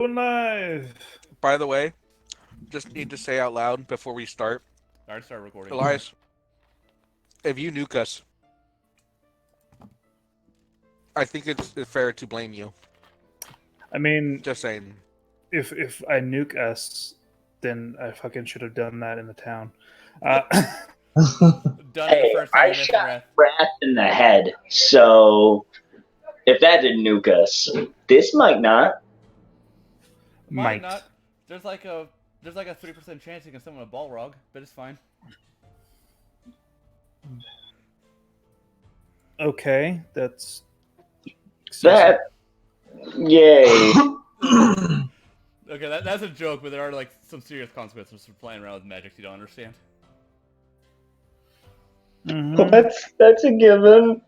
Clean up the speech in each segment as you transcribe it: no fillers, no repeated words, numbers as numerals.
Nice. By the way, just need to say out loud before we start, Alright, start recording. Elias, if you nuke us, I think it's fair to blame you. I mean, Just saying. if I nuke us, then I fucking should have done that in the town. Uh, Done it the Hey, first time I we missed shot Wrath. Wrath in the head, so if that didn't nuke us, this might not. Might not. There's like a 3% chance you can summon a Balrog, but it's fine. Okay, that's That, yay. Okay, that's a joke, but there are like some serious consequences for playing around with magic you don't understand. Mhm. That's a given.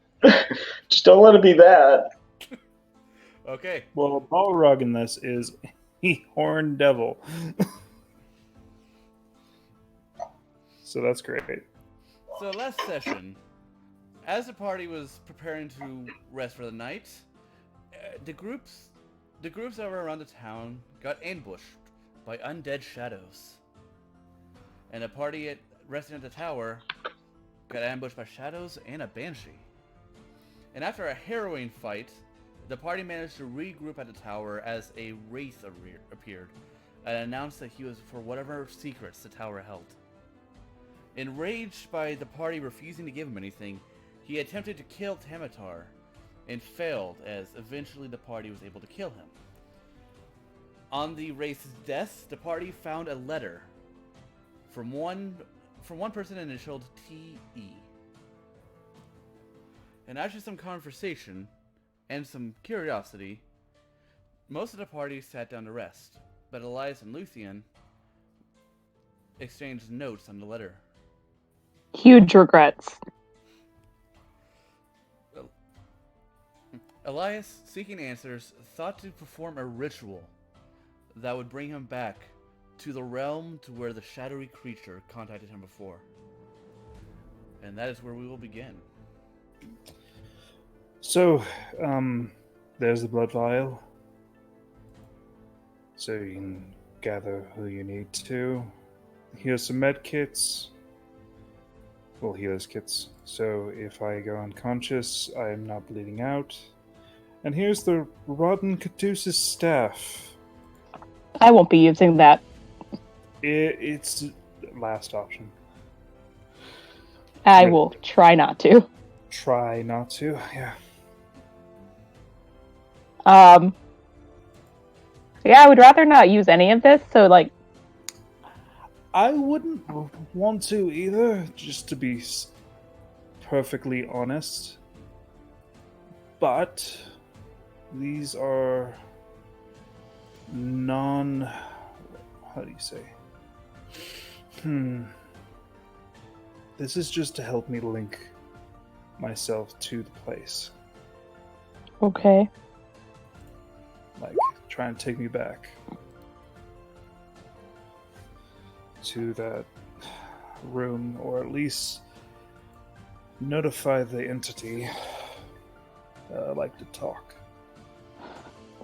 Just don't let it be that. Okay. Well, Balrog in this is a horned devil. So that's great. So last session, as the party was preparing to rest for the night, the groups that were around the town got ambushed by undead shadows, and the party resting at the tower got ambushed by shadows and a banshee. And after a harrowing fight, the party managed to regroup at the tower as a wraith appeared and announced that he was for whatever secrets the tower held. Enraged by the party refusing to give him anything, he attempted to kill Tamatar and failed, as eventually the party was able to kill him. On the wraith's death, the party found a letter from one person initialed T.E. And after some conversation and some curiosity, most of the party sat down to rest, but Elias and Luthien exchanged notes on the letter. Huge regrets. Elias, seeking answers, thought to perform a ritual that would bring him back to the realm to where the shadowy creature contacted him before. And that is where we will begin. So, there's the blood vial. So you can gather who you need to. Here's some med kits. Well, healers kits. So if I go unconscious, I am not bleeding out. And here's the rotten Caduceus staff. I won't be using that. It's the last option. I will try not to. Try not to, yeah. Yeah, I would rather not use any of this, so like... I wouldn't want to either, just to be perfectly honest. But these are how do you say? This is just to help me link myself to the place. Okay. Like, try and take me back to that room, or at least notify the entity that I'd like to talk.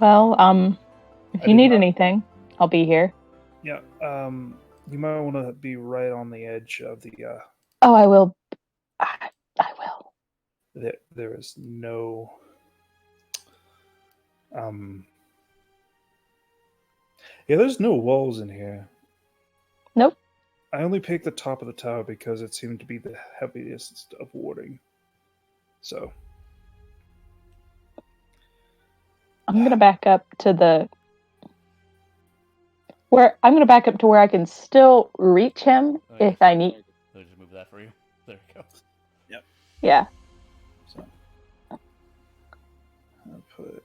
Well, if you need anything, I'll be here. Yeah, you might want to be right on the edge of the, Oh, I will. I will. There is no, yeah, there's no walls in here. Nope. I only picked the top of the tower because it seemed to be the heaviest of warding. So. I'm gonna back up to where I can still reach him if I need. Let me just move that for you. There you go. Yep. Yeah. So. I'll put.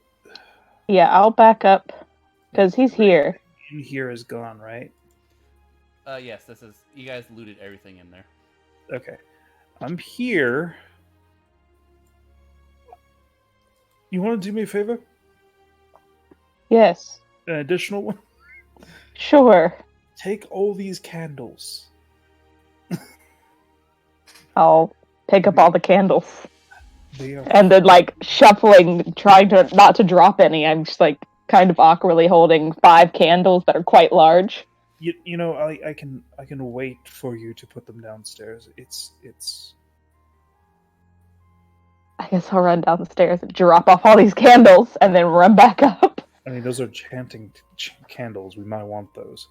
Yeah, I'll back up because he's here. In here is gone, right? Yes, this is. You guys looted everything in there. Okay. I'm here. You want to do me a favor? Yes. An additional one? Sure. Take all these candles. I'll pick up all the candles. They are... And then, like, shuffling, trying to not to drop any. I'm just like, kind of awkwardly holding 5 candles that are quite large. You know, I can wait for you to put them downstairs. It's. I guess I'll run down the stairs and drop off all these candles and then run back up. I mean, those are chanting candles. We might want those.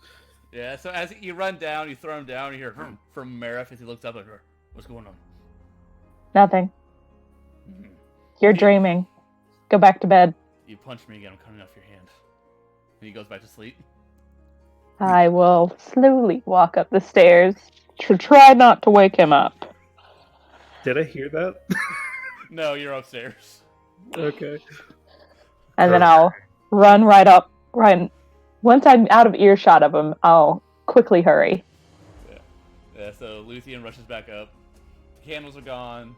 Yeah, so as you run down, you throw him down, you hear from Marif as he looks up like, what's going on? Nothing. Mhm. You're dreaming. Go back to bed. You punch me again, I'm cutting off your hand. And he goes back to sleep. I will slowly walk up the stairs to try not to wake him up. Did I hear that? No, you're upstairs. Okay. And then I'll run right up. Once I'm out of earshot of him, I'll quickly hurry. Yeah, so Luthien rushes back up. The candles are gone.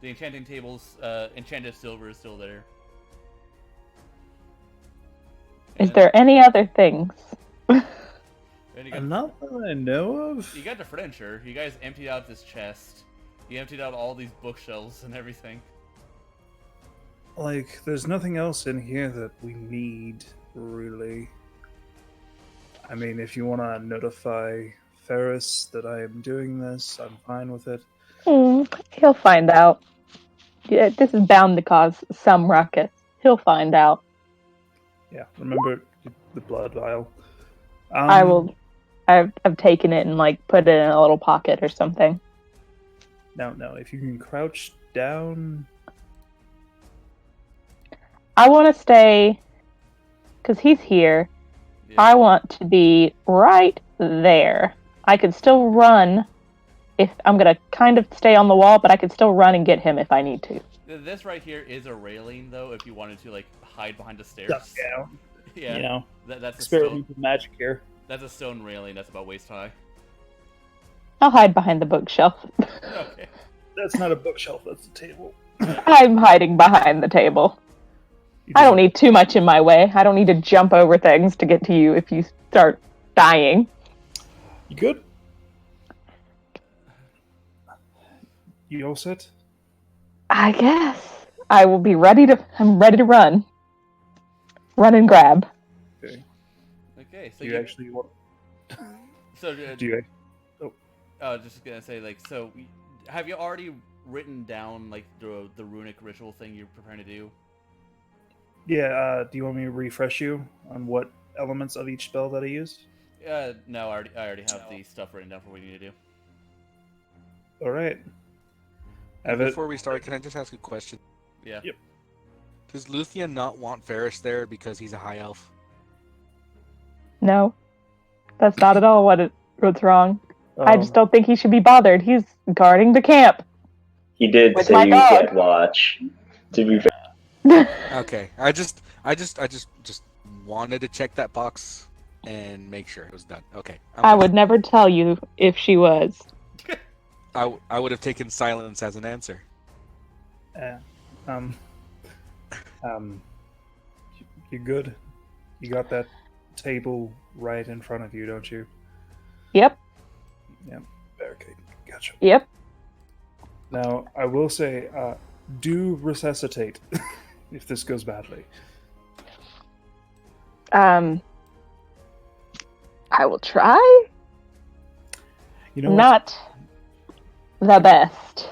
The enchanting table's enchanted silver is still there. Is there any other things? And you got, Not that I know of. you got the furniture. You guys emptied out this chest. You emptied out all these bookshelves and everything. Like, there's nothing else in here that we need, really. I mean, if you want to notify Ferris that I am doing this, I'm fine with it. He'll find out. Yeah, this is bound to cause some ruckus. He'll find out. Yeah, remember the blood vial. I will. I've taken it and put it in a little pocket or something. No, if you can crouch down. I want to stay, because he's here. Yeah. I want to be right there. I could still run if I'm going to kind of stay on the wall, but I could still run and get him if I need to. This right here is a railing, though, if you wanted to hide behind the stairs. Duck down. Yeah, You know, that's a experimental stone. magic here. That's a stone railing. That's about waist high. I'll hide behind the bookshelf. Okay. That's not a bookshelf, that's a table. I'm hiding behind the table. I don't need too much in my way. I don't need to jump over things to get to you if you start dying. You good? You all set? I guess. I will be ready to... I'm ready to run. Run and grab. Okay. Okay, so Do you actually want... So, Do you... just gonna say, so, have you already written down, the runic ritual thing you're preparing to do? Yeah, do you want me to refresh you on what elements of each spell that I use? No, I already have the stuff written down for what you need to do. Alright. Before we start, can I just ask a question? Yeah. Yep. Does Luthien not want Ferris there because he's a high elf? No. That's not at all what's wrong. I just don't think he should be bothered. He's guarding the camp. He did With say my you dog. get watch. To be fair. Okay, I just wanted to check that box and make sure it was done. Okay. I would never tell you if she was. I would have taken silence as an answer. You good? You got that table right in front of you, don't you? Yep. Yeah. Barricade. Gotcha. Yep. Now, I will say, do resuscitate if this goes badly. I will try. You know what? Not the best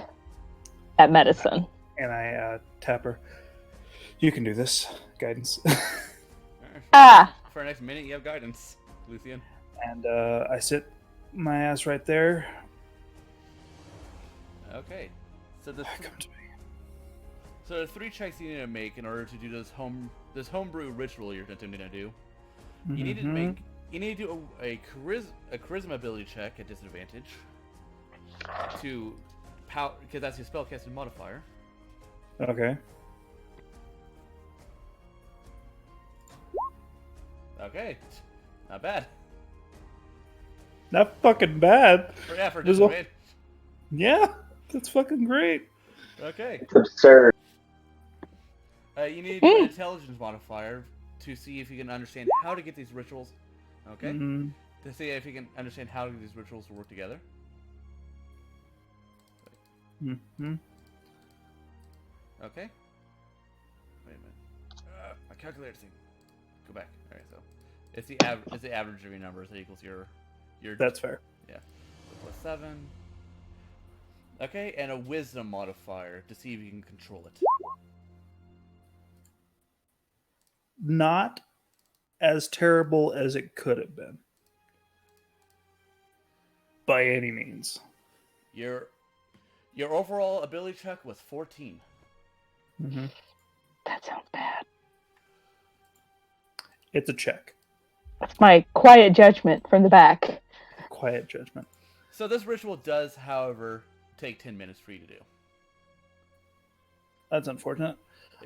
at medicine. And I tap her. You can do this. Guidance. For the next minute, you have guidance, Luthien. And I sit my ass right there. Okay. So the Come to me. So there are 3 checks you need to make in order to do this homebrew ritual you're attempting to do. You need to do a charisma ability check at disadvantage to because that's your spellcasting modifier. Okay. Okay, not bad. Not fucking bad. For There's a- disadvantage. Yeah, that's fucking great. Okay. It's absurd. You need an intelligence modifier to see if you can understand how to get these rituals. Okay. Mhm. To see if you can understand how these rituals will work together. Mhm. Okay. Wait a minute. My calculator thing. Go back. All right, so it's the average of your numbers that equals your That's fair. So plus 7. Okay, and a wisdom modifier to see if you can control it. Not as terrible as it could have been. By any means. Your overall ability check was 14. Mm-hmm. That sounds bad. It's a check. That's my quiet judgment from the back. Quiet judgment. So this ritual does, however, take 10 minutes for you to do. That's unfortunate.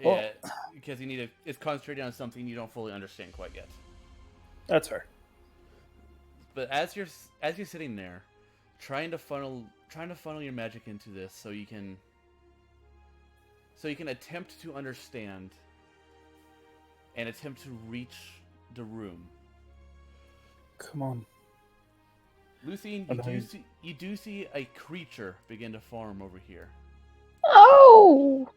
Yeah, because you need to. It's concentrating on something you don't fully understand quite yet. That's fair. But as you're sitting there, trying to funnel your magic into this, so you can attempt to understand and attempt to reach the room. Come on. Luthien, you do see a creature begin to form over here. Oh!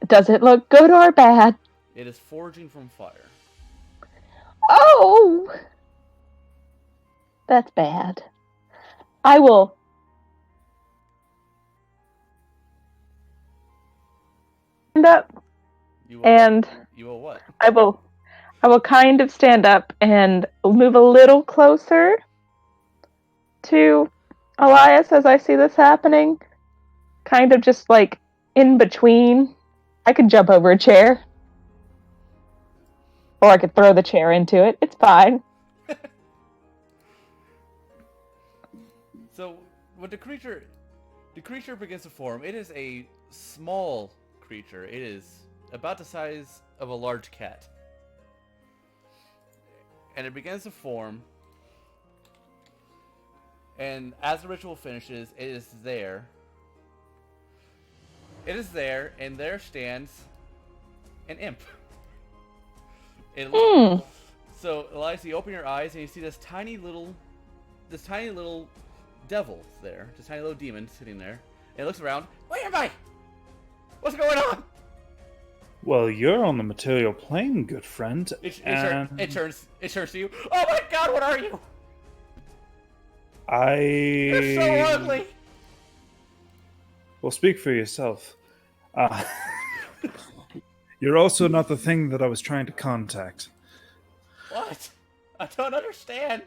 Does it look good or bad? It is forging from fire. Oh! That's bad. I will stand up You will, and you will what? I will kind of stand up and move a little closer to Elias as I see this happening. Kind of just like in between. I could jump over a chair. Or I could throw the chair into it. It's fine. So, when the creature begins to form, it is a small creature. It is about the size of a large cat. And it begins to form. And as the ritual finishes, it is there. It is there, and there stands an imp. So, Elias, you open your eyes and you see this tiny little devil there, this tiny little demon sitting there. And it looks around. Where am I? What's going on? Well, you're on the material plane, good friend. It turns to you. Oh my God! What are you? You're so ugly. Well, speak for yourself. You're also not the thing that I was trying to contact. What? I don't understand.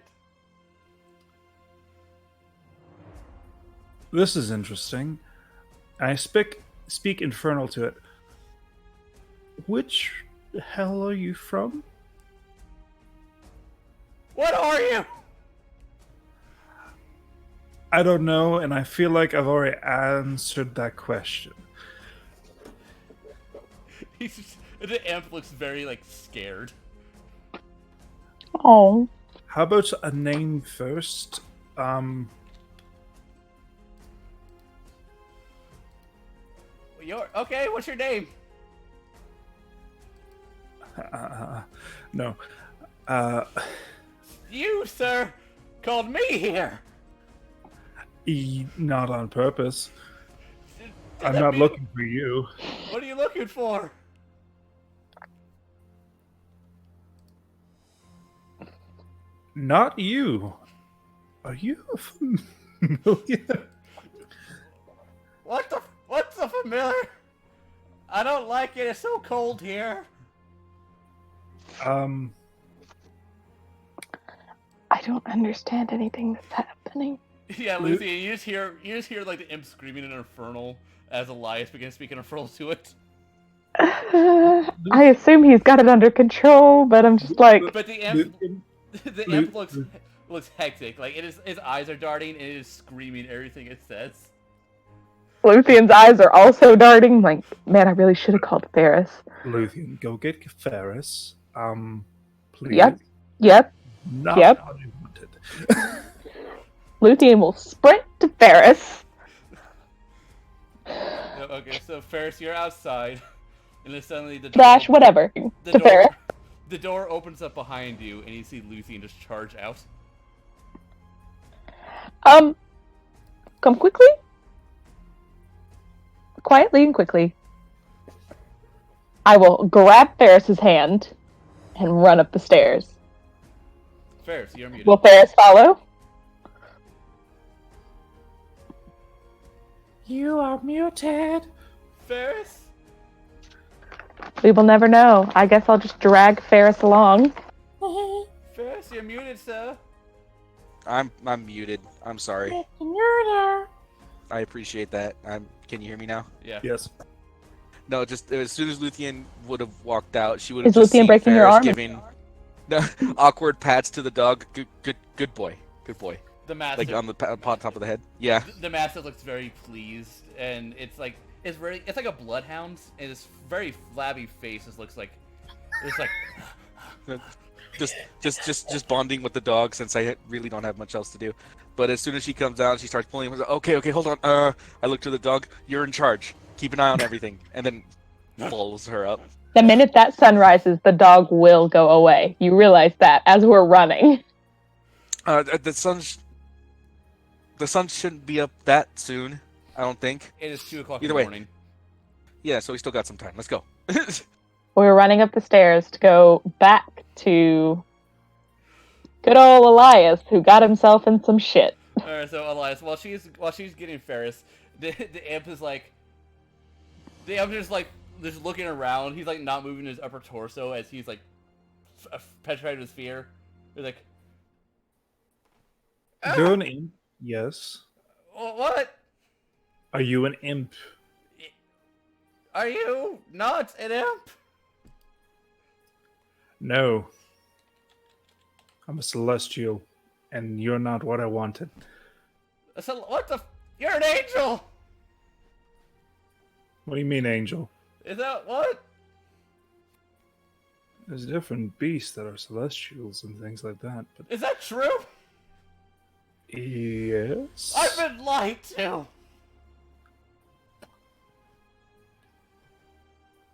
This is interesting. I speak infernal to it. Which hell are you from? What are you? I don't know, and I feel like I've already answered that question. The imp looks very scared. Oh. How about a name first? Okay. What's your name? No. You, sir, called me here. Not on purpose. Did I'm that not mean- looking for you. What are you looking for? Not you. Are you familiar? What's the familiar? I don't like it. It's so cold here. I don't understand anything that's happening. Yeah, Lucy, you just hear the imp screaming in Infernal as Elias begins speaking Infernal to it. I assume he's got it under control, but I'm just like... But the imp looks hectic. His eyes are darting and it is screaming everything it says. Luthien's eyes are also darting. Like, man, I really should have called Ferris. Luthien, go get Ferris. Please. Yep. Not Yep. how you wanted. Luthien will sprint to Ferris. Okay, so Ferris, you're outside, and then suddenly the door Dash, whatever. To Ferris. The door opens up behind you, and you see Luthien just charge out. Come quickly. Quietly and quickly. I will grab Ferris's hand and run up the stairs. Ferris, you're muted. Will Ferris follow? You are muted. Ferris? We will never know. I guess I'll just drag Ferris along. Ferris, you're muted, sir. I'm muted. I'm sorry. I appreciate that. Can you hear me now? Yeah. Yes. No, just as soon as Luthien would have walked out, she would have Is just Luthien seen breaking your Ferris arm? giving awkward pats to the dog. Good boy. Good boy. The master. Like on the top of the head. Yeah. The master looks very pleased, and it's like a bloodhound, and his very flabby face looks like it's like just bonding with the dog since I really don't have much else to do. But as soon as she comes out, she starts pulling. Okay, hold on. I look to the dog. You're in charge. Keep an eye on everything, and then follows her up. The minute that sun rises, the dog will go away. You realize that as we're running. The sun shouldn't be up that soon. I don't think. it is 2:00 in Either the way. morning. Yeah, so we still got some time. Let's go. We're running up the stairs to go back to good old Elias, who got himself in some shit. All right, so Elias, while she's getting Ferris, the imp is like, the imp is like just looking around. He's like not moving his upper torso as he's like petrified with fear. He's like, You're an imp. Yes. What? Are you an imp? Are you not an imp? No. I'm a celestial, and you're not what I wanted. So what the? You're an angel. What do you mean, angel? Is that what? There's different beasts that are celestials and things like that, but Is that true? yes. I've been lied to.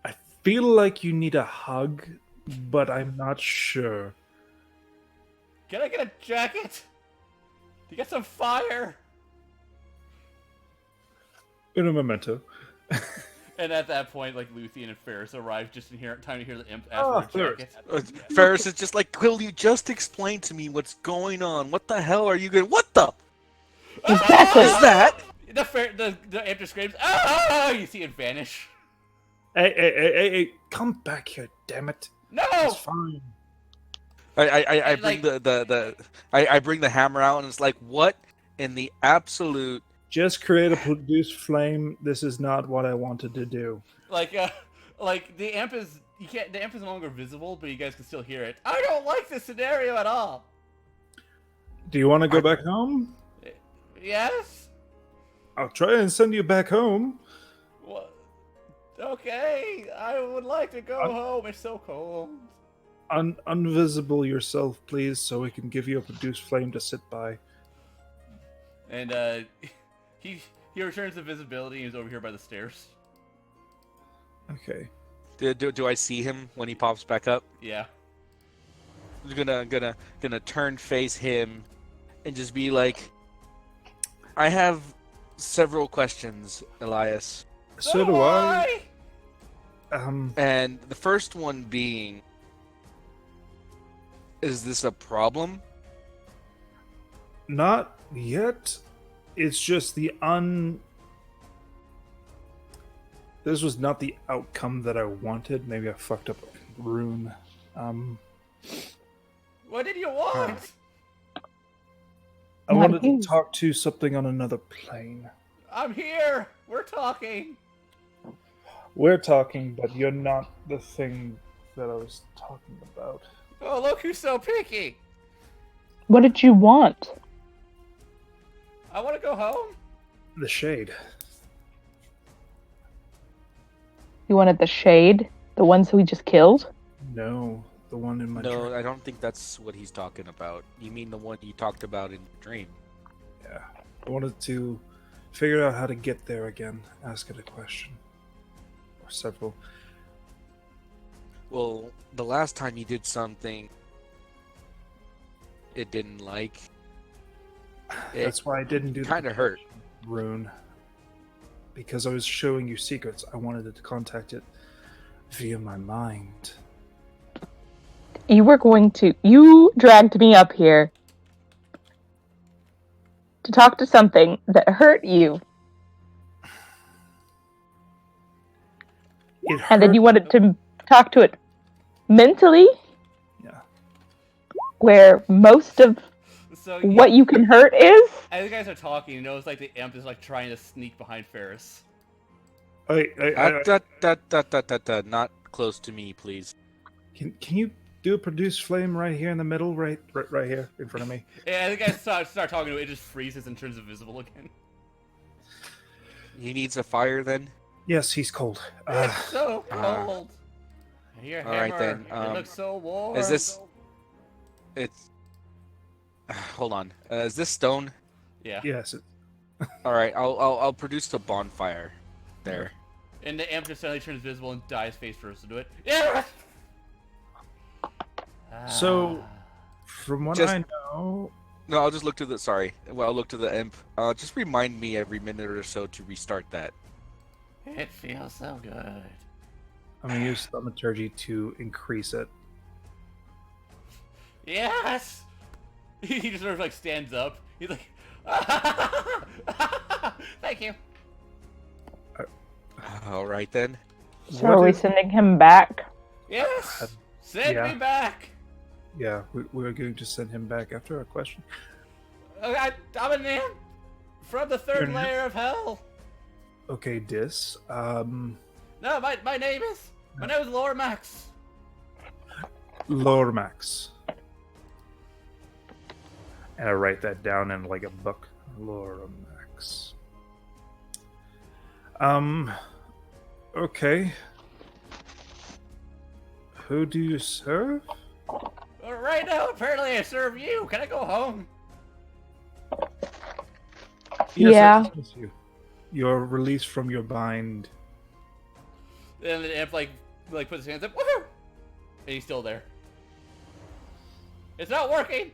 I feel like you need a hug, but I'm not sure. Can I get a jacket? You get some fire. In a memento. And at that point, like Luthien and Ferris arrive just in here, time to hear the imp ask Oh, for a jacket. Ferris is just like, will you just explain to me what's going on? What the hell are you going? What the Exactly. is that? The imp just screams, "Ah!" You see it vanish. Hey, come back here, damn it. No! It's fine. I Like- bring I bring the hammer out and it's like, what in the absolute? Just create a produced flame. This is not what I wanted to do. Like the imp is the imp is no longer visible, but you guys can still hear it. I don't like this scenario at all. Do you want to go back home? Yes? I'll try and send you back home. What? Okay, I would like to go home. It's so cold. Unvisible yourself, please, so we can give you a produced flame to sit by. And he returns to visibility and is over here by the stairs. Okay. Do I see him when he pops back up? Yeah. I'm gonna turn face him and just be like, I have several questions, Elias. So do I. And the first one being, is this a problem? Not yet. It's just This was not the outcome that I wanted. Maybe I fucked up a rune. What did you want? I Not wanted you. to talk to something on another plane. I'm here. We're talking. We're talking, but you're not the thing that I was talking about. Oh, look who's so picky. What did you want? I want to go home. The shade. You wanted the shade? The ones we just killed? No, the one in my No, dream. I don't think that's what he's talking about. You mean the one you talked about in your dream? Yeah. I wanted to figure out how to get there again. Ask it a question. Or several. Well, the last time you did something it didn't like, That's why I didn't do kind of hurt. rune. Because I was showing you secrets. I wanted to contact it. via my mind. You dragged me up here to talk to something that hurt you, It and then hurt. you wanted to talk to it mentally, Yeah. where most of So what you can hurt is. as you guys are talking, you notice like the imp is like trying to sneak behind Ferris. Not close to me, please. Can you do a produce flame right here in the middle, right here in front of me? Yeah, as you guys start talking to it, it just freezes and turns invisible again. He needs a fire then. Yes, he's cold. It's so uh, cold. Your all right, hammer, then, it looks so warm. Is this? It's. Hold on. Is this stone? Yeah. Yes. All right. I'll produce the bonfire. There. And the imp just suddenly turns visible and dives face first into it. Yeah. So, from what Just- I know, No, I'll just look to the. Sorry. Well, I'll look to the imp. Just remind me every minute or so to restart that. It feels so good. I'm gonna use thaumaturgy to increase it. Yes. He just sort of like stands up. He's like, thank you. All right then. So are we sending him back? Yes. Send yeah. me back. Yeah, we're going to send him back after our question. I'm an imp from the third You're an imp? layer of hell. Okay, Dis. No, my name is Lormax. Lormax. And I write that down in like a book. Lormax. Okay. Who do you serve? Right now, apparently I serve you. Can I go home? Yes, Yeah. I dismiss you. You're released from your bind. And the imp like puts his hands up. Woohoo! And he's still there. It's not working.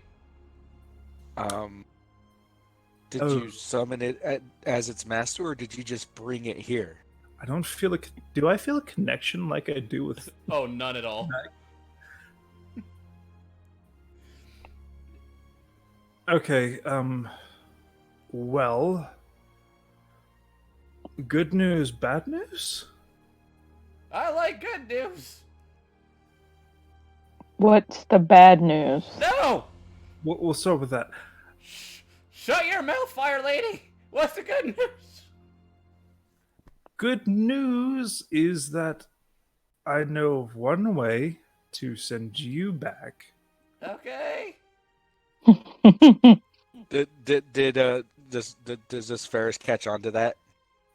Did Oh. you summon it as its master, or did you just bring it here? I don't feel do I feel a connection like I do with... Oh, none at all. Okay, well... Good news, bad news? I like good news. What's the bad news? No! We'll start with that. Shut your mouth, fire lady. What's the good news? Good news is that I know of one way to send you back. Okay. Does this Ferris catch on to that?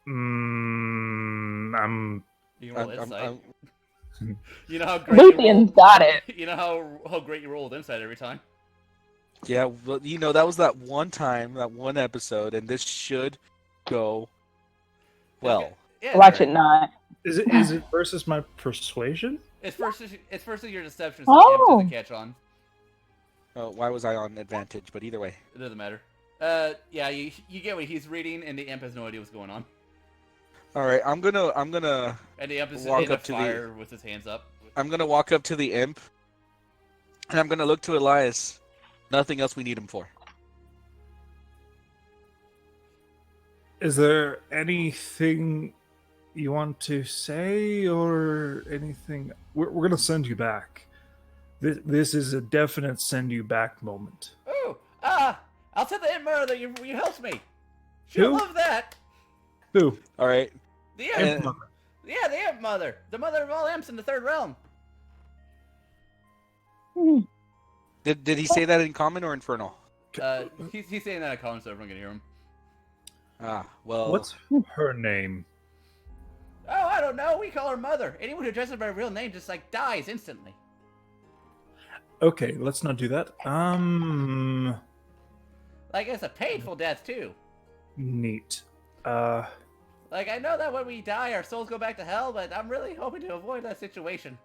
I'm... You can roll I'm- insight. I'm- You know how great you Luthion's rolled. got it. You know how great you rolled insight every time. Yeah, well, that was that one time, that one episode, and this should go well. Yeah, Watch it not. Is it versus my persuasion? It's versus your deception, so Oh. the imp doesn't catch on. Why was I on advantage? But either way. It doesn't matter. Yeah, you get what he's reading, and the imp has no idea what's going on. All right, I'm gonna And the imp is Walk in a up to the- fire with his hands up. walk up to the imp, and I'm gonna look to Elias. Nothing else we need him for. Is there anything you want to say or anything? We're going to send you back. This is a definite send you back moment. Ooh, I'll tell the imp mother that you helped me. She'll Who? love that. Who? All right. The imp, Imp mother. yeah, the imp mother, the mother of all imps in the third realm. Hmm. Did he say that in common or infernal? He's saying that in common, so everyone can hear him. Ah, well. What's her name? Oh, I don't know. We call her mother. Anyone who dresses by her real name just like dies instantly. Okay, let's not do that. Like it's a painful death too. Neat. Like I know that when we die, our souls go back to hell, but I'm really hoping to avoid that situation.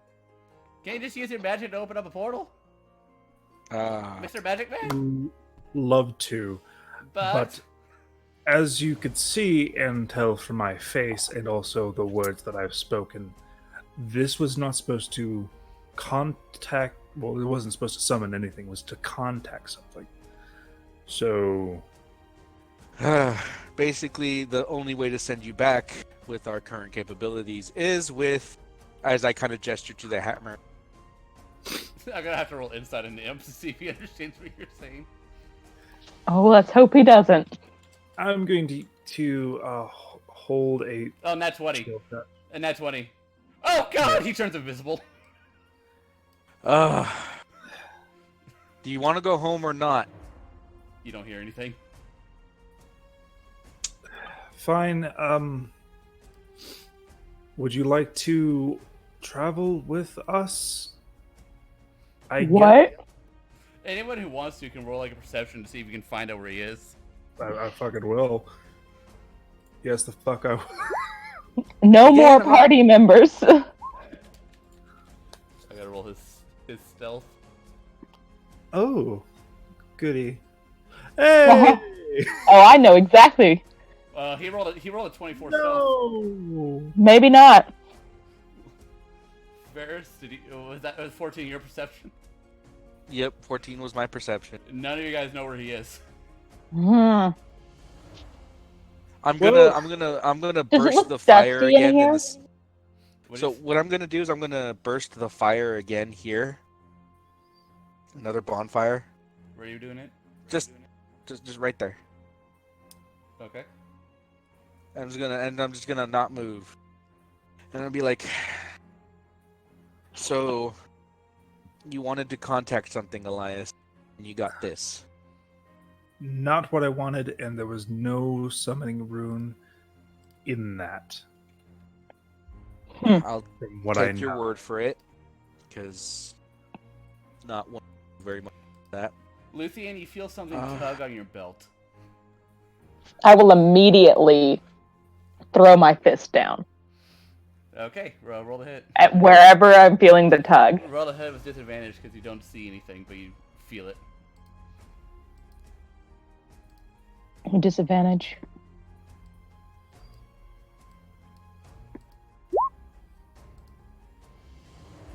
Can you just use your magic to open up a portal, Mr. Magic Man? Love to. But as you could see and tell from my face and also the words that I've spoken, this was not supposed to contact. Well, it wasn't supposed to summon anything. It was to contact something. So Basically, the only way to send you back with our current capabilities is with, as I kind of gesture to the hammer. I'm gonna have to roll insight on the imp to see if he understands what you're saying. Oh, let's hope he doesn't. I'm going to hold a Oh, nat 20. skill set. And nat 20. Oh god, he turns invisible. Do you want to go home or not? You don't hear anything. Fine. Would you like to travel with us? What? Anyone who wants to can roll like a perception to see if you can find out where he is. I fucking will. Yes, the fuck I will. No Again, more I'm not- party members. I gotta roll his stealth. Oh, goody. Hey! Oh, I know exactly. He rolled a 24 stealth. No! Maybe not. Varus, was 14 your perception? Yep, 14 was my perception. None of you guys know where he is. Hmm. I'm Whoa. gonna Does it burst look the fire dusty in again. here? What I'm gonna do is I'm gonna burst the fire again here. Another bonfire. Where are you doing it? Just right there. Okay. I'm just gonna not move. And I'll be like, so you wanted to contact something, Elias, and you got this. Not what I wanted, and there was no summoning rune in that. I'll From what I take your know. word for it, because not one very much that. Luthien, you feel something tug on your belt. I will immediately throw my fist down Okay, roll the hit. at wherever I'm feeling the tug. Roll the hit with disadvantage because you don't see anything, but you feel it. Disadvantage.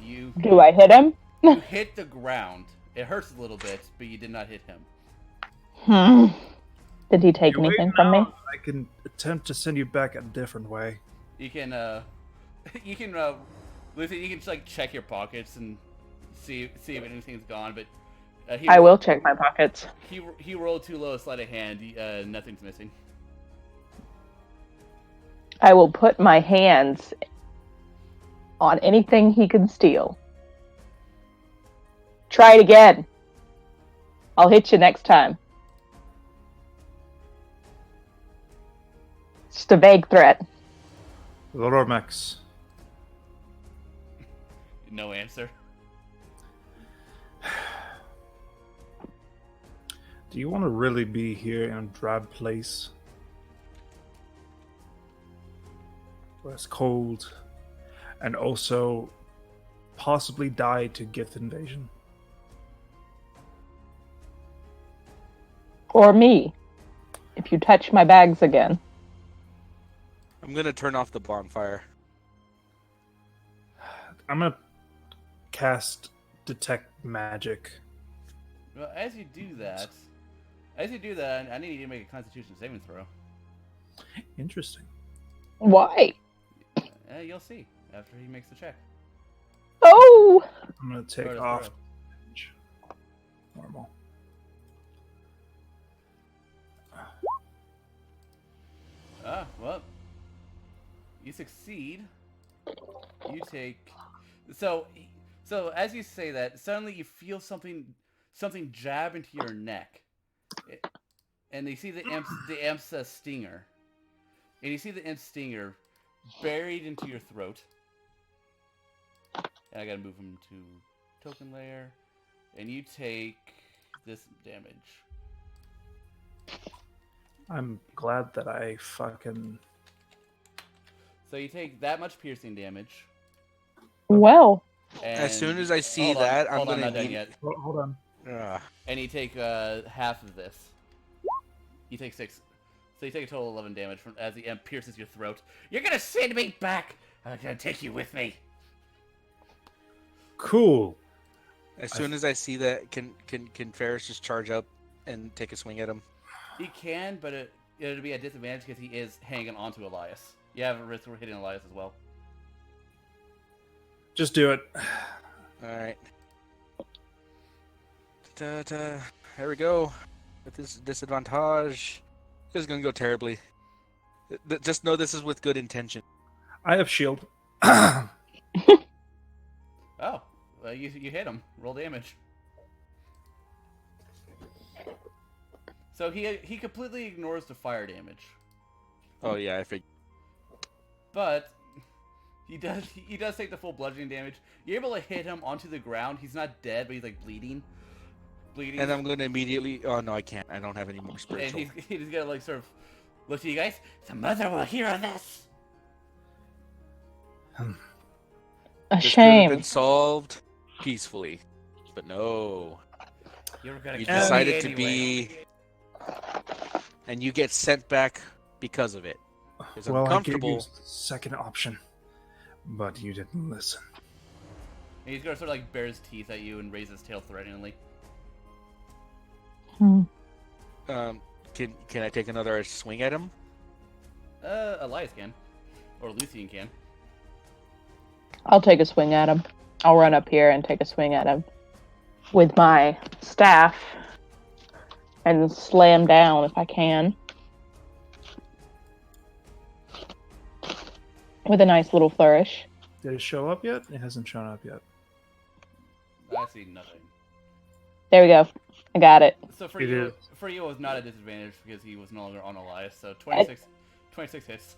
You Do I hit him? you hit the ground. It hurts a little bit, but you did not hit him. Did he take You're anything waiting from me? out. I can attempt to send you back a different way. You can Luthien, you can just like check your pockets and see if anything's gone, but I will check my pockets. He rolled too low a sleight of hand. Nothing's missing. I will put my hands on anything he can steal. Try it again. I'll hit you next time. Just a vague threat. Loromex. No answer. Do you want to really be here in a drab place? Where it's cold, and also possibly die to Gith invasion? Or me. If you touch my bags again. I'm gonna turn off the bonfire. I'm gonna cast Detect Magic. Well, as you do that, I need you to make a Constitution saving throw. Interesting. Why? You'll see after he makes the check. Oh! I'm gonna take Throw it, off throw damage. Normal. Well, you succeed. You take so as you say that, suddenly you feel something jab into your neck, and you see the imp's stinger, and you see the imp's stinger buried into your throat. And I gotta move him to token layer, and you take this damage. I'm glad that I fucking. So you take that much piercing damage. Well. And As soon as I see hold on, that, I'm hold on, gonna not done immedi- yet. Hold on. Ugh. And you take half of this. You take 6. So you take a total of 11 damage from as the imp pierces your throat. You're gonna send me back. I'm gonna take you with me. Cool. As soon as I see that, can Ferris just charge up and take a swing at him? He can, but it'll be a disadvantage because he is hanging onto Elias. You have a risk of hitting Elias as well. Just do it. All right. Here we go. With this disadvantage, this is gonna go terribly. Just know this is with good intention. I have shield. Oh, well, you hit him. Roll damage. So he completely ignores the fire damage, Oh yeah, I figured. but he does take the full bludgeoning damage. You're able to hit him onto the ground. He's not dead, but he's like bleeding. And I'm gonna immediately. Oh no, I can't. I don't have any more And spiritual. he's gonna like sort of look to you guys. The mother will hear of this. A This could have shame. been solved peacefully, but no. You're gonna You kill me decided to anyway. be, and you get sent back because of it. It's Well, I gave you uncomfortable. a second option, but you didn't listen. And he's gonna sort of like bare his teeth at you and raise his tail threateningly. Hmm. Can I take another swing at him? Elias can, or Lucian can. I'll take a swing at him. I'll run up here and take a swing at him with my staff and slam down if I can. With a nice little flourish. Did it show up yet? It hasn't shown up yet. I see nothing. There we go. I got it. So for It you, is. it was not a disadvantage because he was no longer on Elias. So 26 hits.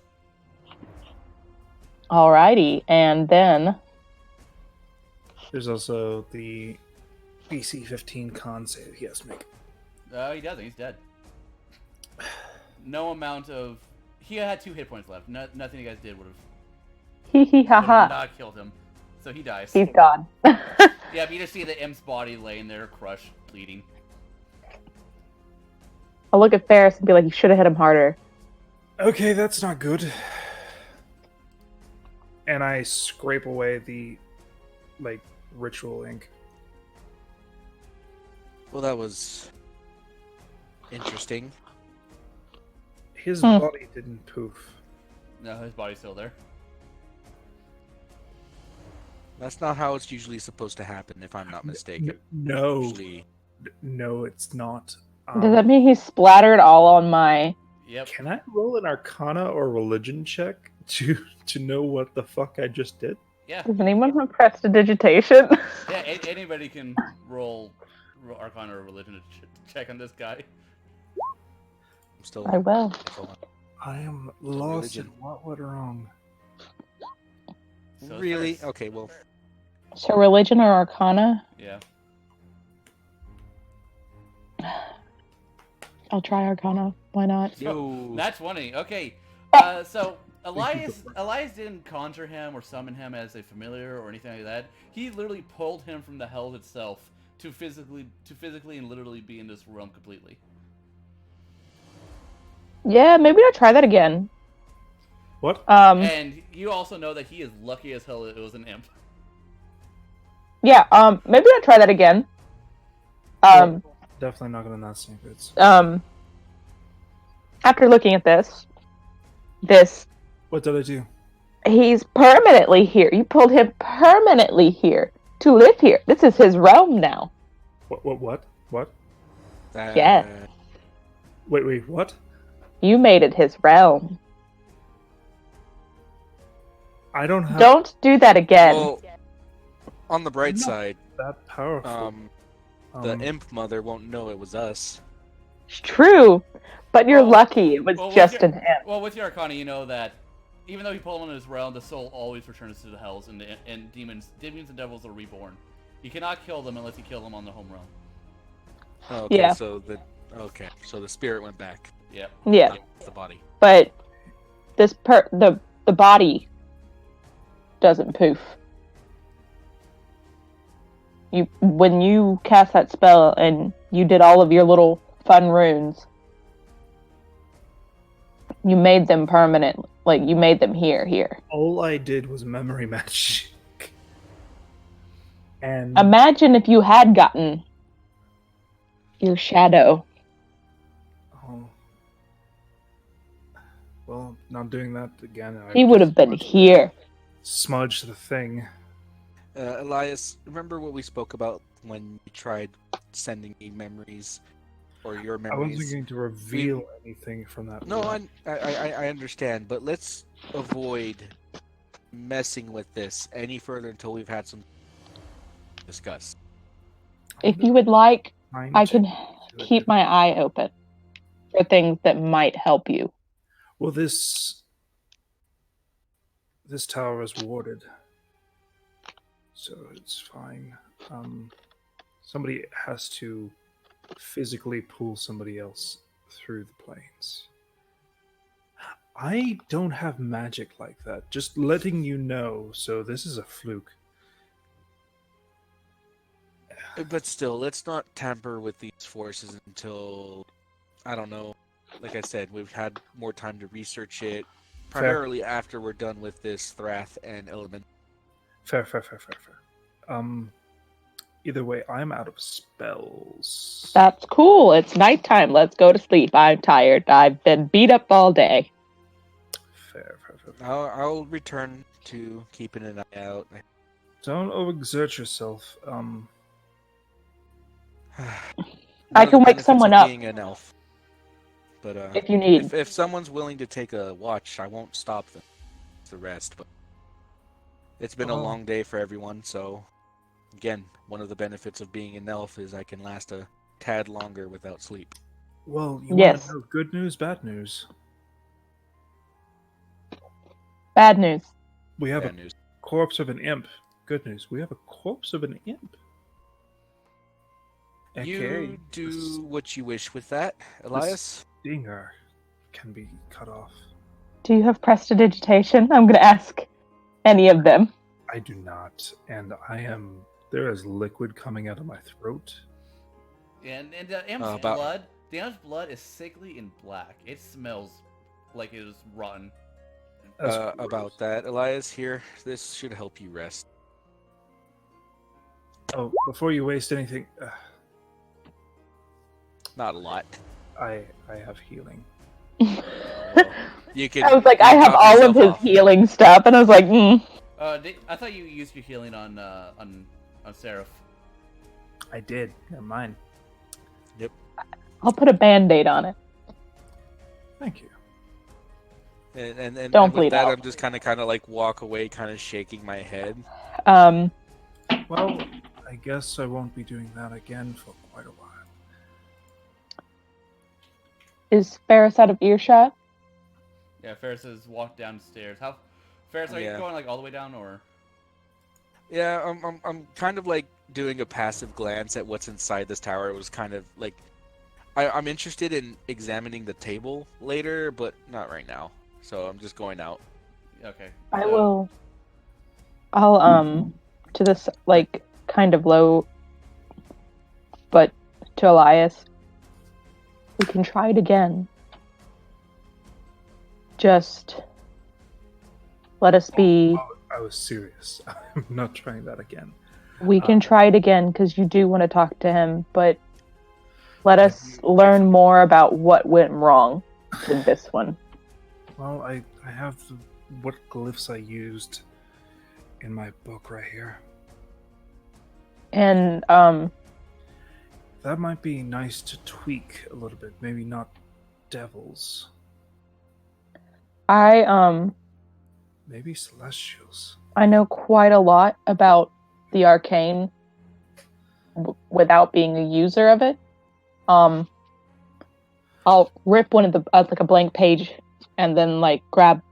Alrighty, and then There's also the BC 15 con save he has to make. He doesn't. He's dead. No amount of. He had 2 hit points left. Nothing you guys did would hee hee ha have ha. not killed him. So he dies. He's gone. Yeah, but you just see the imp's body laying there, crushed, bleeding. I'll look at Ferris and be like, you should have hit him harder. Okay, that's not good. And I scrape away the, like, ritual ink. Well, that was interesting. His Hmm. body didn't poof. No, his body's still there. That's not how it's usually supposed to happen, if I'm not mistaken. No, Usually, no, it's not. Does that mean he's splattered all on my... Yep. Can I roll an Arcana or Religion check to know what the fuck I just did? Yeah. Does anyone have prestidigitation? Yeah. Anybody can roll Arcana or Religion to check on this guy. I'm still. I will. Hold on. I am lost in Religion. what went wrong. So it's Really? first. Okay, well, So religion or arcana? Yeah. I'll try arcana. Why not? yo. That's 20. Okay. So Elias didn't conjure him or summon him as a familiar or anything like that. He literally pulled him from the hell itself to physically and literally be in this realm completely. Yeah, maybe I'll try that again. What? And you also know that he is lucky as hell it was an imp. Yeah, maybe I'll try that again. Definitely not gonna not save it. After looking at this, What did I do? he's permanently here. You pulled him permanently here to live here. This is his realm now. What? Yes. Wait, what? You made it his realm. I don't have Don't do that again. Well, on the bright No. side, that powerful. the imp mother won't know it was us. It's true, but you're Well- lucky it was well, just with your- an imp. Well, with your Arcana, you know that even though he pulled him in his realm, the soul always returns to the hells, and demons and devils are reborn. You cannot kill them unless you kill them on their home realm. Okay, Yeah. so the spirit went back. Yep. Yeah, Not the body. but the body doesn't poof. When you cast that spell and you did all of your little fun runes, you made them permanent. Like you made them here. All I did was memory match. And Imagine if you had gotten your shadow. oh, well, not doing that again. He would have been here. Smudge the thing. Elias, remember what we spoke about when you tried sending me memories or your I wasn't memories? going to reveal anything from that. No, one. I understand, but let's avoid messing with this any further until we've had some discuss. If you would like, Trying I to can do it keep my eye open for things that might help you. Well, this tower is warded, so it's fine. Somebody has to physically pull somebody else through the planes. I don't have magic like that. Just letting you know. So this is a fluke. But still, let's not tamper with these forces until, I don't know, like I said, we've had more time to research it, primarily after we're done with this Thrath and Element. Fair. Either way, I'm out of spells. That's cool. It's nighttime. Let's go to sleep. I'm tired. I've been beat up all day. Fair. I'll return to keeping an eye out. Don't overexert yourself. I can wake someone up being an elf. But if you need. if someone's willing to take a watch, I won't stop them. It's the rest, but it's been a long day for everyone. So again, one of the benefits of being an elf is I can last a tad longer without sleep. Well, you Yes. want to know good news, bad news? Bad news. We have Bad a news. corpse of an imp. Good news. We have a corpse of an imp. You do what you wish with that, Elias. Stinger can be cut off. Do you have prestidigitation? I'm going to ask any of them. I do not, and there is liquid coming out of my throat. And the imp's blood is sickly and black. It smells like it was rotten. That's gross. About that, Elias, here, this should help you rest. Oh, before you waste anything, Not a lot. I have healing. Well, you can. I was like, you I can have top all of yourself his off. healing stuff, and I was like, I thought you used your healing on Seraph. I did. Never mind. Yep. I'll put a band-aid on it. Thank you. And Don't with bleed that, out. I'm just kind of like walk away, kind of shaking my head. Well, I guess I won't be doing that again for quite a while. Is Ferris out of earshot? Yeah, Ferris has walked downstairs. Ferris, are you going like all the way down, or? Yeah, I'm kind of like doing a passive glance at what's inside this tower. It was kind of like I'm interested in examining the table later, but not right now. So I'm just going out. Okay. I'll to this like kind of low, but to Elias, we can try it again. Just let us be. I was serious. I'm not trying that again. We can try it again because you do want to talk to him, but let us learn more about what went wrong with this one. Well, I have what glyphs I used in my book right here. And That might be nice to tweak a little bit. Maybe not devils. Maybe celestials. I know quite a lot about the arcane without being a user of it. I'll rip one of the like a blank page and then like grab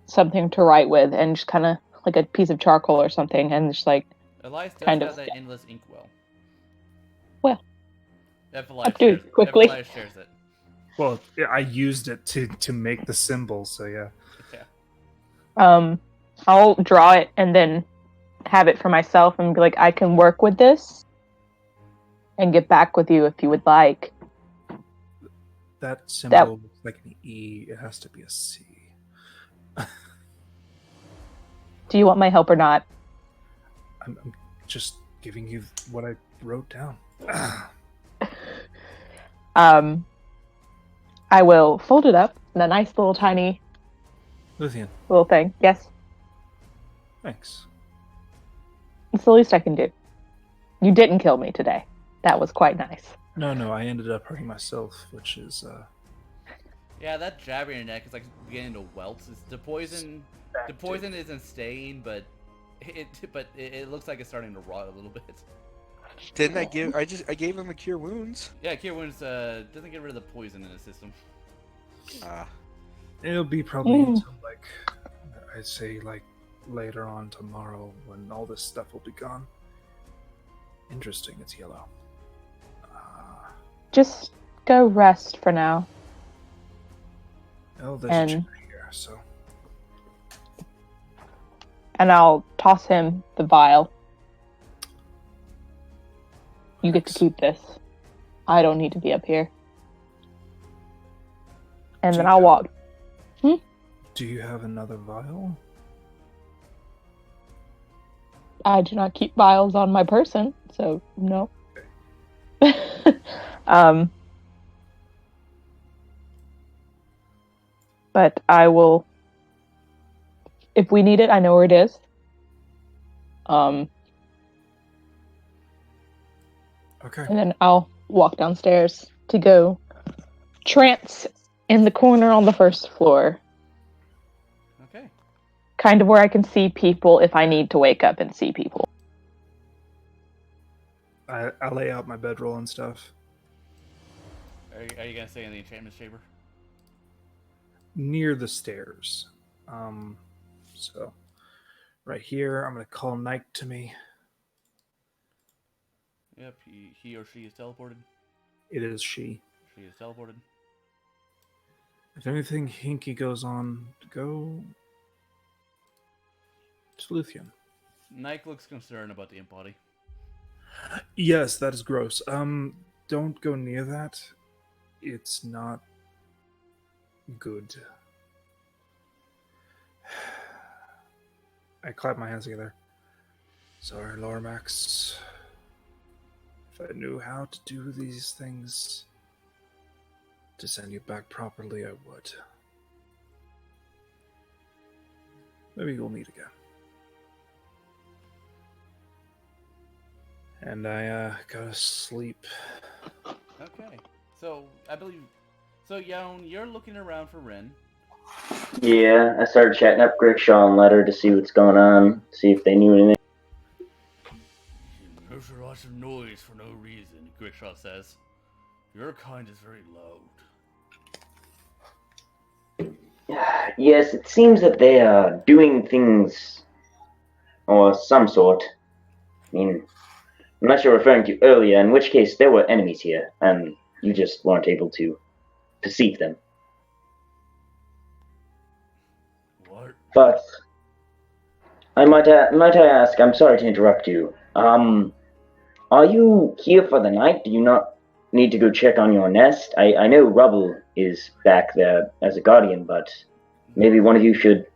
something to write with and just kind of like a piece of charcoal or something and just like Elias does kind have of that endless inkwell. Well, If Elias do it shares, quickly. If Elias shares it. Well, I used it to make the symbol, so yeah. Yeah. I'll draw it and then have it for myself and be like, I can work with this and get back with you if you would like. That symbol looks like an E. It has to be a C. Do you want my help or not? I'm just giving you what I wrote down. I will fold it up in a nice little tiny Luthien, little thing. Yes, thanks. it's the least I can do. You didn't kill me today. That was quite nice. No, I ended up hurting myself, which is Yeah, that jab in your neck is like beginning to welt. The poison isn't staying, but it looks like it's starting to rot a little bit. Didn't I give? I gave him a cure wounds. Yeah, Cure Wounds doesn't get rid of the poison in the system. it'll be probably until like I'd say like later on tomorrow when all this stuff will be gone. Interesting, it's yellow. Just go rest for now. Oh, there's a chair here, so And I'll toss him the vial. You get to keep this. I don't need to be up here. And then I'll walk. Do you have another vial? I do not keep vials on my person, so no. But I will, if we need it, I know where it is. Okay. And then I'll walk downstairs to go trance in the corner on the first floor. Okay. Kind of where I can see people if I need to wake up and see people. I lay out my bedroll and stuff. Are you gonna stay in the enchantment chamber? Near the stairs. So right here, I'm gonna call Nike to me. Yep, he or she is teleported. It is she. She is teleported. If anything hinky goes on, go to Luthien. Nike looks concerned about the imp body. Yes, that is gross. Don't go near that. It's not good. I clap my hands together. Sorry, Lormax. If I knew how to do these things to send you back properly, I would. Maybe we'll meet again. And I gotta sleep. Okay. So I believe. So Yaon, you're looking around for Ren. Yeah, I started chatting up Grickshaw and Letter to see what's going on, see if they knew anything. There's lots of noise for no reason, Grickshaw says. Your kind is very loud. Yes, it seems that they are doing things or some sort. I mean, unless you're referring to earlier, in which case there were enemies here, and you just weren't able to perceive them. What? But might I ask? I'm sorry to interrupt you. Are you here for the night? Do you not need to go check on your nest? I know Rubble is back there as a guardian, but maybe one of you should.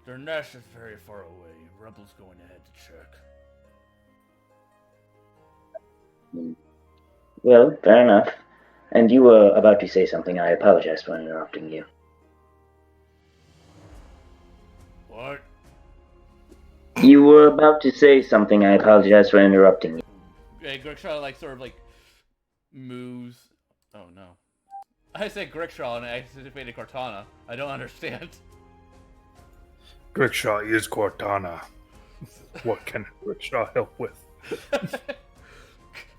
Their nest is very far away. Rebel's going ahead to check. Well, fair enough. And you were about to say something. I apologize for interrupting you. What? You were about to say something. I apologize for interrupting you. Hey, Grickshaw sort of moves. Oh no. I said Grickshaw and I anticipated Cortana. I don't understand. Grickshaw is Cortana. What can Grickshaw help with?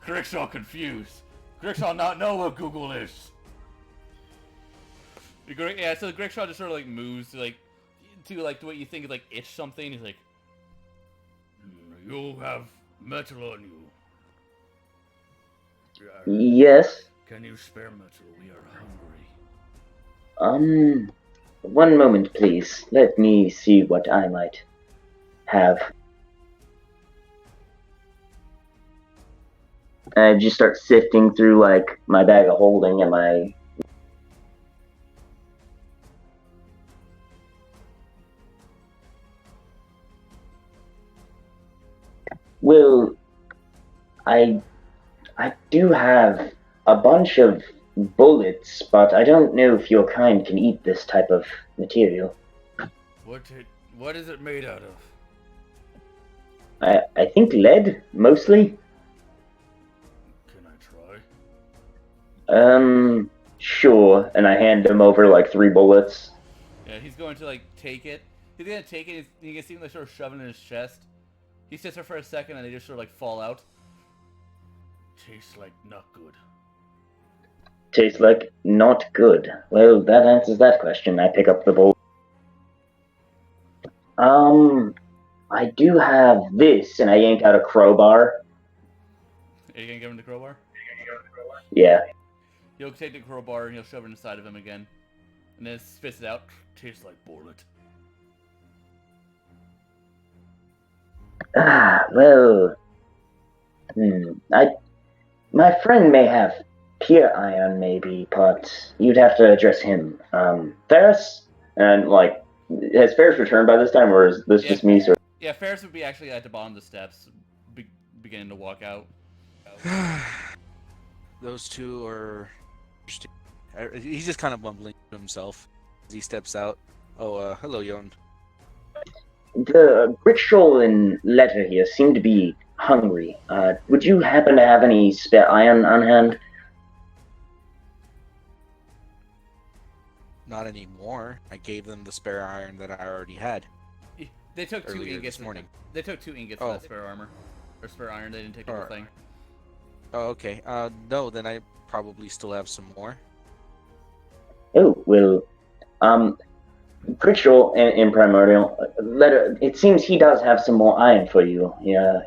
Grickshaw confused. Grickshaw not know what Google is. Yeah, so Grickshaw just sort of moves to what you think is itch something. He's like, you have metal on you. Yes. Can you spare metal? We are hungry. One moment, please. Let me see what I might have. I just start sifting through my bag of holding and my. I do have a bunch of bullets, but I don't know if your kind can eat this type of material. What is it made out of? I think lead, mostly. Can I try? Sure. And I hand him over like 3 bullets. Yeah, he's going to like take it. He's gonna take it. You can see him like sort of shoving it in his chest. He sits there for a second, and they just sort of like fall out. Tastes like not good. Tastes like not good. Well, that answers that question. I pick up the bullet. I do have this, and I yank out a crowbar. Are you gonna give him the crowbar? Yeah. He'll take the crowbar and he'll shove it inside of him again, and then spits it out. Tastes like bullet. Well, my friend may have pure iron, maybe, but you'd have to address him. Ferris, and like, has Ferris returned by this time, or is this just me? Sort Yeah, Ferris would be actually at the bottom of the steps, beginning to walk out. Those two are interesting. He's just kind of mumbling to himself as he steps out. Oh, hello, Yon. The Gritchel and Letter here seem to be hungry. Would you happen to have any spare iron on hand? Not anymore. I gave them the spare iron that I already had. They took 2 earlier ingots this morning. They took 2 ingots of that spare armor. Or spare iron, they didn't take the whole thing. Oh, okay. No, then I probably still have some more. Oh, well, Gritchel and Primordial, Letter, it seems he does have some more iron for you. Yeah,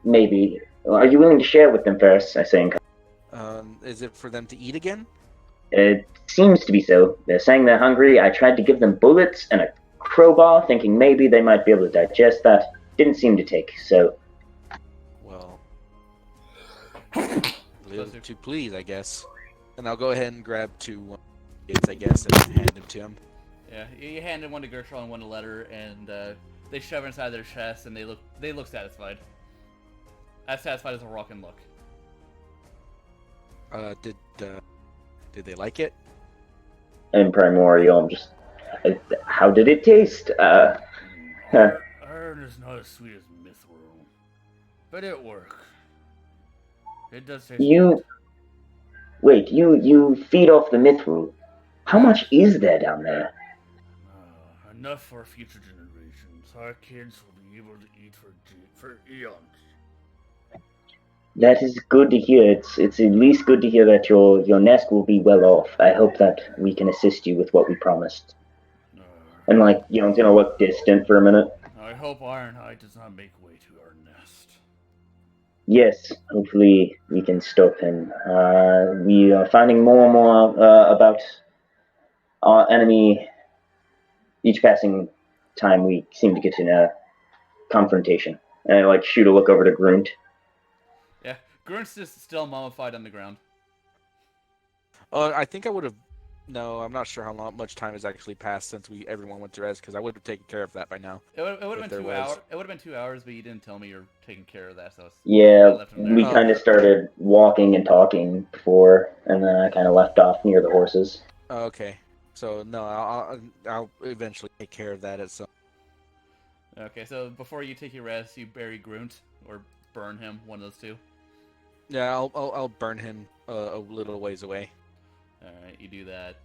maybe. Are you willing to share with them first, I think? Is it for them to eat again? It seems to be so. They're saying they're hungry. I tried to give them bullets and a crowbar, thinking maybe they might be able to digest that. Didn't seem to take, so... Well, live to please, I guess. And I'll go ahead and grab 2 kids, I guess, and hand them to him. Yeah, you hand him one to Gershon and one to Letter, and they shove it inside their chest, and they look satisfied. As satisfied as a rock can look. Did they like it? And Primordial, I'm just... how did it taste? Iron is not as sweet as mithril, but it works. It does taste good. Wait, you feed off the mithril. How much is there down there? Enough for future generations. Our kids will be able to eat for eons. That is good to hear. It's at least good to hear that your nest will be well off. I hope that we can assist you with what we promised. And like, I'm gonna look distant for a minute. I hope Ironhide does not make way to our nest. Yes, hopefully we can stop him. We are finding more and more about our enemy. Each passing time we seem to get in a confrontation. And I like shoot a look over to Grunt. Yeah, Grunt's just still mummified on the ground. I think I would have. No, I'm not sure how much time has actually passed since everyone went to rest, because I would have taken care of that by now. It would have been 2 hours. It would have been 2 hours, but you didn't tell me you're taking care of that. So yeah, we kind of started walking and talking before, and then I kind of left off near the horses. Okay, so no, I'll eventually take care of that at some. Okay, so before you take your rest, you bury Grunt or burn him, one of those two. Yeah, I'll burn him a little ways away. Alright, you do that.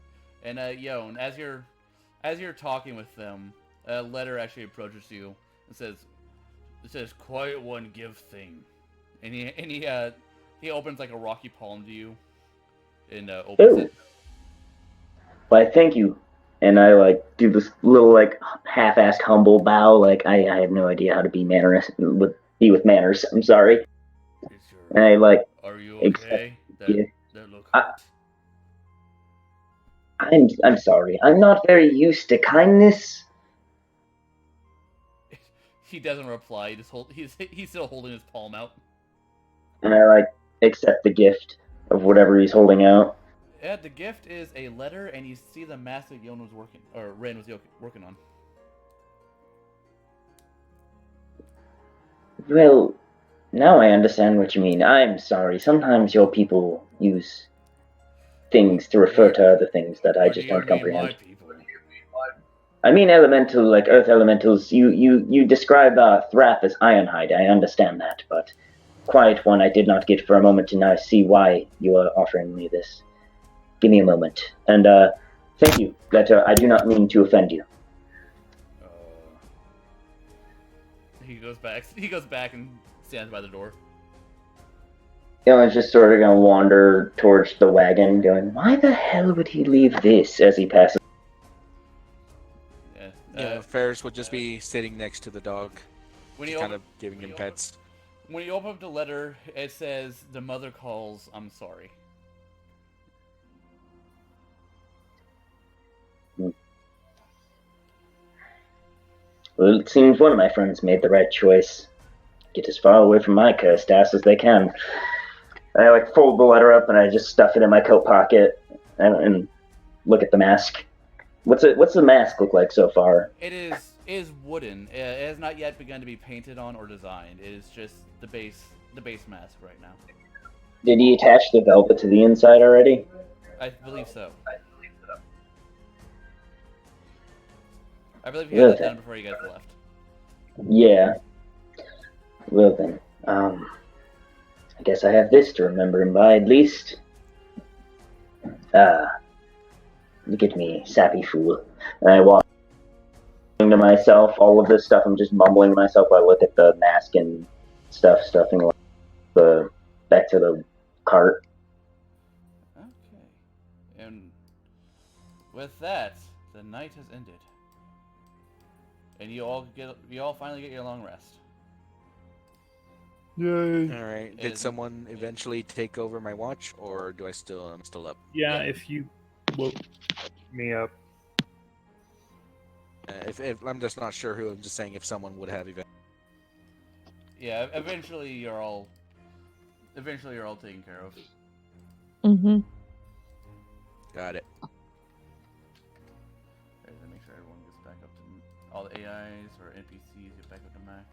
And Yon, as you're talking with them, a letter actually approaches you and says, "Quiet one, give thing." And he opens like a rocky palm to you and opens it. Why, thank you. And I like do this little like half-assed humble bow, like I have no idea how to be with manners. I'm sorry. And I like. Are you okay? That look hurt. I'm sorry. I'm not very used to kindness. He doesn't reply. He's still holding his palm out. And I like accept the gift of whatever he's holding out. Yeah, the gift is a letter, and you see the mask that Ren was working on. Well, Now I understand what you mean. I'm sorry. Sometimes your people use things to refer Or- to other things that I Or do just you don't mean comprehend. my people? I mean elemental, like earth elementals. You describe Thrath as Ironhide. I understand that, but Quiet One, I did not get for a moment to now see why you are offering me this. Give me a moment. And thank you, Letter. I do not mean to offend you. He goes back. He goes back and stands by the door. Dylan's just sort of gonna wander towards the wagon, going, "Why the hell would he leave this?" as he passes. Yeah. Yeah, Ferris would just be sitting next to the dog, When just you kind open, of giving him pets. when you open up the letter, it says the mother calls. I'm sorry. Well, it seems one of my friends made the right choice. Get as far away from my cursed ass as they can. I like fold the letter up and I just stuff it in my coat pocket and look at the mask. What's the mask look like so far? It is wooden. It has not yet begun to be painted on or designed. It is just the base mask right now. Did he attach the velvet to the inside already? I believe so. I believe he had that done before you guys left. Yeah. Well then, I guess I have this to remember him by at least. Look at me, sappy fool. And I walk to myself, all of this stuff, I'm just mumbling to myself while I look at the mask and stuffing the back to the cart. Okay. And with that, the night has ended. And you all finally get your long rest. Yay. All right. Did someone eventually take over my watch, or do I still am still up? Yeah, Yeah. if you woke me up. If I'm just not sure who. I'm just saying if someone would have event. Yeah, eventually you're all taken care of. Mm-hmm. Got it. Okay, to make sure everyone gets back up to all the AIs or NPCs get back up to max.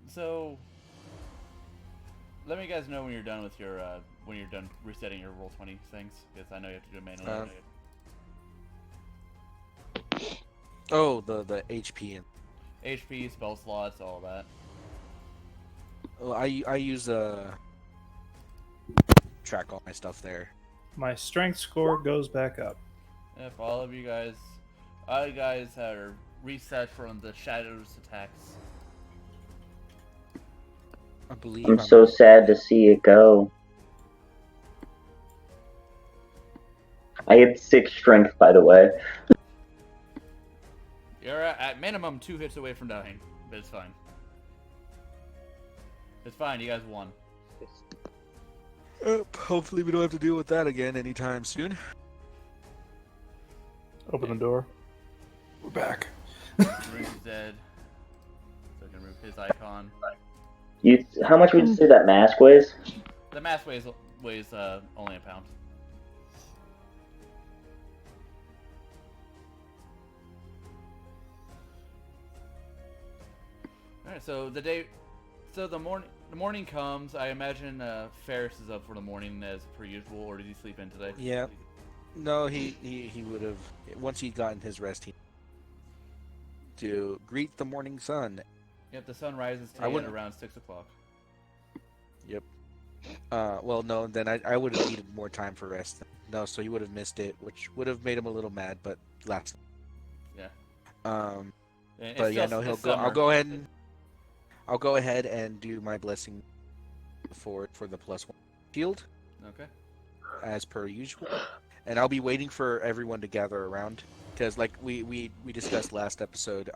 So let me guys know when you're done with your when you're done resetting your roll 20 things, because I know you have to do it manually. Oh, the HP and HP, spell slots, all that. oh, I use track all my stuff there. My strength score goes back up. If all you guys are reset from the shadows attacks. I believe I'm so sad to see it go. I had 6 strength, by the way. You're at minimum 2 hits away from dying, but it's fine. It's fine, you guys won. Hopefully we don't have to deal with that again anytime soon. Open the door. We're back. Rune's dead. So I can remove his icon. How much would you say that mask weighs? The mask weighs only a pound. Alright, so the morning comes. I imagine Ferris is up for the morning as per usual, or did he sleep in today? Yeah. No, he would have once he'd gotten his rest. He to greet the morning sun. Yep, the sun rises today at around 6 o'clock. Yep. Well, no, then I would have needed more time for rest. No, so he would have missed it, which would have made him a little mad, but last. Yeah. But yeah, no, he'll go. I'll go ahead and do my blessing for the +1 shield. Okay. As per usual, and I'll be waiting for everyone to gather around because, like we discussed last episode,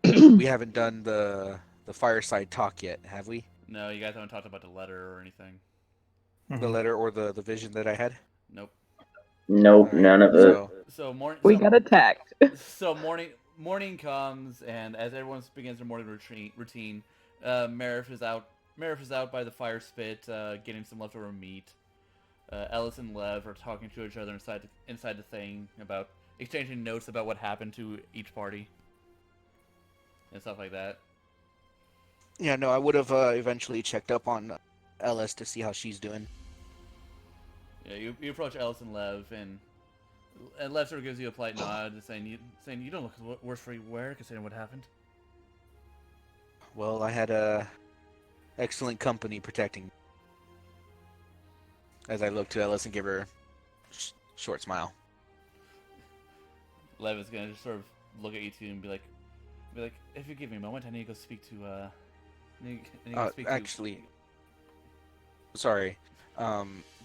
we haven't done the fireside talk yet, have we? No, you guys haven't talked about the letter or anything. The letter or the vision that I had? Nope. Nope, All right, none of it. So morning. We got attacked. So morning comes, and as everyone begins their morning routine, Marif is out by the fire spit, getting some leftover meat. Ellis and Lev are talking to each other inside the thing, about exchanging notes about what happened to each party and stuff like that. Yeah, no, I would have eventually checked up on Ellis to see how she's doing. Yeah, you approach Ellis and Lev, and Lev sort of gives you a polite nod, saying you don't look worse for wear considering what happened. Well, I had excellent company protecting me. As I look to Ellis and give her a short smile. Lev is gonna just sort of look at you two and be like, if you give me a moment, I need to go speak to Actually, sorry.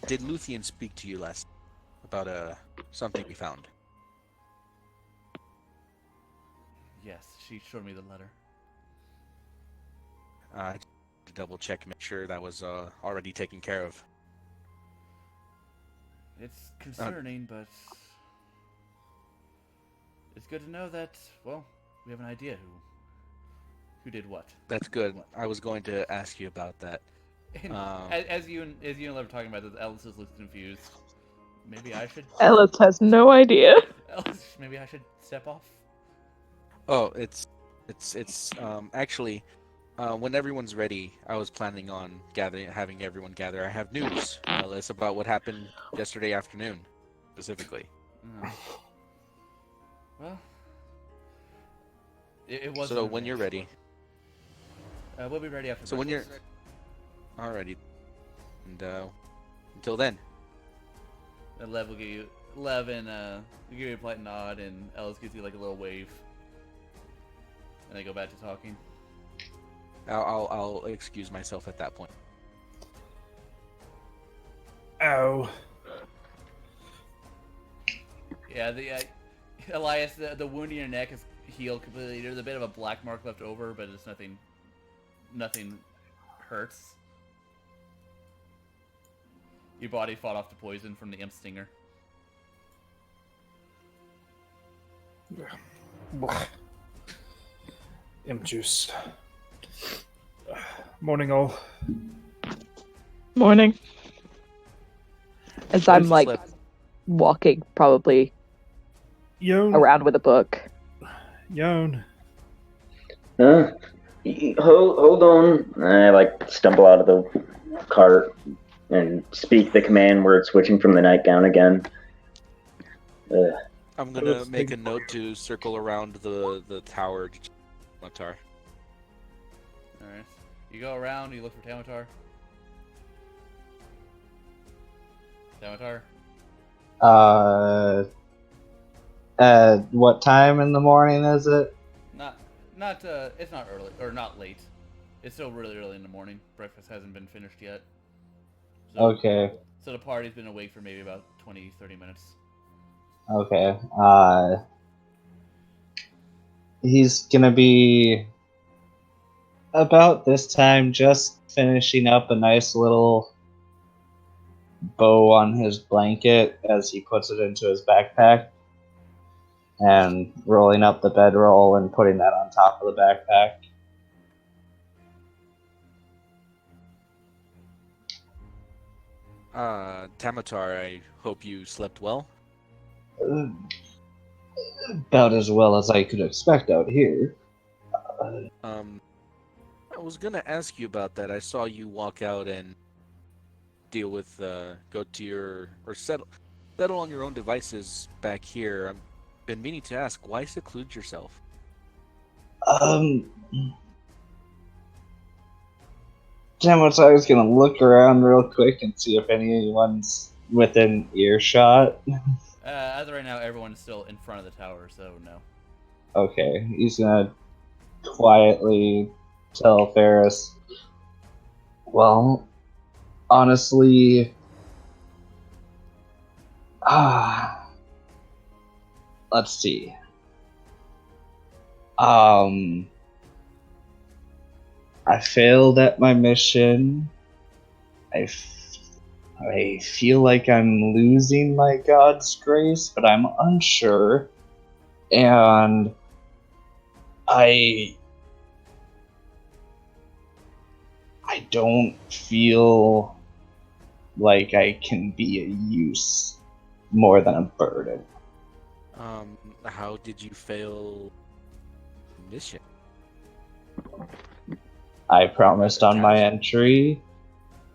Did Luthien speak to you last about something we found? Yes, she showed me the letter. To double check, make sure that was already taken care of. It's concerning, but it's good to know that, well, we have an idea who did what. That's good. I was going to ask you about that. And as you and Lev are talking about this, Ellis looks confused. Maybe I should. Ellis has no idea. Ellis, maybe I should step off. Oh, it's actually, when everyone's ready, I was planning on having everyone gather. I have news, Ellis, about what happened yesterday afternoon, specifically. Oh. Well, it was. So when you're ready. We'll be ready after. So when you're alrighty, and until then. And Lev will give you will give you a polite nod, and Ellis gives you like a little wave, and they go back to talking. I'll excuse myself at that point. Ow. Yeah, Elias, the wound in your neck is healed completely. There's a bit of a black mark left over, but it's nothing hurts. Your body fought off the poison from the imp stinger. Imp juice. Morning, all. Morning. As Where's I'm the like slip? walking probably Yon. around with a book. Yon. Hold on. I like stumble out of the cart and speak the command word, switching from the nightgown again. I'm gonna make a note to circle around the tower, Matar. Alright. You go around, you look for Tamatar. Tamatar? What time in the morning is it? It's not early, or not late. It's still really early in the morning. Breakfast hasn't been finished yet. So, Okay. So the party's been awake for maybe about 20-30 minutes. Okay. He's gonna be about this time just finishing up a nice little bow on his blanket as he puts it into his backpack and rolling up the bedroll and putting that on top of the backpack. Tamatar, I hope you slept well. About as well as I could expect out here. I was gonna ask you about that. I saw you walk out and deal with, go to your, or settle on your own devices back here. I've been meaning to ask, why seclude yourself? Damn it, I was gonna look around real quick and see if anyone's within earshot. As of right now, everyone's still in front of the tower, so no. Okay, he's gonna quietly tell Ferris, well, honestly, let's see. I failed at my mission. I feel like I'm losing my God's grace, but I'm unsure. And I don't feel like I can be a use more than a burden. How did you fail mission? I promised on my entry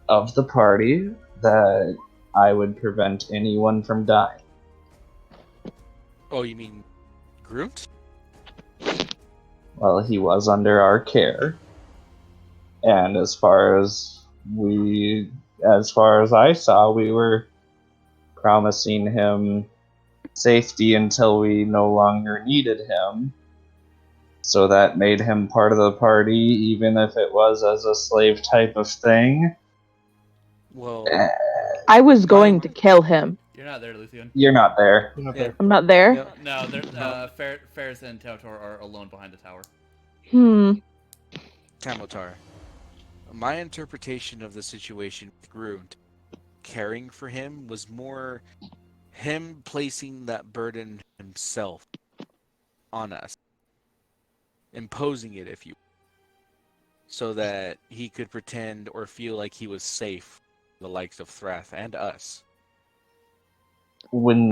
of the party that I would prevent anyone from dying. Oh, you mean Groot? Well, he was under our care, and as far as I saw, we were promising him safety until we no longer needed him. So that made him part of the party, even if it was as a slave type of thing. Well, I was going to kill him. You're not there, Luthien. You're not there. You're not Yeah. there. I'm not there. no, No, Ferris and Tautor are alone behind the tower. Tamotar. My interpretation of the situation with Groot caring for him was more him placing that burden himself on us, imposing it, if you, so that he could pretend or feel like he was safe, the likes of Thrath and us. When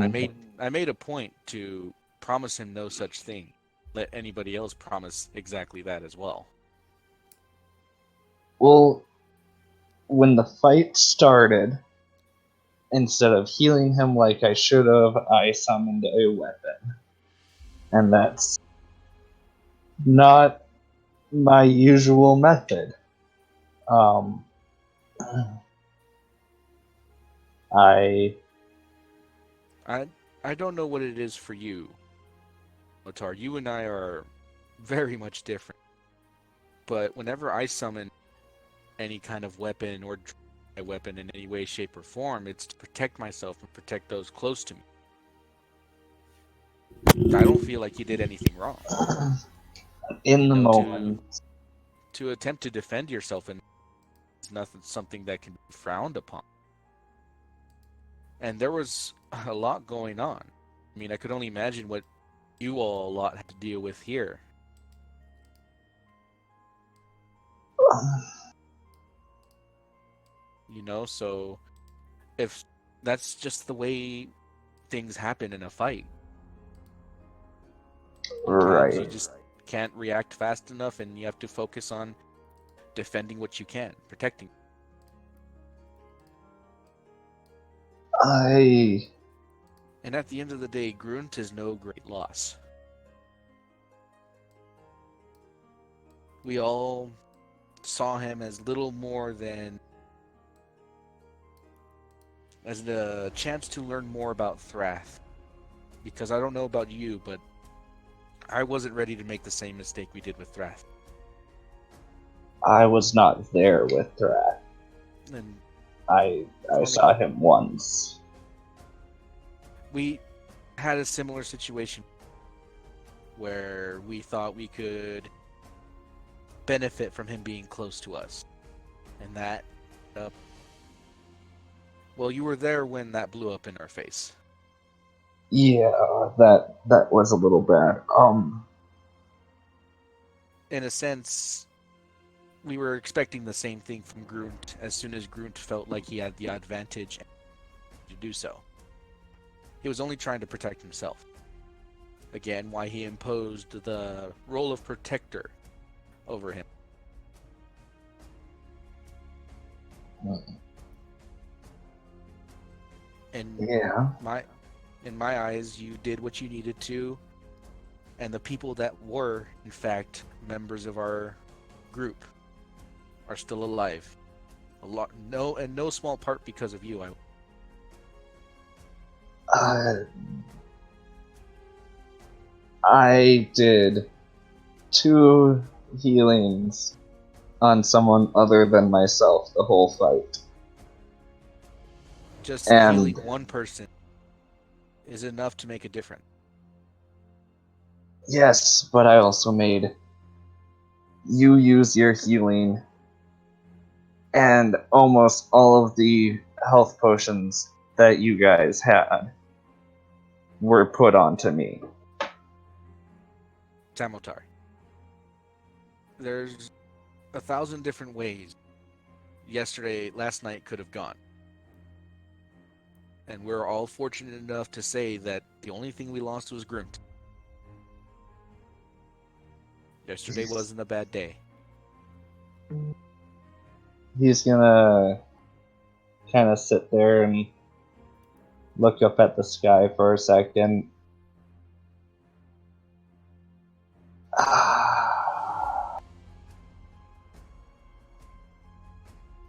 I made a point to promise him no such thing. Let anybody else promise exactly that as well. Well, when the fight started, instead of healing him like I should have, I summoned a weapon. And that's not my usual method. I I don't know what it is for you, Lotar. You and I are very much different. But whenever I summon any kind of weapon or a weapon in any way, shape, or form, it's to protect myself and protect those close to me. I don't feel like you did anything wrong. in the You know, moment. To attempt to defend yourself and it's nothing something that can be frowned upon. And there was a lot going on. I mean, I could only imagine what you all a lot had to deal with here. You know, so if that's just the way things happen in a fight. Sometimes you Right. just can't react fast enough and you have to focus on defending what you can, protecting. And at the end of the day, Grunt is no great loss. We all saw him as little more than as the chance to learn more about Thrath. Because I don't know about you, but I wasn't ready to make the same mistake we did with Thrath. I was not there with Thrath. And I saw him once. we had a similar situation where we thought we could benefit from him being close to us. And that well, you were there when that blew up in our face. Yeah, that was a little bad. In a sense, we were expecting the same thing from Grunt as soon as Grunt felt like he had the advantage to do so. He was only trying to protect himself. Again, why he imposed the role of protector over him. And Yeah. in my eyes, you did what you needed to, and the people that were, in fact, members of our group are still alive. No small part because of you. I did 2 healings on someone other than myself the whole fight. Just And- healing one person is enough to make a difference. Yes, but I also made you use your healing, and almost all of the health potions that you guys had were put onto me. Tamotar. There's 1,000 different ways last night could have gone. And we're all fortunate enough to say that the only thing we lost was Grunt. Yesterday wasn't a bad day. He's gonna kind of sit there and look up at the sky for a second.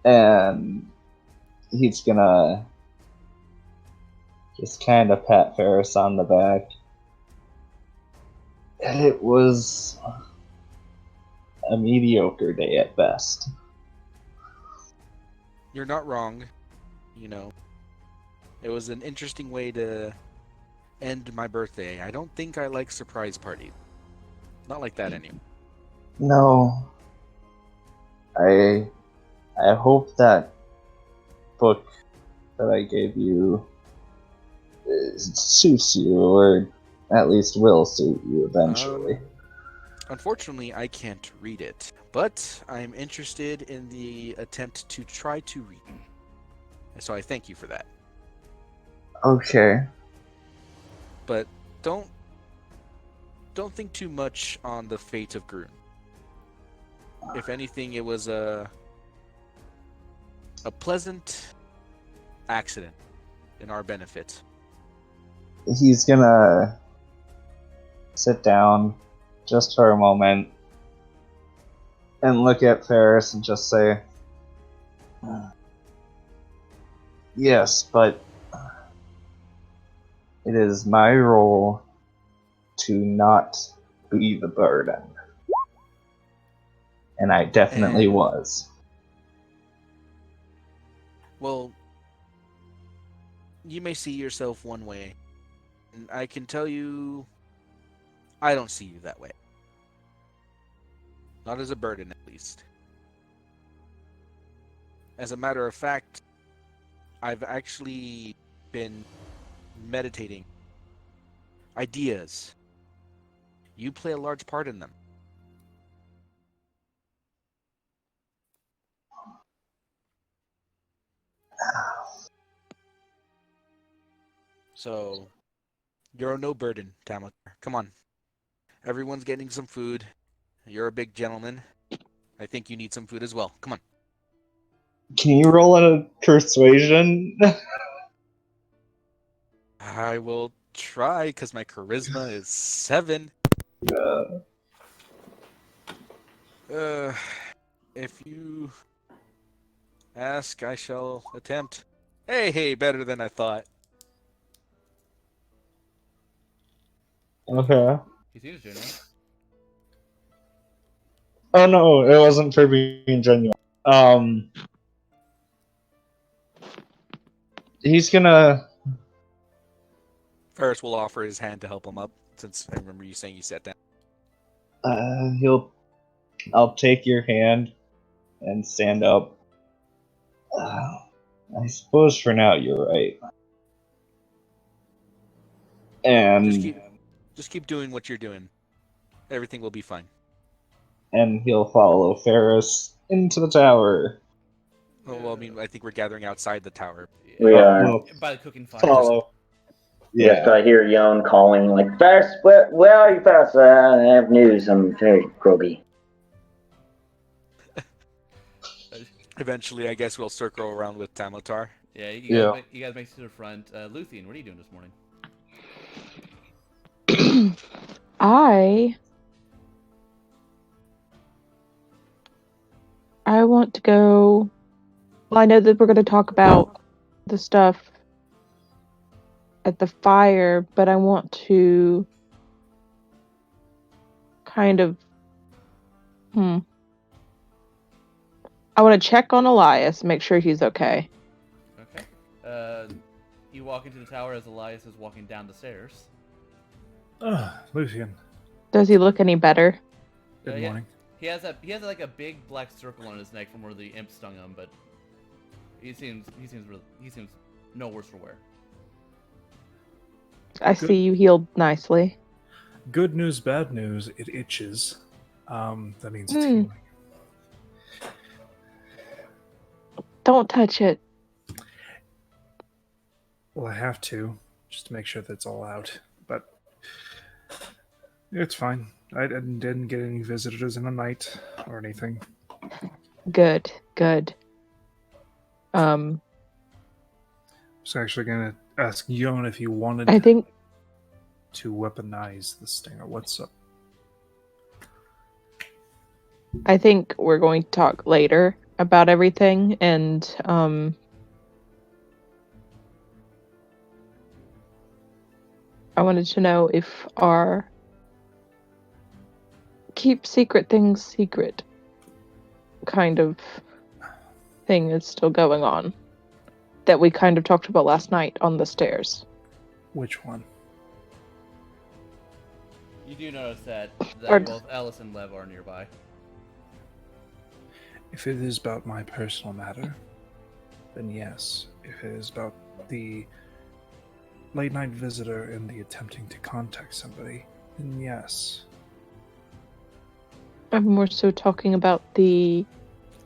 And he's gonna just kind of pat Ferris on the back. It was a mediocre day at best. You're not wrong. You know, it was an interesting way to end my birthday. I don't think I like surprise parties. Not like that anymore. No. I hope that book that I gave you suits you, or at least will suit you eventually. Unfortunately, I can't read it, but I'm interested in the attempt to try to read it. And so I thank you for that. Okay. But don't think too much on the fate of Grun. If anything, it was a pleasant accident in our benefit. He's gonna sit down just for a moment and look at Ferris and just say, yes, but it is my role to not be the burden. And I definitely And- was. Well, you may see yourself one way, and I can tell you, I don't see you that way. Not as a burden, at least. As a matter of fact, I've actually been meditating ideas. You play a large part in them. So, you're no burden, Tamlin. Come on. Everyone's getting some food. You're a big gentleman. I think you need some food as well. Come on. Can you roll a persuasion? I will try, because my charisma is 7. If you ask, I shall attempt. Hey, better than I thought. Okay. He seems genuine. Oh no, it wasn't for being genuine. He's gonna. Ferris will offer his hand to help him up, since I remember you saying you sat down. I'll take your hand and stand up. I suppose for now you're right. And Just keep doing what you're doing. Everything will be fine. and he'll follow Ferris into the tower. Oh, well, I mean, I think we're gathering outside the tower. We are. No, By the cooking fire. follow. Yes, Yeah. I hear Yon calling, like, Ferris, where are you, Ferris? I have news. I'm very groggy. Eventually, I guess we'll circle around with Tamlatar. Yeah, you Yeah. guys make it to the front. Luthien, what are you doing this morning? I want to go. Well, I know that we're going to talk about the stuff at the fire, but I want to kind of. I want to check on Elias, make sure he's okay. Okay. You walk into the tower as Elias is walking down the stairs. Lucian. Does he look any better? Good Yeah. morning. He has like a big black circle on his neck from where the imp stung him, but he seems no worse for wear. I Good. see you healed nicely. Good news, bad news. It itches. That means it's Hmm. healing. Don't touch it. Well, I have to, just to make sure that's all out. But it's fine. I didn't get any visitors in the night or anything. Good, good. Um, I was actually going to ask Yon if you wanted I think to weaponize the stinger. What's up? we're going to talk later about everything, and I wanted to know if our keep secret things secret kind of thing is still going on that we kind of talked about last night on the stairs. Which one? You do notice that Or- both Alice and Lev are nearby. If it is about my personal matter, then yes. If it is about the late night visitor and the attempting to contact somebody, then yes. I'm more so talking about the...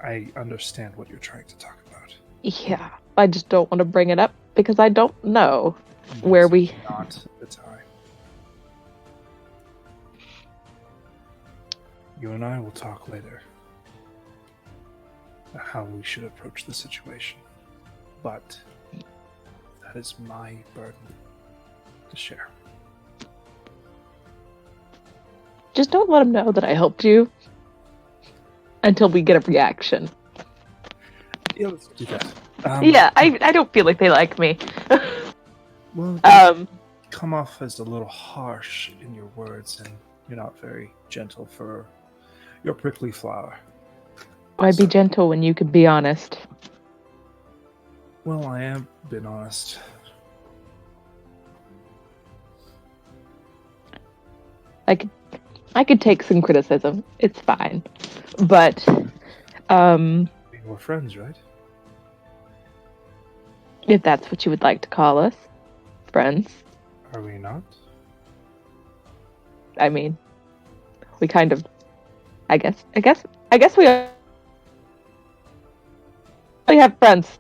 I understand what you're trying to talk about. Yeah, I just don't want to bring it up because I don't know where This we... is not the time. You and I will talk later about how we should approach the situation. But that is my burden to share. Just don't let them know that I helped you until we get a reaction. Yeah, let's do that. Yeah, I don't feel like they like me. Well, you um, come off as a little harsh in your words, and you're not very gentle for your prickly flower. I'd be gentle when you can be honest. Well, I am being honest. I could take some criticism. It's fine. But, We're friends, right? if that's what you would like to call us, friends. Are we not? I mean, we kind of, I guess we have friends.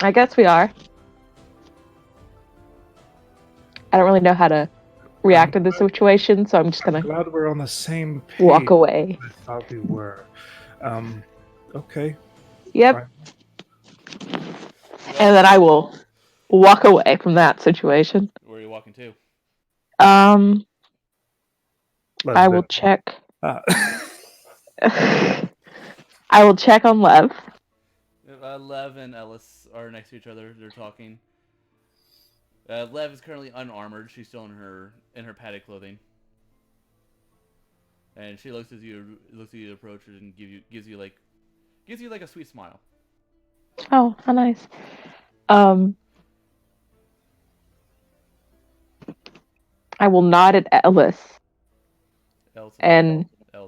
I guess we are. I don't really know how to react to the situation, so I'm just gonna Glad we're on the same page. walk away. I thought we were. Okay. Yep. Fine. And then I will walk away from that situation. Where are you walking to? I will check. Ah. I will check on Lev. Lev and Ellis are next to each other. They're talking. Lev is currently unarmored. She's still in her padded clothing, and she looks at you, approaches, and gives you like a sweet smile. Oh, how nice. I will nod at Ellis. Ellis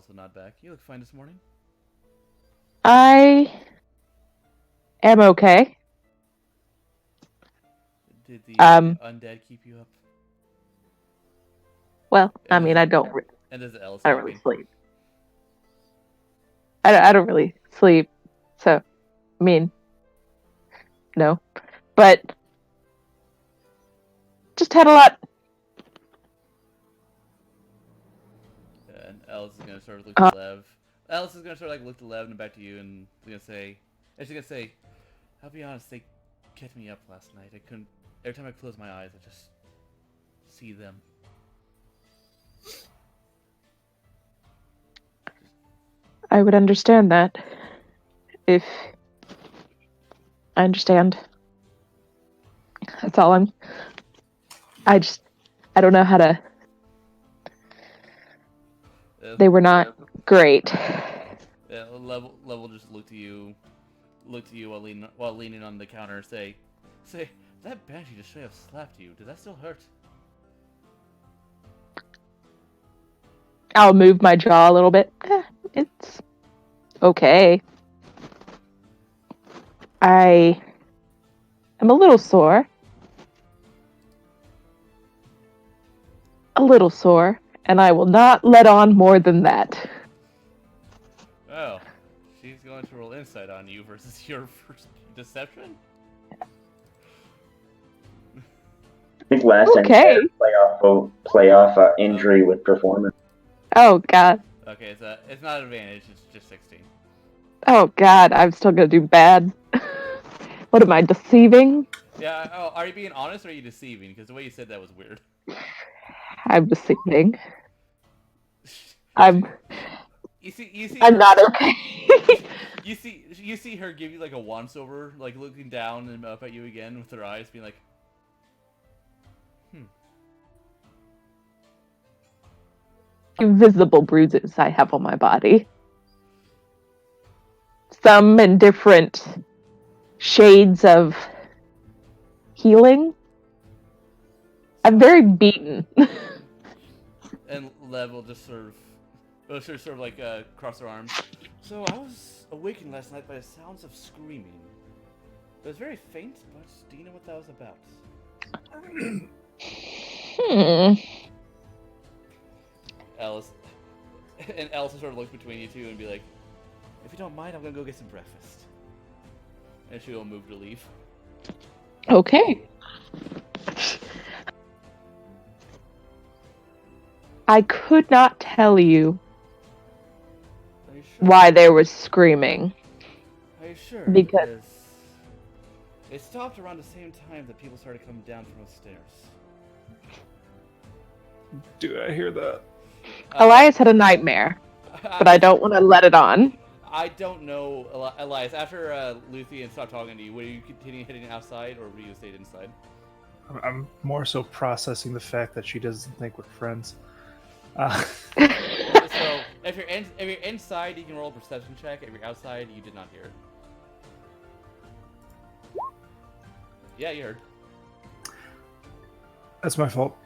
will nod back. You look fine this morning. I am okay. Did the undead keep you up? Well, I mean, I don't And there's Ellis. I don't really sleep. I don't really sleep, so I mean, no. But just had a lot. And Alice is gonna sort of look at Lev. Alice is gonna sort of like look to Lev and back to you, and she's gonna say, "I'll be honest, they kept me up last night. I couldn't. Every time I close my eyes, I just see them." I would understand that if I understand. That's all I don't know how to. They were not great. Yeah, level just looked at you while leaning on the counter. Say, that banshee just straight up slapped you. Does that still hurt? I'll move my jaw a little bit. It's okay. I am a little sore. And I will not let on more than that. Oh, she's going to roll insight on you versus your first deception? think last time Okay. you had a playoff injury with performance. Oh god. Okay, it's not an advantage. It's just 16. Oh god, I'm still gonna do bad. What am I deceiving? Yeah. Oh, are you being honest or are you deceiving? Because the way you said that was weird. I'm deceiving. I'm You see. I'm her, not okay. You see her give you like a once over, like looking down and up at you again with her eyes, being like, Invisible bruises I have on my body. Some in different shades of healing. I'm very beaten. and Lev will just sort of like cross her arms. So I was awakened last night by the sounds of screaming. It was very faint, but do you know what that was about? Alice and Alice sort of looks between you two and be like, "If you don't mind, I'm gonna go get some breakfast." And she will move to leave. Okay. I could not tell you Are you sure? why there was screaming. Are you sure? Because- it stopped around the same time that people started coming down from the stairs. Do I hear that? Elias had a nightmare, but I don't want to let it on. I don't know, Elias. After Luthien stopped talking to you, would you continue heading outside, or would you stay inside? I'm more so processing the fact that she doesn't think we're friends. So if you're inside, you can roll a perception check. If you're outside, you did not hear it. Yeah, you heard. That's my fault.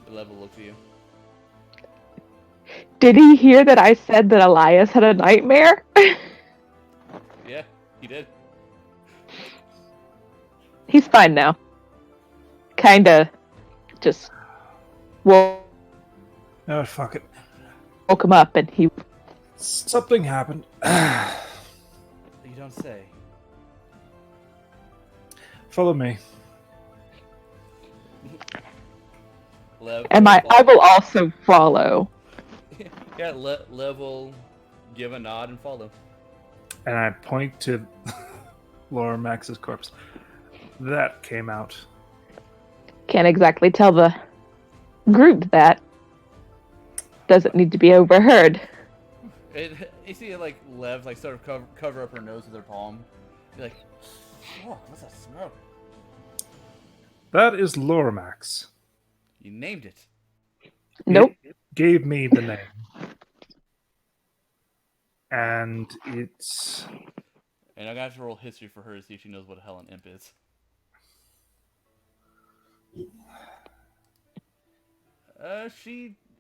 The level looks at you. Did he hear that I said that Elias had a nightmare? Yeah, he did. He's fine now. Kinda just woke Oh, fuck it. him up and he... Something happened. You don't say. Follow me. I will also follow. Yeah, level, give a nod and follow. And I point to Laura Max's corpse. That came out. Can't exactly tell the group that. Doesn't need to be overheard. You see, like, Lev, like, sort of cover up her nose with her palm. Be like, oh, what's that smell? That is Loramax. You named it. Nope. It gave me the name. And it's... And I'm gonna have to roll history for her to see if she knows what the hell an imp is.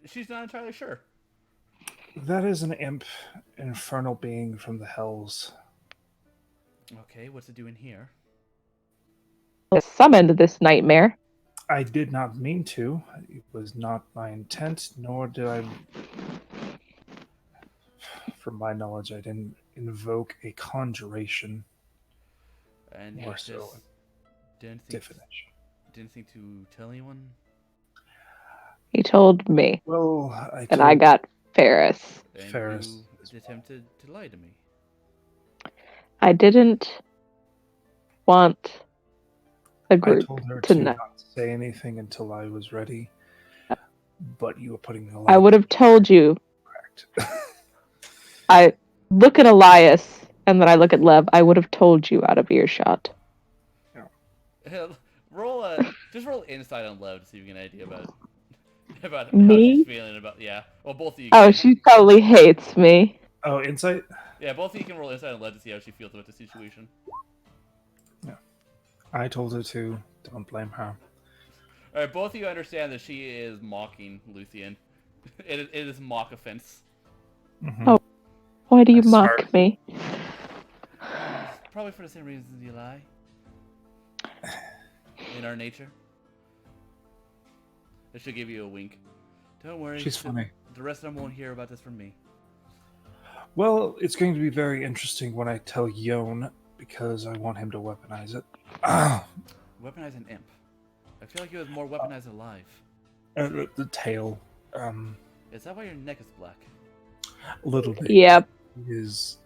She's not entirely sure. That is an imp, infernal being from the hells. Okay, what's it doing here? I summoned this nightmare. I did not mean to. It was not my intent, nor did I... From my knowledge, I didn't invoke a conjuration. And More you so just didn't think to tell anyone? He told me. Well, And I got Ferris. And Ferris. you attempted to lie to me. I didn't want a I group told her to to know. not say anything until I was ready. But you were putting a lot I would have told you. correct. I look at Elias and then I look at Lev. I would have told you out of earshot. Just roll insight on Lev to see if you get an idea about how Me? she's feeling about. Yeah, well, both of you. Oh, Can. she probably hates me. Oh, insight? Yeah, both of you can roll insight on Lev to see how she feels about the situation. I told her to. Don't blame her. All right, both of you understand that she is mocking Luthien. It is mock offense. Mm-hmm. Oh. Why do you That's mock hard. me? Probably for the same reasons you lie. In our nature. I should give you a wink. Don't worry. She's funny. The rest of them won't hear about this from me. Well, it's going to be very interesting when I tell Yon, because I want him to weaponize it. Weaponize an imp. I feel like it was more weaponized alive. The tail, Is that why your neck is black? a little bit. Yep. Is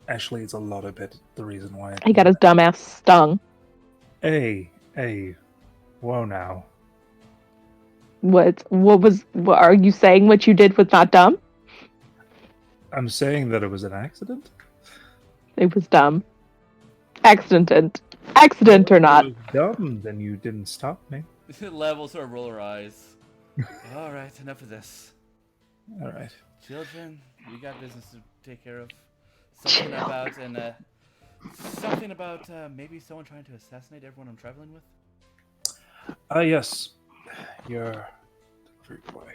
actually it's a lot of it. The reason why He got his dumbass stung. Hey, whoa now. What are you saying what you did was not dumb? I'm saying that it was an accident. It was dumb. Accident or not. If it was dumb, then you didn't stop me. Level sort of roll her eyes. Alright, enough of this. All right. Children, we got business to take care of. Something about maybe someone trying to assassinate everyone I'm traveling with. Yes. Your delivery boy.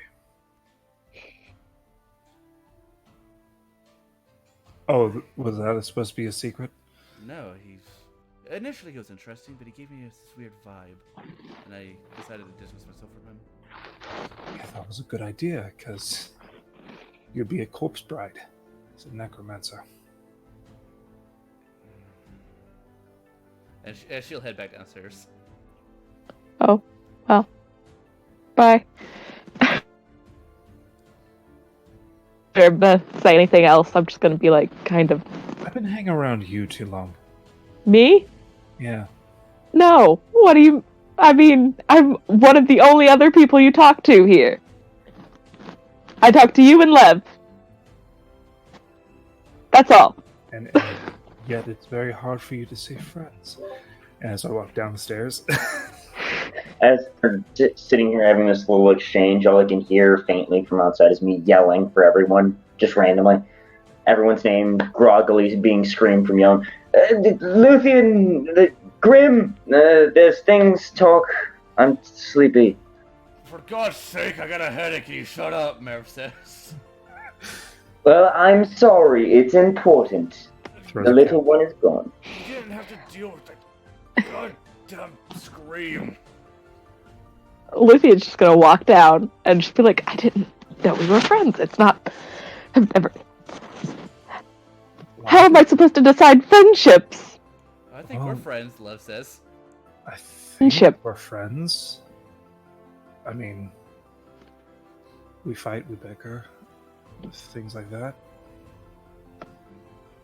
Oh, was that supposed to be a secret? No, initially he was interesting, but he gave me this weird vibe, and I decided to distance myself from him. Yeah, that was a good idea, because you'd be a corpse bride. He's a necromancer. And she'll head back downstairs. Oh, well. Bye. Or say anything else. I'm just gonna be like, kind of. I've been hanging around you too long. Me? Yeah. No. What do you? I mean, I'm one of the only other people you talk to here. I talk to you and Lev. That's all. And yet it's very hard for you to say friends. And as I walk down the stairs, As we're sitting here having this little exchange, all I can hear faintly from outside is me yelling for everyone, just randomly. Everyone's name groggily being screamed from yelling. Luthien, Grim, there's things talk. I'm sleepy. For God's sake, I got a headache. Can you shut up? Merv says. Well, I'm sorry. It's important. The little one is gone. You didn't have to deal with that goddamn scream. Lucian's just gonna walk down and just be like, I didn't know we were friends. It's not. I've never. How am I supposed to decide friendships? I think we're friends, Lev says. I think Friendship. we're friends. I mean, we fight, we bicker, things like that.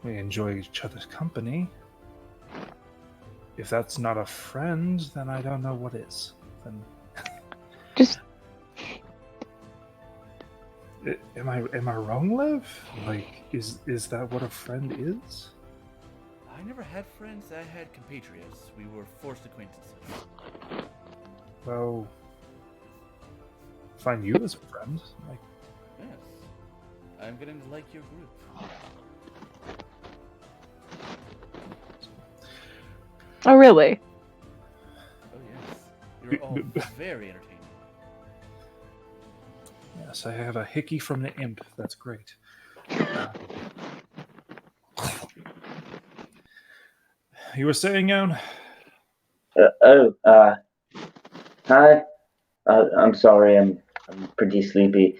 We enjoy each other's company. If that's not a friend, then I don't know what is. Then Just. am I wrong, Liv? Like, is that what a friend is? I never had friends. I had compatriots. We were forced acquaintances. Well, find you as a friend. Like, Yes. I'm getting to like your group. Oh, really? Oh, yes. You're all very entertaining. yes, I have a hickey from the imp. That's great. You were saying, Youn? Hi. I'm sorry. I'm pretty sleepy.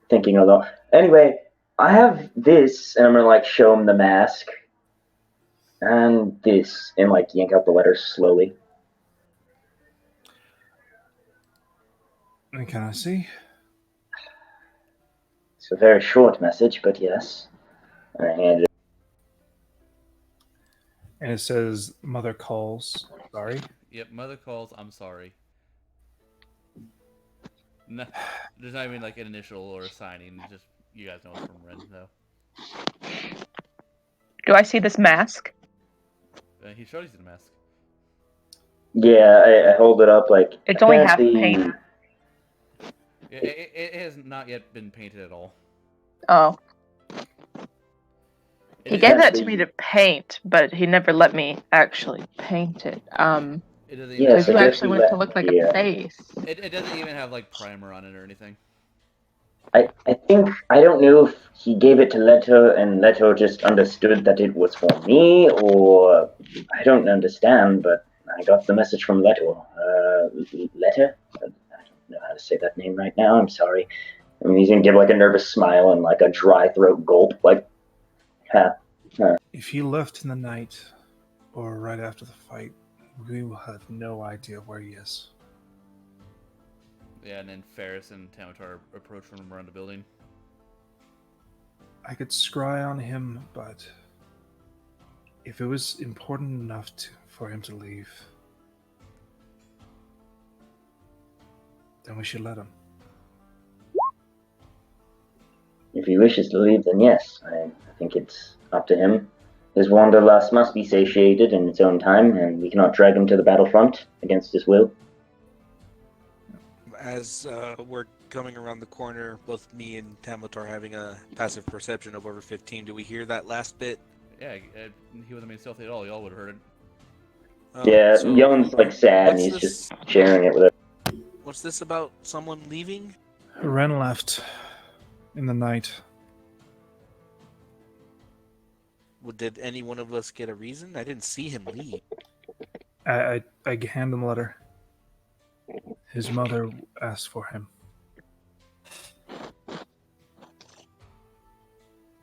Thinking a lot. Anyway, I have this, and I'm gonna like show him the mask, and this, and like yank out the letters slowly. Can I see? It's a very short message, but yes. And I hand it. And it says, "Mother calls." Sorry. Yep, mother calls, I'm sorry. No, there's not even like an initial or a signing, just you guys know it's from Ren, though. Do I see this mask? He showed you the mask. Yeah, I hold it up like. It's only half apparently- paint. It has not yet been painted at all. Oh. It He is- gave that to me to paint, but he never let me actually paint it. It doesn't even Yes, Because you I guess actually we want it to let- look like yeah. a face. it doesn't even have like primer on it or anything. I think I don't know if he gave it to Leto and Leto just understood that it was for me, or I don't understand. But I got the message from Leto. Leto? I don't know how to say that name right now. I'm sorry. I mean, he's gonna give like a nervous smile and like a dry throat gulp, like, huh. If he left in the night or right after the fight, we will have no idea where he is. Yeah, and then Ferris and Tamatar approach from around the building. I could scry on him, but if it was important enough for him to leave, then we should let him. If he wishes to leave, then yes. I think it's up to him. His wanderlust must be satiated in its own time, and we cannot drag him to the battlefront against his will. As we're coming around the corner, both me and Tamatar having a passive perception of over 15, do we hear that last bit? Yeah, he wasn't being stealthy at all. Y'all would have heard it. Yeah, So Yone's like sad, and what's he's this- just sharing it with her. What's this about someone leaving? Ren left in the night. Well, did any one of us get a reason? I didn't see him leave. I hand him a letter. His mother asked for him.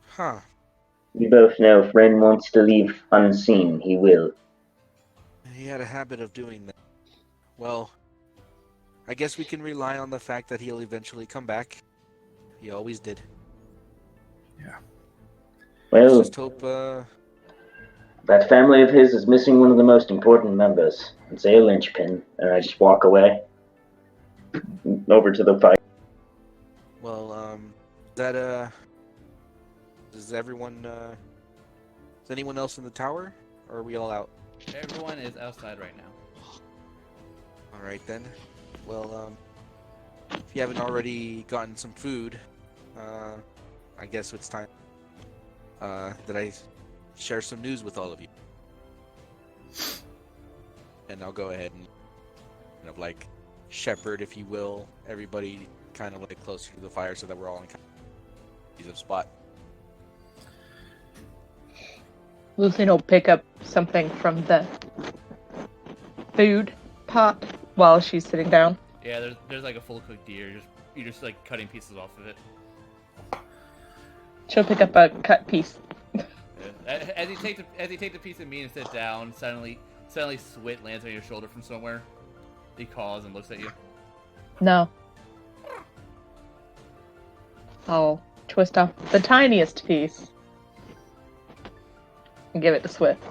Huh. We both know if Ren wants to leave unseen, he will. He had a habit of doing that. Well, I guess we can rely on the fact that he'll eventually come back. He always did. Yeah. Well, Let's just hope, that family of his is missing one of the most important members. And say a linchpin, and I just walk away. Over to the fight. well, is everyone, is anyone else in the tower? Or are we all out? Everyone is outside right now. Alright then. Well, if you haven't already gotten some food, I guess it's time that I share some news with all of you. And I'll go ahead and kind of like shepherd, if you will, everybody kind of like closer to the fire so that we're all in kind of a spot. Lucian will pick up something from the food pot while she's sitting down. Yeah, there's like a full cooked deer. You're just like cutting pieces off of it. She'll pick up a cut piece. Yeah. As you take the piece of meat and sit down, suddenly Swit lands on your shoulder from somewhere. He calls and looks at you. No. I'll twist off the tiniest piece and give it to Swift.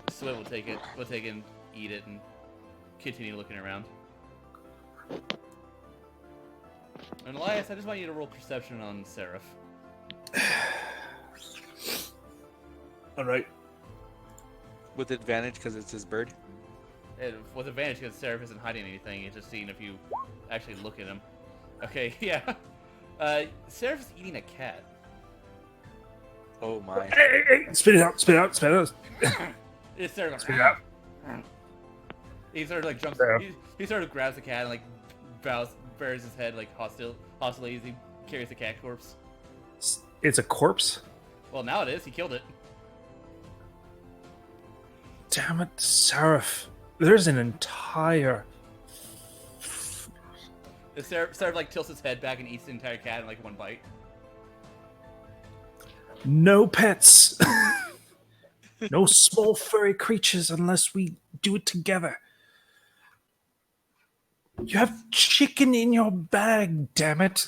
Swit will take it. We'll take it and eat it and continue looking around. And Elias, I just want you to roll perception on Seraph. Alright. With advantage because it's his bird. And with advantage because Seraph isn't hiding anything, it's just seeing if you actually look at him. Okay, yeah. Seraph is eating a cat. Oh my. Hey, spit it out, spit it out, spit it out. It's Seraph. Spit it out. He sort of like jumps. Seraph. He sort of grabs the cat and like buries his head like hostilely as he carries the cat corpse. It's a corpse? Well, now it is. He killed it. Damn it, Seraph. There's an entire... Seraph like tilts his head back and eats the entire cat in like one bite. No pets. No small furry creatures unless we do it together. You have chicken in your bag, damn it.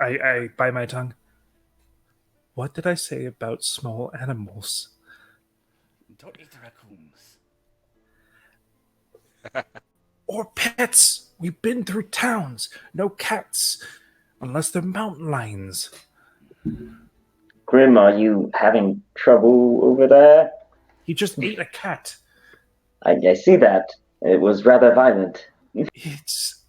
I bite my tongue. What did I say about small animals? Don't eat the raccoons. Or pets. We've been through towns. No cats. Unless they're mountain lions. Grim, are you having trouble over there? He just ate a cat. I see that. It was rather violent. It's...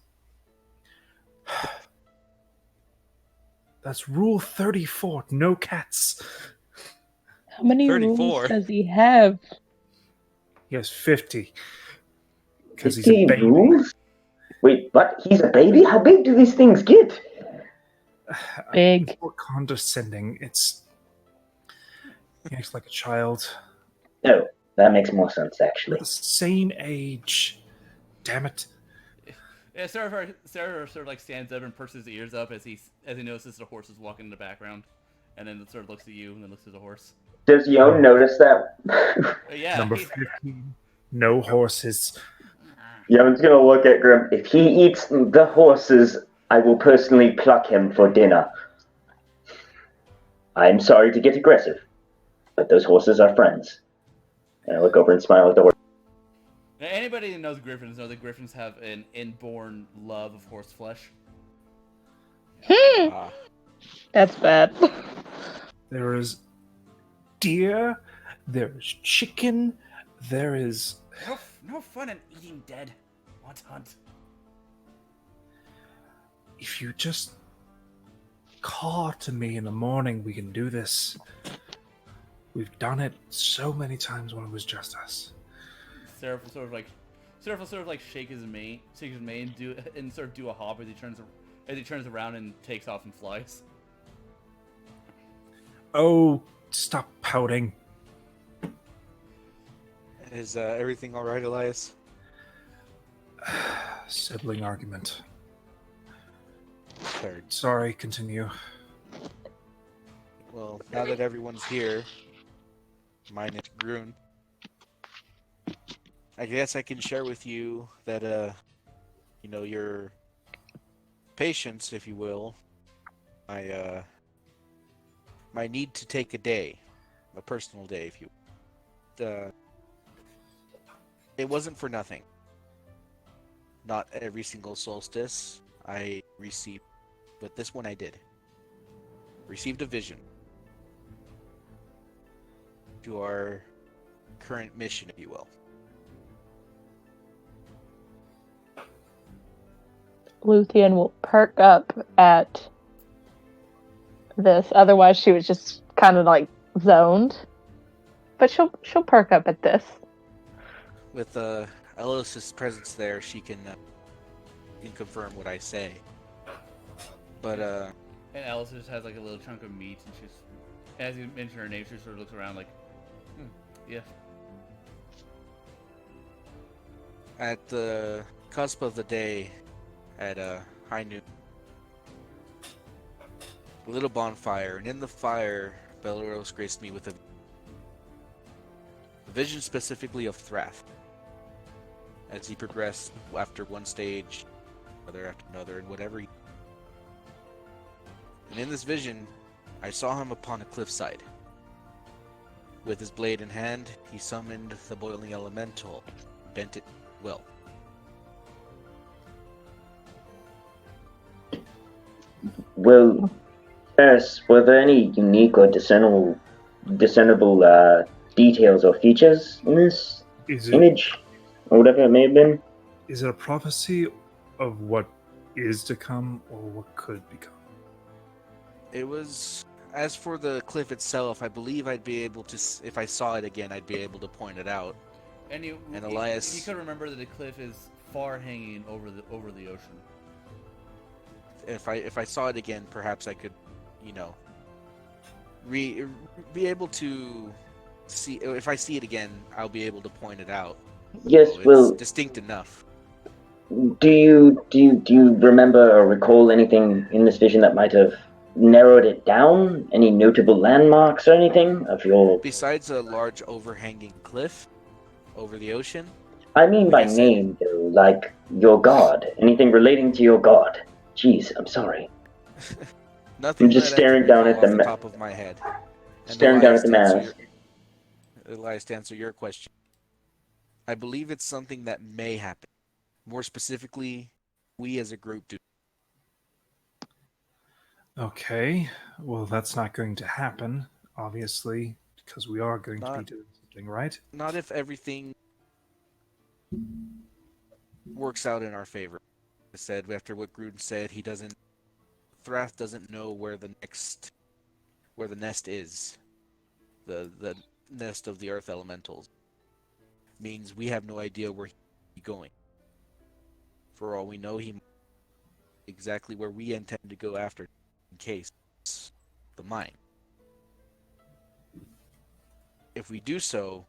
That's rule 34. No cats. How many 34? rules does he have? He has 50. Because he's 50 a baby. rules? Wait, what? He's a baby? How big do these things get? Big. It's more condescending. He acts like a child. Oh, that makes more sense, We're actually. the same age. Damn it. Yeah, Seraph sort of like stands up and perses his ears up as he notices the horse is walking in the background, and then sort of looks at you and then looks at the horse. Does Yon notice that? Yeah, Number he- 15. No horses. Yevon's gonna look at Grim. If he eats the horses, I will personally pluck him for dinner. I'm sorry to get aggressive, but those horses are friends. And I look over and smile at the horse. Now, anybody that knows griffins know that griffins have an inborn love of horse flesh. Ah, That's bad. There is deer. There is chicken. There is. No fun in eating dead. Want hunt. If you just call to me in the morning, we can do this. We've done it so many times when it was just us. Seraph will sort of like shake his mane, and sort of do a hop as he turns around and takes off and flies. Oh, stop pouting. is everything all right, Elias? Sibling argument. Third. Sorry, continue. Well, now that everyone's here, minus Grun, I guess I can share with you that, your patience, if you will, my need to take a day, a personal day, if you it wasn't for nothing. Not every single solstice I received, but this one I did. Received a vision to our current mission, if you will. Luthien will perk up at this. Otherwise, she was just kind of like zoned. But she'll perk up at this. With Ellis's presence there, she can confirm what I say. But And Alice just has like a little chunk of meat, and she's, as you mention her name, she sort of looks around like, yeah. at the cusp of the day, at high noon, a little bonfire, and in the fire, Belleros graced me with a vision specifically of Thrath. As he progressed after one stage, another after another, and whatever he... And in this vision, I saw him upon a cliffside. With his blade in hand, he summoned the boiling elemental, bent it well. Well, first, were there any unique or discernible details or features in this Is it image? Or whatever it may have been? is it a prophecy of what is to come or what could become? It was... As for the cliff itself, I believe I'd be able to... If I saw it again, I'd be able to point it out. And Elias... you could remember that the cliff is far hanging over the ocean. If I saw it again, perhaps I could, be able to see. If I see it again, I'll be able to point it out. Yes, So well, it's distinct enough. do you remember or recall anything in this vision that might have narrowed it down? Any notable landmarks or anything of your... Besides a large overhanging cliff over the ocean. I mean by Like I said- name, though, like your god. Anything relating to your god. Jeez, I'm sorry. Nothing. I'm just that I can staring down recall at off the top of my head. And staring down Elias, at the to answer mask. Elias, to answer your question, I believe it's something that may happen. More specifically, we as a group do. Okay, well, that's not going to happen, obviously, because we are going to be Not- doing something, right? Not if everything works out in our favor. I said after what Gruden said, Thrath doesn't know where the nest is. The nest of the earth elementals. Means we have no idea where he's going. For all we know, he might be exactly where we intend to go after, in case it's the mine. If we do so,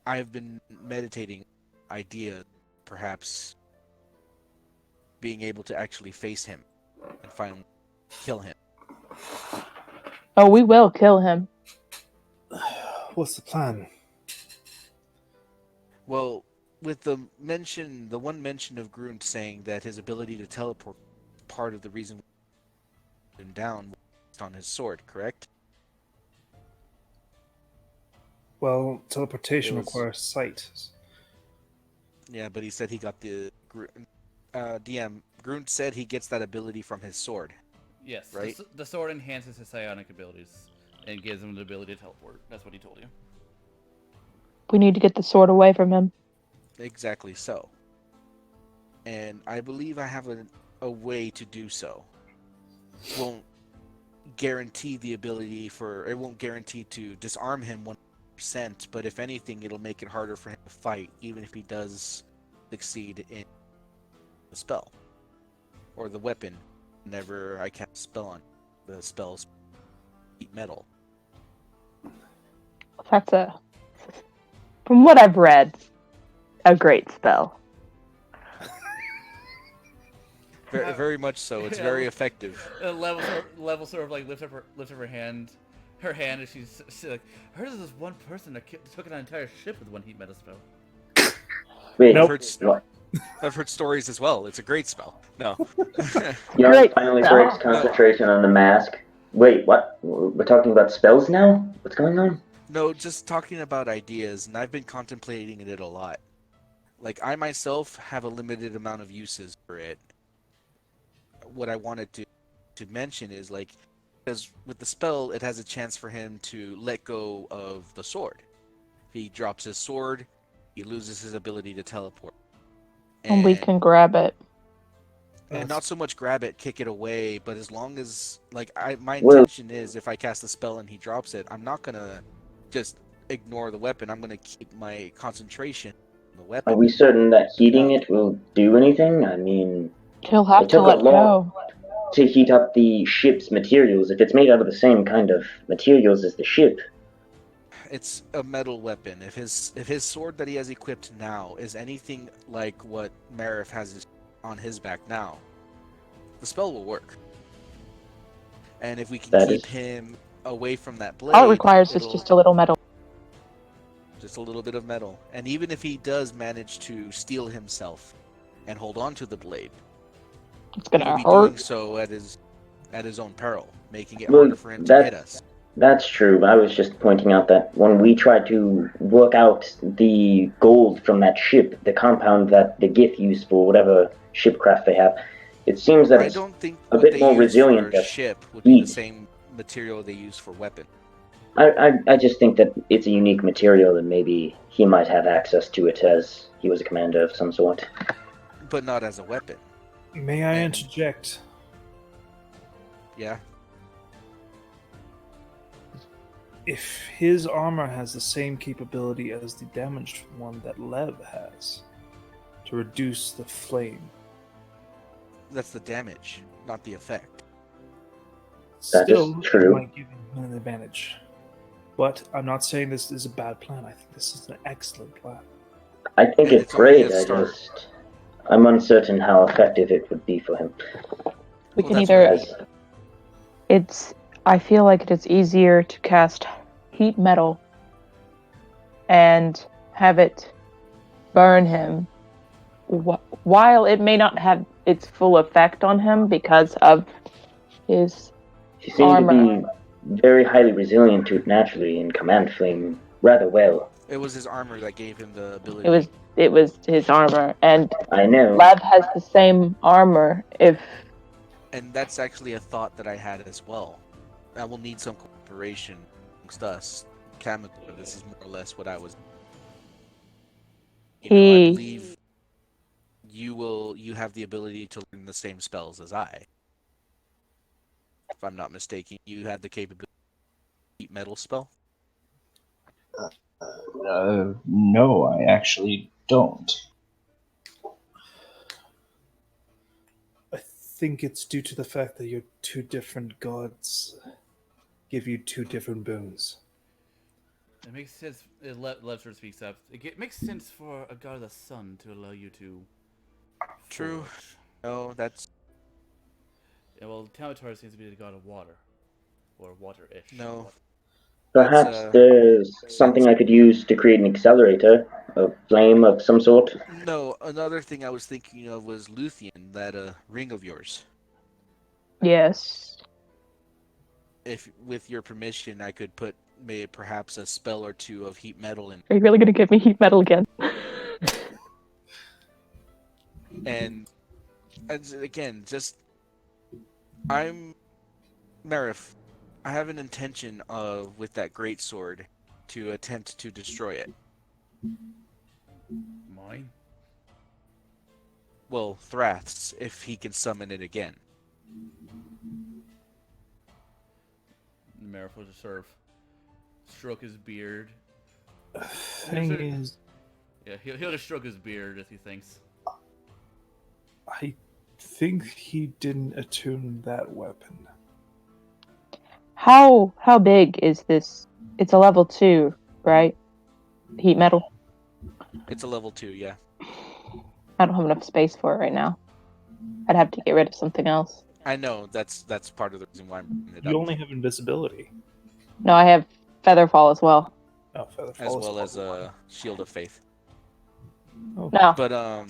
I have been meditating idea, perhaps being able to actually face him and finally kill him. Oh, we will kill him. What's the plan? Well, with the one mention of Grunt saying that his ability to teleport part of the reason him down was on his sword, correct? Well, It teleportation was requires sight. Yeah, but he said he got DM Grunt said he gets that ability from his sword, Yes, right? the sword enhances his psionic abilities and gives him the ability to teleport. That's what he told you. We need to get the sword away from him. Exactly so. And I believe I have a way to do so. Won't guarantee the ability for it won't guarantee to disarm him 100%, but if anything, it'll make it harder for him to fight, even if he does succeed in the spell or the weapon. Whenever I cast a spell on the spells, heat metal. That's from what I've read, a great spell. Very, very much so. It's very effective. Level sort of like lifts up her hand, and she's like, I heard of this one person that took an entire ship with one heat metal spell. Wait, Nope. what? I've heard stories as well. It's a great spell. No. Yarn Great finally spell. breaks concentration on the mask. Wait, what? We're talking about spells now? What's going on? No, just talking about ideas, and I've been contemplating it a lot. Like, I myself have a limited amount of uses for it. What I wanted to mention is, like, because with the spell, it has a chance for him to let go of the sword. If he drops his sword, he loses his ability to teleport. And we can grab it. And not so much grab it, kick it away, but as long as, like, my Well- intention is if I cast a spell and he drops it, I'm not gonna just ignore the weapon. I'm gonna keep my concentration on the weapon. Are we certain that heating it will do anything? I mean, He'll have it to took a let lot go. to heat up the ship's materials. If it's made out of the same kind of materials as the ship, It's a metal weapon. If his sword that he has equipped now is anything like what Marif has on his back now, the spell will work. And if we can That keep is- him away from that blade, All it requires is it'll- just a little metal. just a little bit of metal. And even if he does manage to steel himself and hold on to the blade, It's he'll gonna be doing hurt. so at his own peril, making it Well, harder for him to hit us. that's true. I was just pointing out that when we tried to work out the gold from that ship, the compound that the Gith used for whatever shipcraft they have, it seems that I it's don't think a what bit they more use resilient for as ship would be the heat. same material they use for weapon. I just think that it's a unique material and maybe he might have access to it as he was a commander of some sort. But not as a weapon. May I And- interject? Yeah. If his armor has the same capability as the damaged one that Lev has, to reduce the flame, That's the damage, not the effect. That is still true. it might give him an advantage. But I'm not saying this is a bad plan. I think this is an excellent plan. I think And it's it's only great. a start. I'm uncertain how effective it would be for him. We Well, can that's either. what I feel like it is easier to cast heat metal and have it burn him, while it may not have its full effect on him because of his He seemed armor. to be very highly resilient to it naturally and command flame rather well. It was his armor that gave him the ability. It was his armor, and I know. Lab has the same armor. And that's actually a thought that I had as well. I will need some cooperation amongst us. Kamiko, this is more or less what I was. I believe you have the ability to learn the same spells as I. If I'm not mistaken, you had the capability to heat metal spell. No, I actually don't. I think it's due to the fact that your two different gods give you two different boons. It makes sense. Levster speaks up. Makes sense for a god of the sun to allow you to. True. forge. No, that's Yeah, well, Tamatar seems to be the god of water, or water-ish. no. Perhaps there's something I could use to create an accelerator, a flame of some sort. No, another thing I was thinking of was Luthien, that ring of yours. Yes. If, with your permission, I could put perhaps a spell or two of heat metal in. Are you really gonna give me heat metal again? And again, just I'm Marif. I have an intention of, with that great sword, to attempt to destroy it. Mine? Well, Thrath's, if he can summon it again. Marif will just sort of stroke his beard. Thing is, Yeah, he'll just stroke his beard as he thinks. I think he didn't attune that weapon. How big is this? It's a level 2, right? Heat metal. It's a level 2, yeah. I don't have enough space for it right now. I'd have to get rid of something else. I know, that's part of the reason why I'm bringing it You up. only have invisibility. No, I have Featherfall as well. Oh, Featherfall As is well as level a Shield of Faith. one. Oh, No. But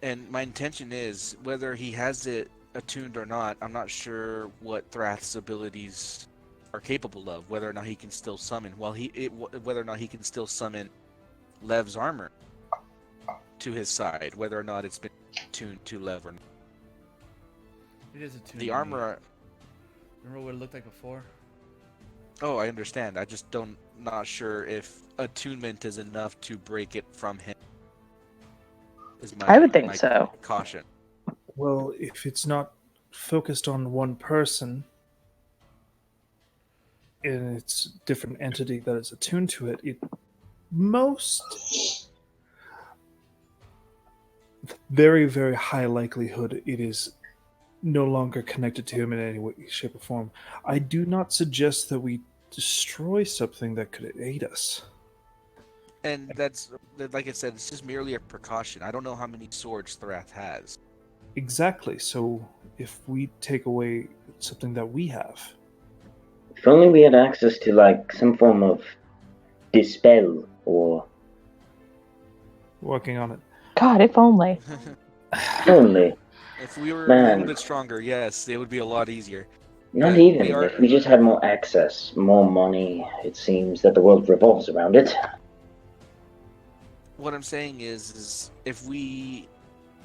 and my intention is, whether he has it attuned or not, I'm not sure what Thrath's abilities are capable of. Whether or not he can still summon, whether or not he can still summon Lev's armor to his side. Whether or not it's been tuned to Lev or not. It is attuned. The armor. Remember what it looked like before? Oh, I understand. I just not sure if attunement is enough to break it from him. I would think so. Caution. well, if it's not focused on one person, and it's a different entity that is attuned to it, very, very high likelihood it is no longer connected to him in any way, shape, or form. I do not suggest that we destroy something that could aid us. And that's, like I said, it's just merely a precaution. I don't know how many swords Thrath has. Exactly. So if we take away something that we have, If only we had access to, like, some form of dispel or working on it. God, if only. only. If we were a Man. little bit stronger, yes, it would be a lot easier. Not But even. we are- If we just had more access, more money, it seems that the world revolves around it. What I'm saying is if we...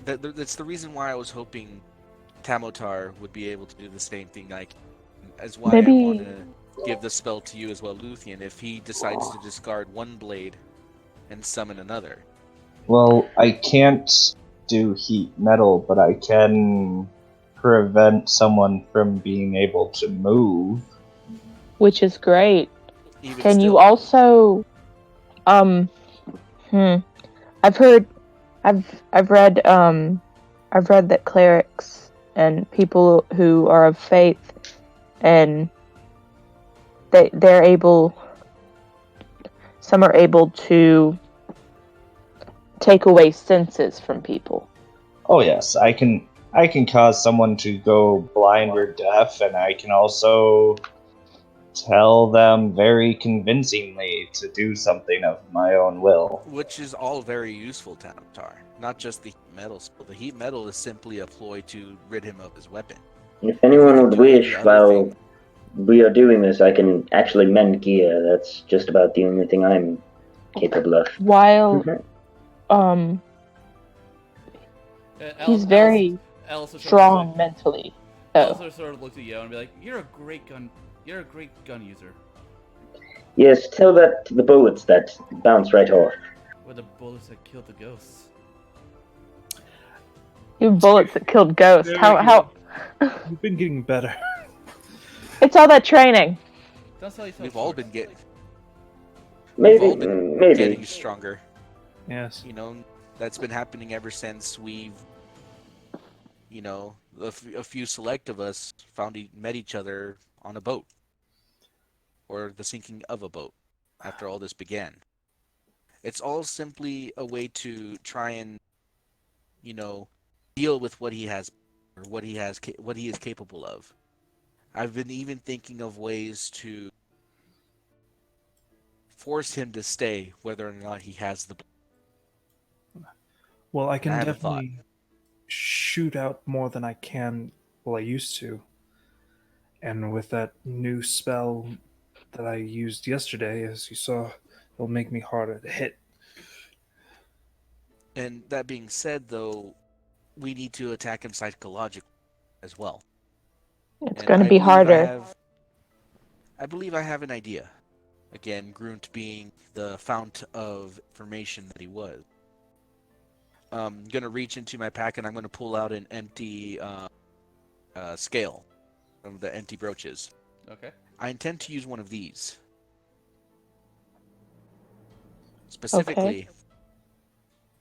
That's the reason why I was hoping Tamotar would be able to do the same thing. Like, as why I Maybe- want to give the spell to you as well, Luthien, if he decides to discard one blade and summon another. Well, I can't do heat metal, but I can prevent someone from being able to move. Which is great. Even Can you still, also I've read that clerics and people who are of faith and they're able, some are able to take away senses from people. Oh yes, I can cause someone to go blind or deaf, and I can also tell them very convincingly to do something of my own will. which is all very useful, Tamotar. Not just the heat metal spell. The heat metal is simply a ploy to rid him of his weapon. If anyone can would do any wish, other while thing. we are doing this, I can actually mend gear. That's just about the only thing I'm capable of. While he's very Alice will strong mentally. Also sort of looks at Yo and be like, "You're a great gun user." Yes, tell that to the bullets that bounce right off. Were the bullets that killed the ghosts. You bullets that killed ghosts. Very How You've been getting better. it's all that training. That's how you tell We've all been getting Maybe. stronger. Yes. You know, that's been happening ever since we've, you know, a few select of us met each other on a boat, or the sinking of a boat, after all this began. It's all simply a way to try and, you know, deal with what he has, or what he is capable of. I've been even thinking of ways to force him to stay, whether or not he has the. Well, I can I had a thought. definitely shoot out more than I can. Well, I used to. And with that new spell that I used yesterday, as you saw, it'll make me harder to hit. And that being said, though, we need to attack him psychologically as well. It's And going to I be believe harder. I believe I have an idea. Again, Grunt being the fount of information that he was. I'm going to reach into my pack and I'm going to pull out an empty scale from the empty brooches. Okay. I intend to use one of these. Specifically,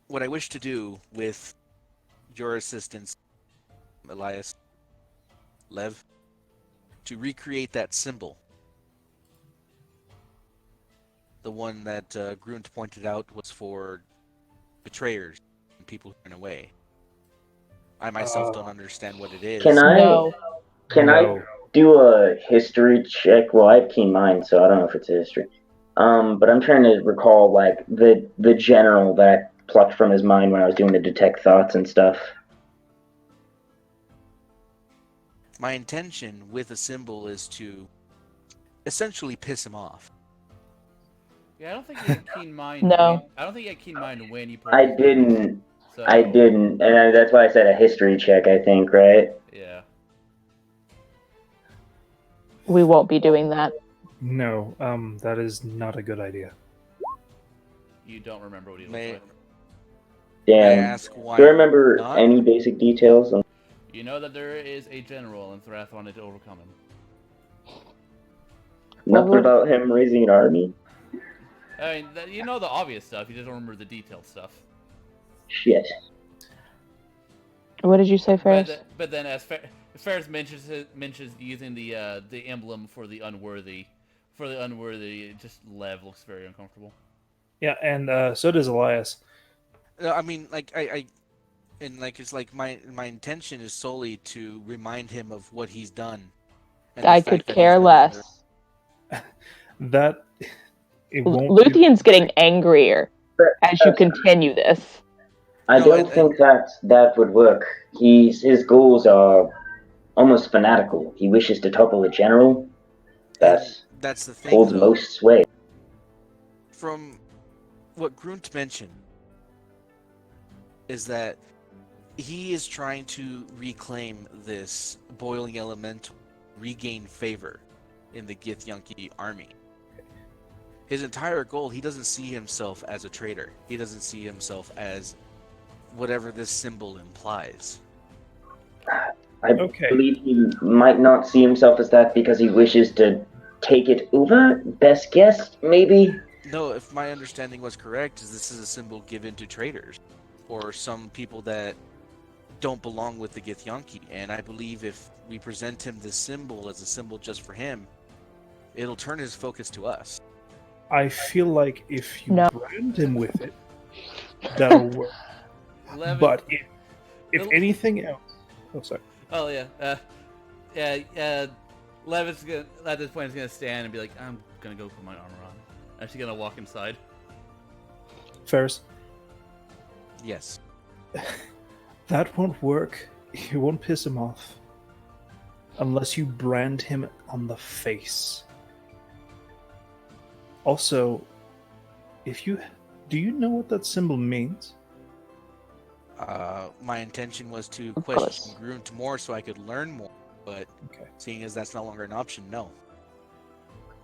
what I wish to do with your assistance, Elias, Lev, to recreate that symbol. The one that Grunt pointed out was for betrayers and people who ran away. I myself don't understand what it is. Can I No. No. do a history check? Well, I have keen mind, so I don't know if it's a history. But I'm trying to recall like the general that I plucked from his mind when I was doing the detect thoughts and stuff. My intention with a symbol is to essentially piss him off. Yeah, I don't think you had keen mind. No. I don't think you had keen mind when you. I purchased it. didn't. So, I didn't, and that's why I said a history check. I think, right? Yeah. We won't be doing that. No, that is not a good idea. You don't remember what he looks May, like. may I Damn. ask why? Do you remember not? any basic details? You know that there is a general, and Thrath wanted to overcome him. Nothing Well, about him raising an army. I mean, you know the obvious stuff. You just don't remember the detailed stuff. Shit. What did you say first? But then, as Ferris mentions using the emblem for the unworthy, just Lev looks very uncomfortable. Yeah, and so does Elias. No, I mean, like it's like my intention is solely to remind him of what he's done. and the I fact could that he's care no less. That it won't. Luthien's getting angrier as you continue this. I No, don't think that would work. His goals are almost fanatical. He wishes to topple a general that that's the thing, holds though. most sway. From what Grunt mentioned, is that he is trying to reclaim this boiling elemental, regain favor in the Githyanki army. His entire goal, he doesn't see himself as a traitor. He doesn't see himself as whatever this symbol implies. I believe he might not see himself as that because he wishes to take it over. Best guess, maybe? No, if my understanding was correct, is this is a symbol given to traitors, or some people that don't belong with the Githyanki. And I believe if we present him this symbol as a symbol just for him, it'll turn his focus to us. I feel like if you No. brand him with it, that'll work. Levin, But if anything else, oh sorry. Oh yeah, Levin's gonna at this point is gonna stand and be like, "I'm gonna go put my armor on." Actually, gonna walk inside. Ferris, Yes. that won't work. You won't piss him off unless you brand him on the face. Also, do you know what that symbol means? My intention was to Of question course. Grunt more so I could learn more, but Okay. seeing as that's no longer an option, no.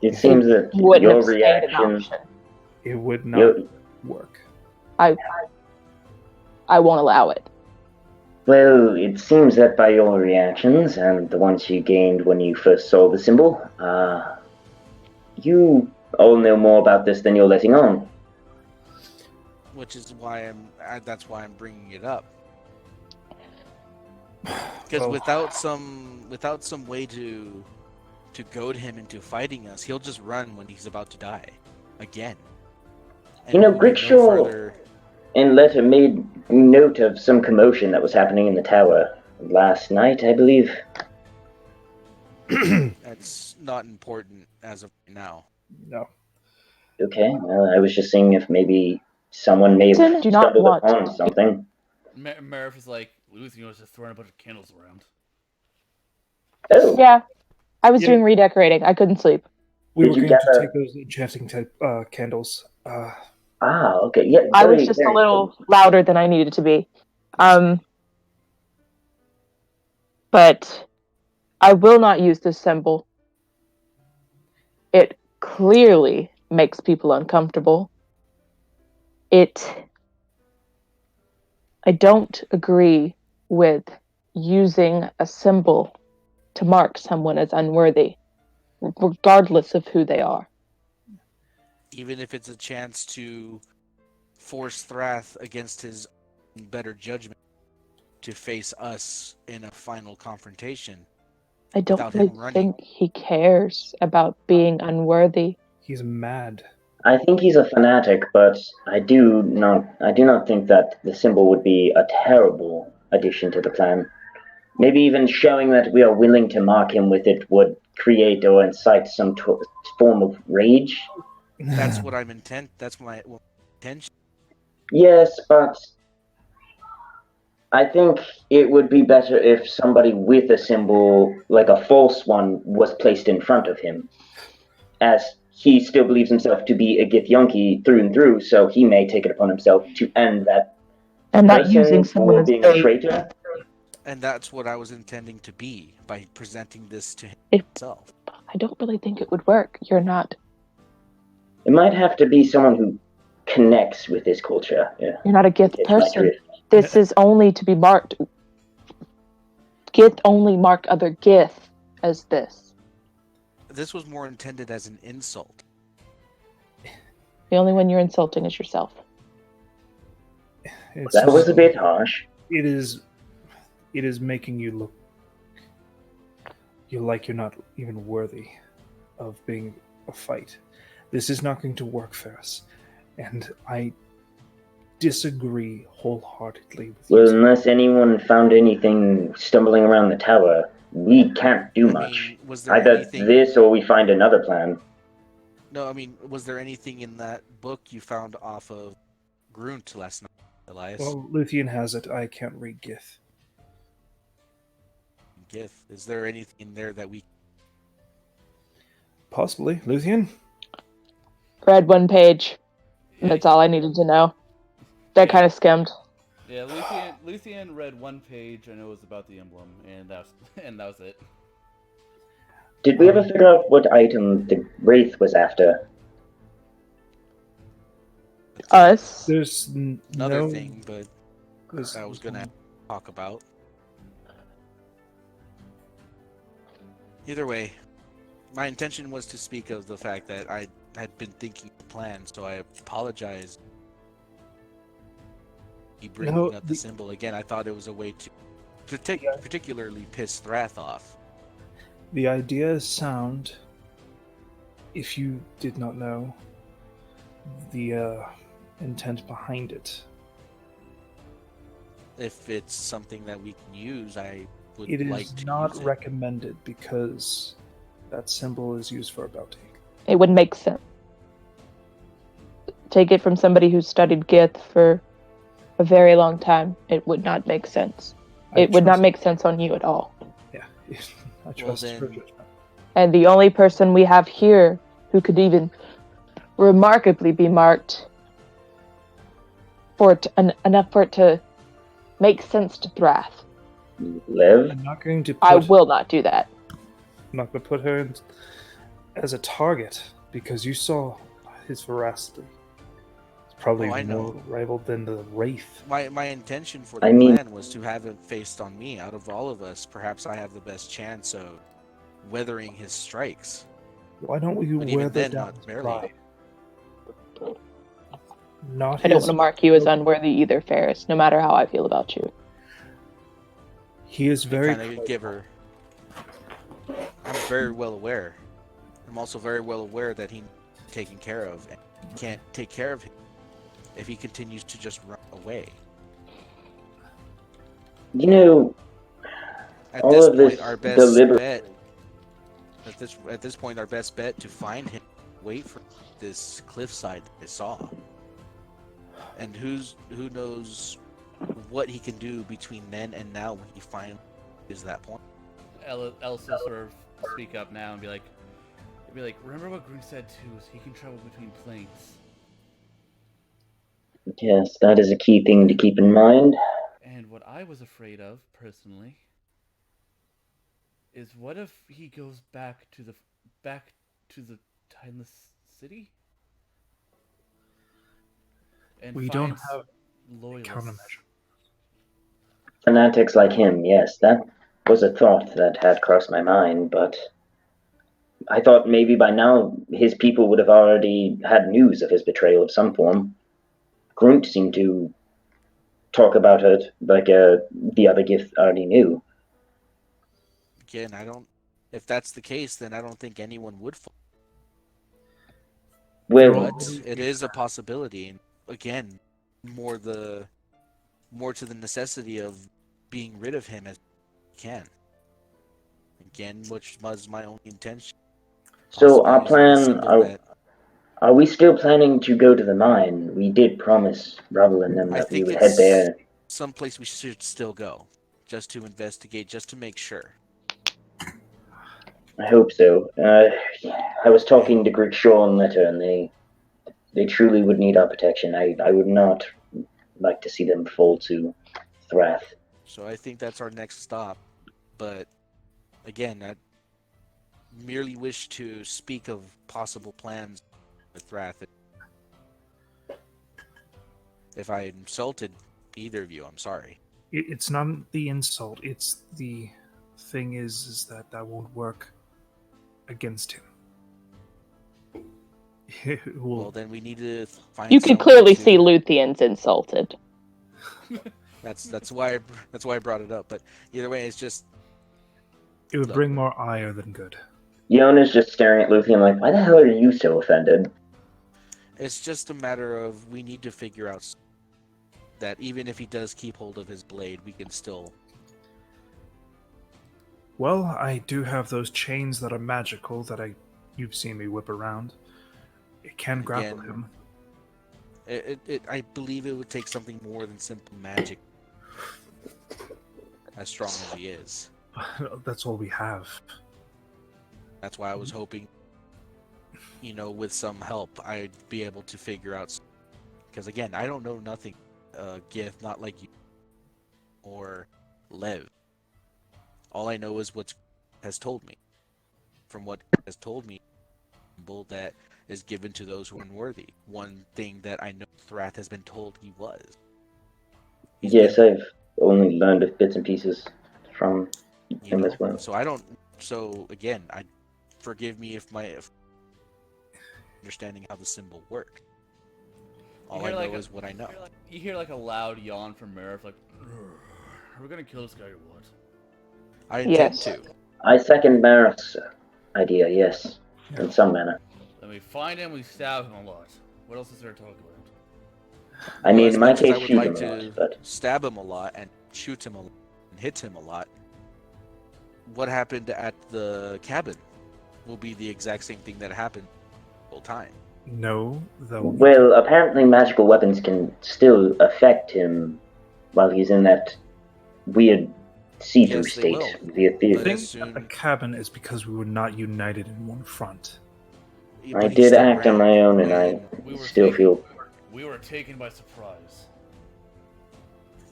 It seems that Wouldn't your have stayed an reaction. option. It would not Your, work. I won't allow it. well, it seems that by your reactions and the ones you gained when you first saw the symbol, you all know more about this than you're letting on. Which is why that's why I'm bringing it up. Because Well, without some way to goad him into fighting us, he'll just run when he's about to die again. You know, we'll get Grickshaw further. and Letter made note of some commotion that was happening in the tower last night, I believe. That's not important as of now. no. Okay, well, I was just seeing if maybe someone may have Do not stumbled want upon something. Marif is like, Luthien was just throwing a bunch of candles around. Oh, Yeah, I was Yeah. doing redecorating. I couldn't sleep. We Did were you going to gather- take those enchanting type candles. okay, yeah, I was very, just a very little louder than I needed to be. But I will not use this symbol. It clearly makes people uncomfortable. I don't agree with using a symbol to mark someone as unworthy, regardless of who they are. Even if it's a chance to force Thrath against his better judgment to face us in a final confrontation. I don't Without really him running. think he cares about being unworthy. He's mad. I think he's a fanatic, but I do not think that the symbol would be a terrible addition to the plan. Maybe even showing that we are willing to mark him with it would create or incite some form of rage. That's what I'm intent. That's my intention. Yes, but I think it would be better if somebody with a symbol, like a false one, was placed in front of him, as he still believes himself to be a Githyanki through and through, so he may take it upon himself to end that And not person using someone for as being a bait. traitor. And that's what I was intending to be by presenting this to It- himself. I don't really think it would work. You're not. It might have to be someone who connects with this culture. Yeah, You're not a Gith catch my person. drift. This is only to be marked. Gith only mark other Gith as this. This was more intended as an insult. The only one you're insulting is yourself. It's That was just- a bit harsh. It is making you look like you're not even worthy of being a fight. This is not going to work for us, and I disagree wholeheartedly with Well, you. unless anyone found anything stumbling around the tower, we can't do much. Was there Either anything? this or we find another plan. No, I mean, was there anything in that book you found off of Grunt last night, Elias? Well, Luthien has it. I can't read Gith. Gith. Is there anything in there that we? Possibly, Luthien. Read one page. Yeah, That's all I needed to know. That kind of skimmed. Yeah, Luthien read one page and it was about the emblem, and that was it. Did we ever figure out what item the Wraith was after? Us. There's Another no thing, but there's- I was gonna talk about. Either way, my intention was to speak of the fact that I had been thinking the plan, so I apologize. Bringing No, up the symbol again, I thought it was a way to particularly piss Thrath off. The idea is sound. If you did not know the intent behind it, If it's something that we can use, I would it like is to not use it. recommended because that symbol is used for a bounty. It would make sense. Take it from somebody who studied Gith for a very long time. It would not make sense. It would not make sense on you at all. Yeah, I trust then- her judgment. And the only person we have here who could even remarkably be marked for it enough for it to make sense to Thrath. Lev? I'm not going to. I will not do that. I'm not going to put her in as a target because you saw his veracity. It's probably Oh, I more know. rivaled than the Wraith. My intention for the I mean- plan was to have it faced on me. Out of all of us, perhaps I have the best chance of weathering his strikes. Why don't we But even weather then, down not his barely. pride? Not I don't his. want to mark you as unworthy either, Ferris, no matter how I feel about you. He is very. Kind of give her. I'm very well aware. I'm also very well aware that he's taken care of, and you can't take care of him if he continues to just run away. You know, At All this of this point, our best deliberate- bet. At this point, our best bet to find him wait for this cliffside that I saw. And who knows what he can do between then and now when he finally is that point. Elsa sort of speak up now and be like, remember what Groot said too, is he can travel between planes. Yes, that is a key thing to keep in mind. And what I was afraid of, personally, is what if he goes back to the Timeless City? And We don't finds have loyalists. countermeasure. Fanatics like him, yes, that was a thought that had crossed my mind, but I thought maybe by now his people would have already had news of his betrayal of some form. Grunt seemed to talk about it like the other gift already knew. Again, if that's the case, then I don't think anyone would fall. Well, But it is a possibility. And again, more to the necessity of being rid of him as we can. Again, which was my only intention. so our Possibly using the plan, symbol that are we still planning to go to the mine? We did promise Rubble and them I that we think would head it's there. someplace we should still go, just to investigate, just to make sure. I hope so. I was talking to Greg Shaw and Letter, and they truly would need our protection. I would not like to see them fall to Thrath. So I think that's our next stop. But again, I merely wish to speak of possible plans with Thrath. If I insulted either of you, I'm sorry. It's not the insult. It's the thing is that won't work against him. Well, then we need to find. You can someone clearly to- see Luthien's insulted. That's why I brought it up. But either way, it's just it would Look. bring more ire than good. Yona's just staring at Luthien like, why the hell are you so offended? It's just a matter of we need to figure out that even if he does keep hold of his blade, we can still. Well, I do have those chains that are magical that you've seen me whip around. It can grapple Again, him. I believe it would take something more than simple magic. As strong as he is. That's all we have. That's why I was hoping, with some help, I'd be able to figure out. Because again, I don't know nothing. Gift, not like you or Lev. All I know is what has told me. From what has told me, that is given to those who are unworthy. One thing that I know Thrath has been told he was. Yes, I've only learned of bits and pieces from him as well. So again, forgive me if my understanding how the symbol worked. All I know is what I know. You hear like a loud yawn from Murph, like, are we gonna kill this guy or what? I intend Yes. to. I second Mareth's idea, yes, in some manner. Then we find him, we stab him a lot. What else is there to talk about? I mean, as in my much as I case, would shoot like him a to lot, but stab him a lot and shoot him a lot and hit him a lot, what happened at the cabin will be the exact same thing that happened the whole time. No, though. well, apparently magical weapons can still affect him while he's in that weird see-through Yes, they state will. via The fear. But thing as soon- at the cabin is because we were not united in one front. But I he did still act on ran. my own, and I We were still taken- feel We were taken by surprise.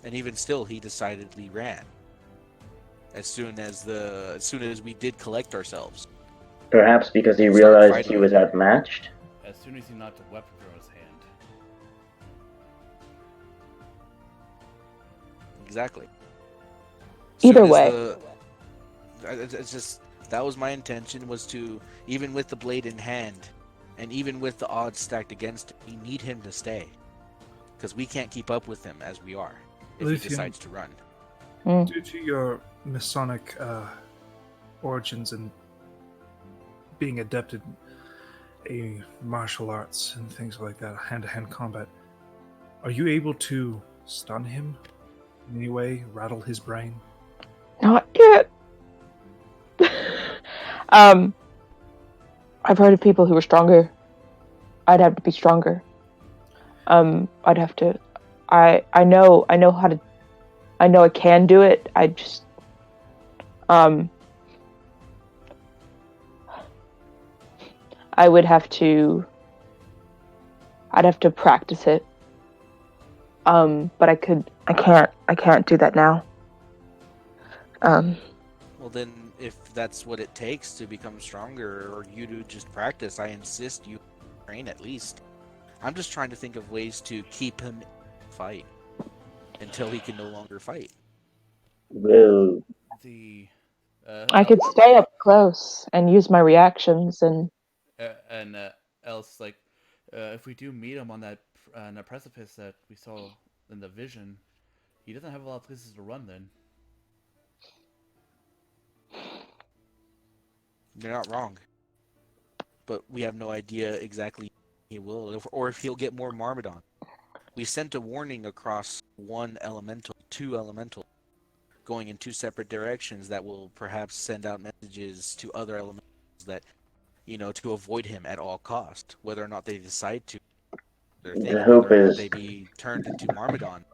And even still, he decidedly ran. As soon as we did collect ourselves. perhaps because he And started realized fighting. he was outmatched. As soon as he knocked a weapon from his hand. Exactly. Either Soon as way. it's just that was my intention, was to, even with the blade in hand, and even with the odds stacked against him, we need him to stay, because we can't keep up with him as we are if he Luthien. decides to run. Due to your Masonic origins and being adept in martial arts and things like that, hand-to-hand combat, are you able to stun him in any way, rattle his brain? Not yet. I've heard of people who are stronger I'd have to be stronger. I'd have to. I know how to. I know I can do it. I just. I would have to. I'd have to practice it. But I could. I can't. I can't do that now. Well, then, if that's what it takes to become stronger, or you to just practice, I insist you train at least. I'm just trying to think of ways to keep him in the fight until he can no longer fight. Well, The I could stay up close and use my reactions and. Else like if we do meet him on that precipice that we saw in the vision, he doesn't have a lot of places to run. Then You're not wrong. But we have no idea exactly he will, or if he'll get more Myrmidon. We sent a warning across two elemental, going in two separate directions that will perhaps send out messages to other elementals that, to avoid him at all cost, whether or not they decide to. Their thing, the and whether hope or not is they be turned into Myrmidon.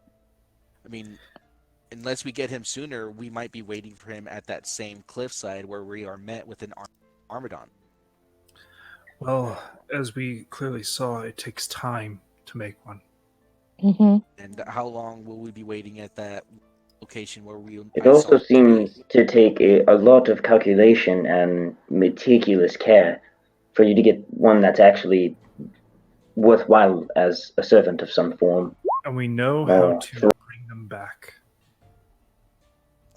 I mean, unless we get him sooner, we might be waiting for him at that same cliffside where we are met with an Myrmidon. Well, as we clearly saw, it takes time to make one. Mm-hmm. And how long will we be waiting at that location where It I also saw today? seems to take a lot of calculation and meticulous care for you to get one that's actually worthwhile as a servant of some form. And we know how to bring them back.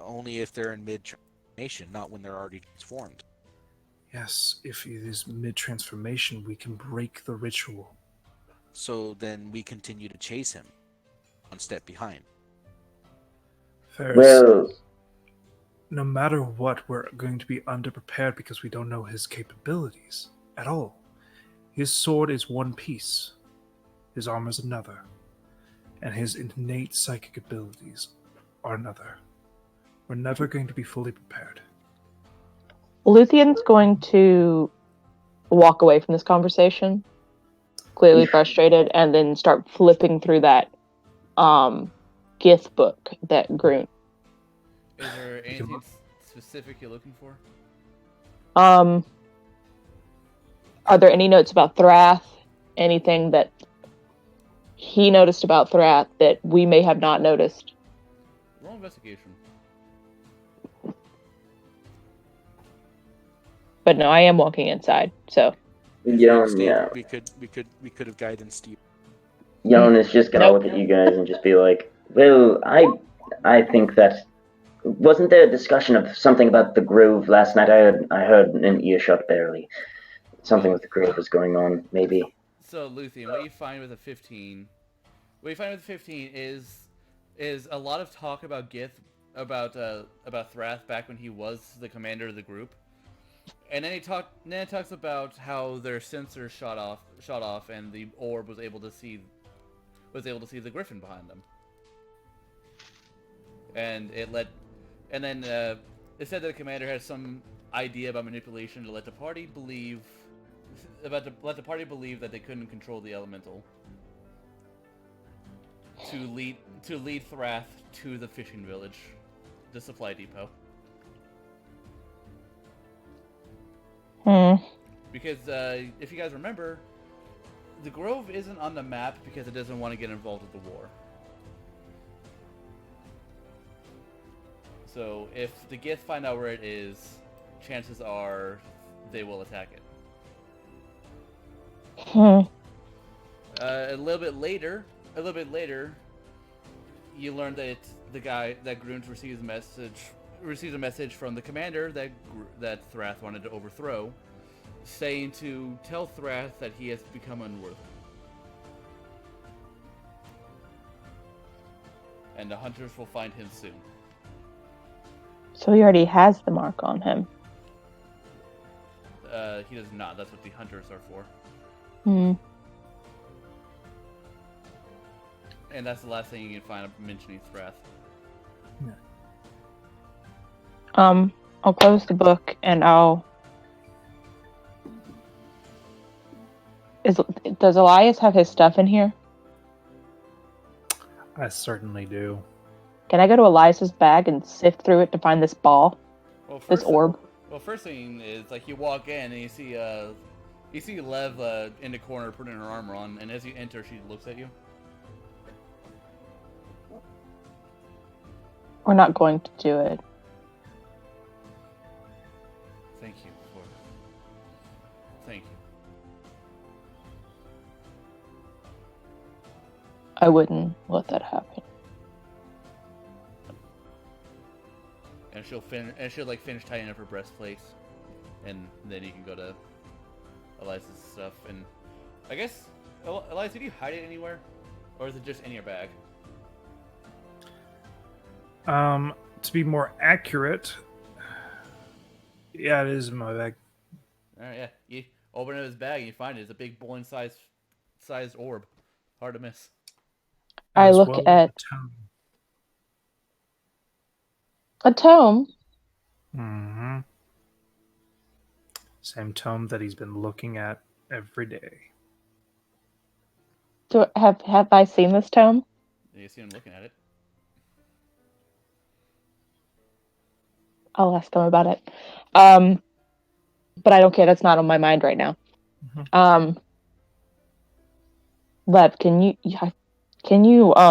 Only if they're in mid-transformation, not when they're already transformed. Yes, if it is mid-transformation, we can break the ritual. So then we continue to chase him, one step behind. Ferris, Well, no matter what, we're going to be underprepared because we don't know his capabilities at all. His sword is one piece, his armor is another, and his innate psychic abilities are another. We're never going to be fully prepared. Luthion's going to walk away from this conversation, clearly frustrated, and then start flipping through that Gith book that Groon. is there anything specific you're looking for? Are there any notes about Thrath? Anything that he noticed about Thrath that we may have not noticed? Roll investigation. But no, I am walking inside, so. yeah. We could have guidance you. Jan is just gonna look at you guys and just be like, well, I think that wasn't there a discussion of something about the Grove last night? I heard an earshot barely. Something with the Grove was going on, maybe. So Luthien, what you find with a 15? What you find with a 15 is a lot of talk about Gith, about Thrath back when he was the commander of the group. And then it talks about how their sensors shot off, and the orb was able to see the griffin behind them. And it said that the commander had some idea about manipulation to let the party believe that they couldn't control the elemental. To lead Thrath to the fishing village, the supply depot. Because if you guys remember, the Grove isn't on the map because it doesn't want to get involved with the war. So if the Gith find out where it is, chances are they will attack it. A little bit later, you learn that Grunge receives a message from the commander that Thrath wanted to overthrow, saying to tell Thrath that he has become unworthy. And the hunters will find him soon. So he already has the mark on him. He does not. That's what the hunters are for. And that's the last thing you can find mentioning Thrath. I'll close the book and Does Elias have his stuff in here? I certainly do. Can I go to Elias's bag and sift through it to find this ball, Well, this orb? Well, first thing is like you walk in and you see Lev in the corner putting her armor on, and as you enter, she looks at you. We're not going to do it. Thank you. I wouldn't let that happen. And she'll finish tying up her breastplate, and then you can go to Elias's stuff. And I guess Elias, did you hide it anywhere, or is it just in your bag? To be more accurate, yeah, it is in my bag. All right, yeah. You open up his bag and you find it. It's a big bowling-sized orb. Hard to miss. I As look well as at the tome. a tome. Mm-hmm. Same tome that he's been looking at every day. Have I seen this tome? You see him looking at it. I'll ask him about it. But I don't care. That's not on my mind right now. Mhm. Lev, can you I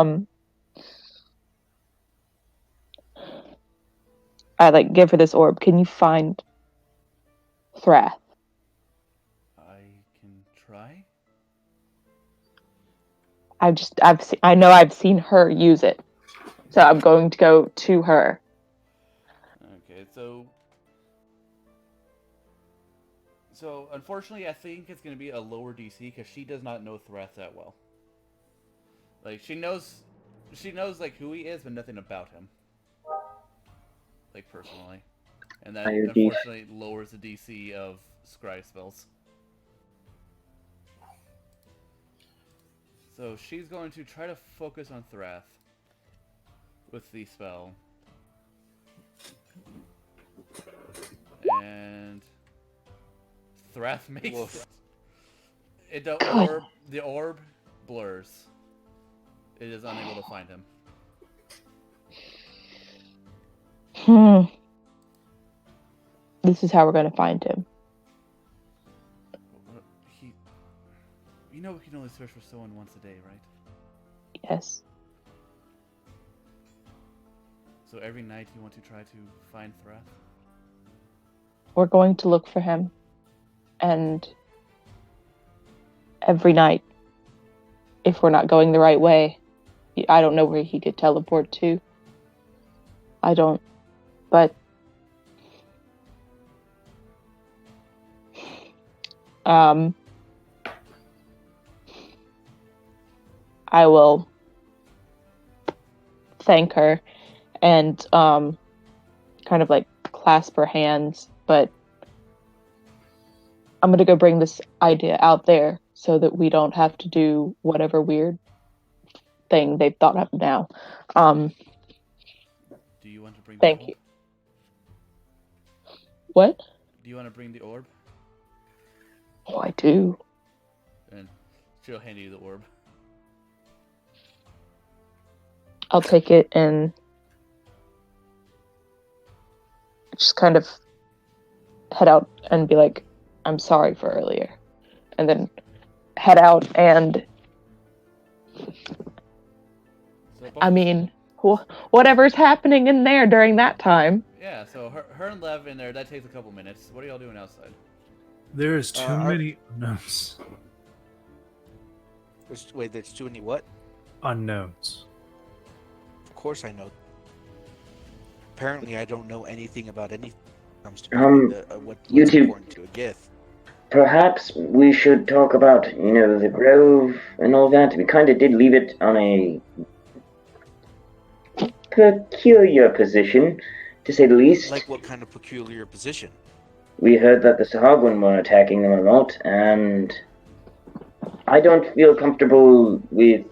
give her this orb. Can you find Thrath? I can try. I've seen her use it. So I'm going to go to her. Okay, so unfortunately, I think it's going to be a lower DC because she does not know Thrath that well. Like she knows who he is, but nothing about him. Personally, and that Higher unfortunately lowers the DC of scry spells. So she's going to try to focus on Thrath with the spell. And Thrath makes it. The orb blurs. It is unable to find him. This is how we're going to find him. You know we can only search for someone once a day, right? Yes. So every night you want to try to find Thrath? We're going to look for him. And every night, if we're not going the right way, I don't know where he could teleport to. I don't. But I will thank her and kind of clasp her hands, but I'm gonna go bring this idea out there so that we don't have to do whatever weird thing they've thought of now. Do you want to bring the Thank orb? you. What? Do you want to bring the orb? Oh, I do. And she'll hand you the orb. I'll take it and just kind of head out and be like, I'm sorry for earlier. And then head out and whatever's happening in there during that time. Yeah, so her and Lev in there, that takes a couple minutes. What are y'all doing outside? There's too many unknowns. There's too many what? Unknowns. Of course I know. Apparently I don't know anything about anything when it comes to what's you two, important to a Gith. Perhaps we should talk about, the grove and all that. We kind of did leave it on a peculiar position, to say the least. Like what kind of peculiar position? We heard that the Sahagwin were attacking them a lot, and I don't feel comfortable with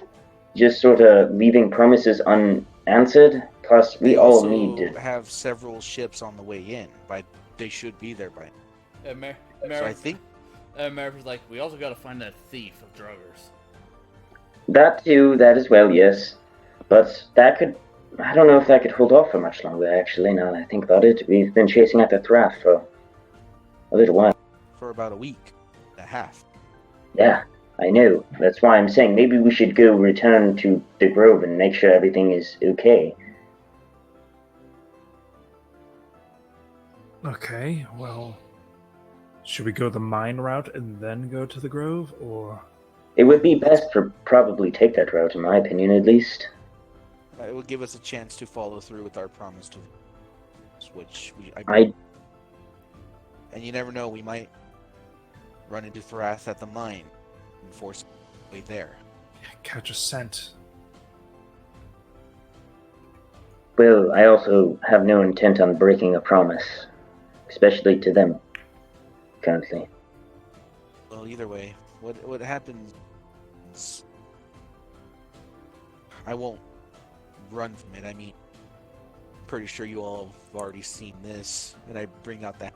just sort of leaving promises unanswered. Plus, we all need to have several ships on the way in. They should be there by now. Mary, so I think Marip's like, we also gotta find that thief of druggers. That too, that as well, yes. But that could... I don't know if that could hold off for much longer, actually, now that I think about it. We've been chasing after Thrath for a little while. For about a week and a half. Yeah, I know. That's why I'm saying maybe we should go return to the Grove and make sure everything is okay. Okay, well, should we go the mine route and then go to the Grove, or... It would be best to probably take that route, in my opinion, at least. It will give us a chance to follow through with our promise to, which I and you never know, we might run into Thrath at the mine and force our way there. catch a scent? Well, I also have no intent on breaking a promise, especially to them, currently. Well, either way, what happens? I won't run from it. I mean, I'm pretty sure you all have already seen this, and I bring out that.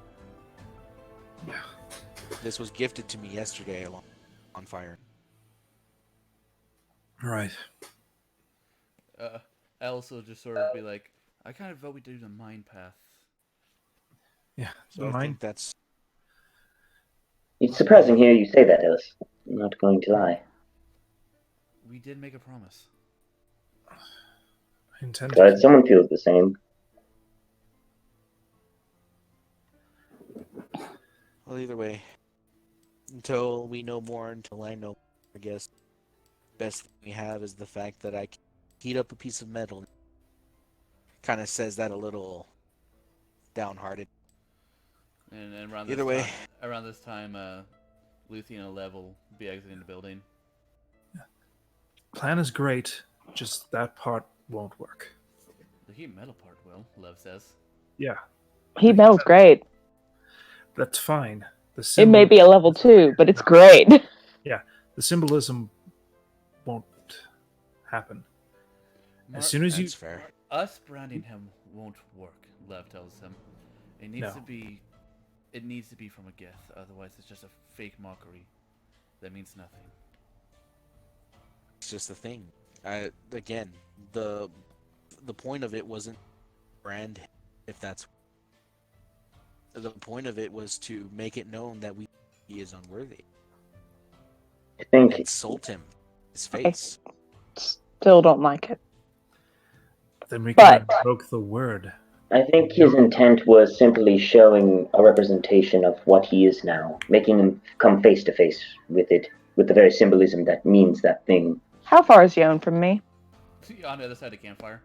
Yeah. This was gifted to me yesterday along on fire. Right. I also just sort of be like, I kind of vote we do the mine path. Yeah, So I mine. think that's It's surprising to hear you say that, Ellis. I'm not going to lie. We did make a promise. I intend Glad to someone feels the same. well, either way. Until we know more, until I know, I guess best thing we have is the fact that I can heat up a piece of metal. Kind of says that a little downhearted. And around Either this way. time, Luthien and Lev will be exiting the building. Plan is great, just that part won't work. The heat metal part will, Lev says. Yeah, Heat metal's great. that's fine. The It may be a level 2, but it's great. The symbolism won't happen. As soon as you... That's fair. Us branding him won't work, Lev tells him. It needs No. to be... It needs to be from a Gith, otherwise it's just a fake mockery. That means nothing. It's just the thing. Again, the point of it wasn't brand, if that's the point of it was to make it known that he is unworthy. I think Insult him, his face. Still don't like it. Then we can But- invoke the word. his intent was simply showing a representation of what he is now, making him come face to face with it, with the very symbolism that means that thing. How far is Yon from me? On the other side of the campfire.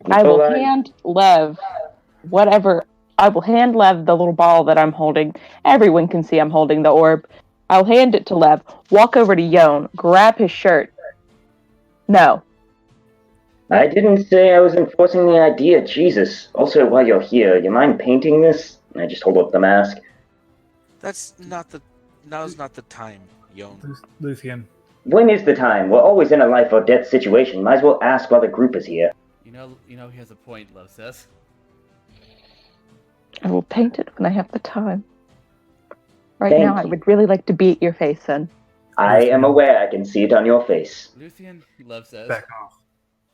I will Well, hand Lev whatever. I will hand Lev the little ball that I'm holding. Everyone can see I'm holding the orb. I'll hand it to Lev, walk over to Yon, grab his shirt. No. I didn't say I was enforcing the idea, Jesus. Also, while you're here, you mind painting this? I just hold up the mask. Now's not the time, Yon. Luthien, When is the time? We're always in a life or death situation. Might as well ask while the group is here. You know he has a point, Lev says. I will paint it when I have the time. Right Thank now, I you. would really like to beat your face in. I am aware I can see it on your face. Luthien, Lev says. back off.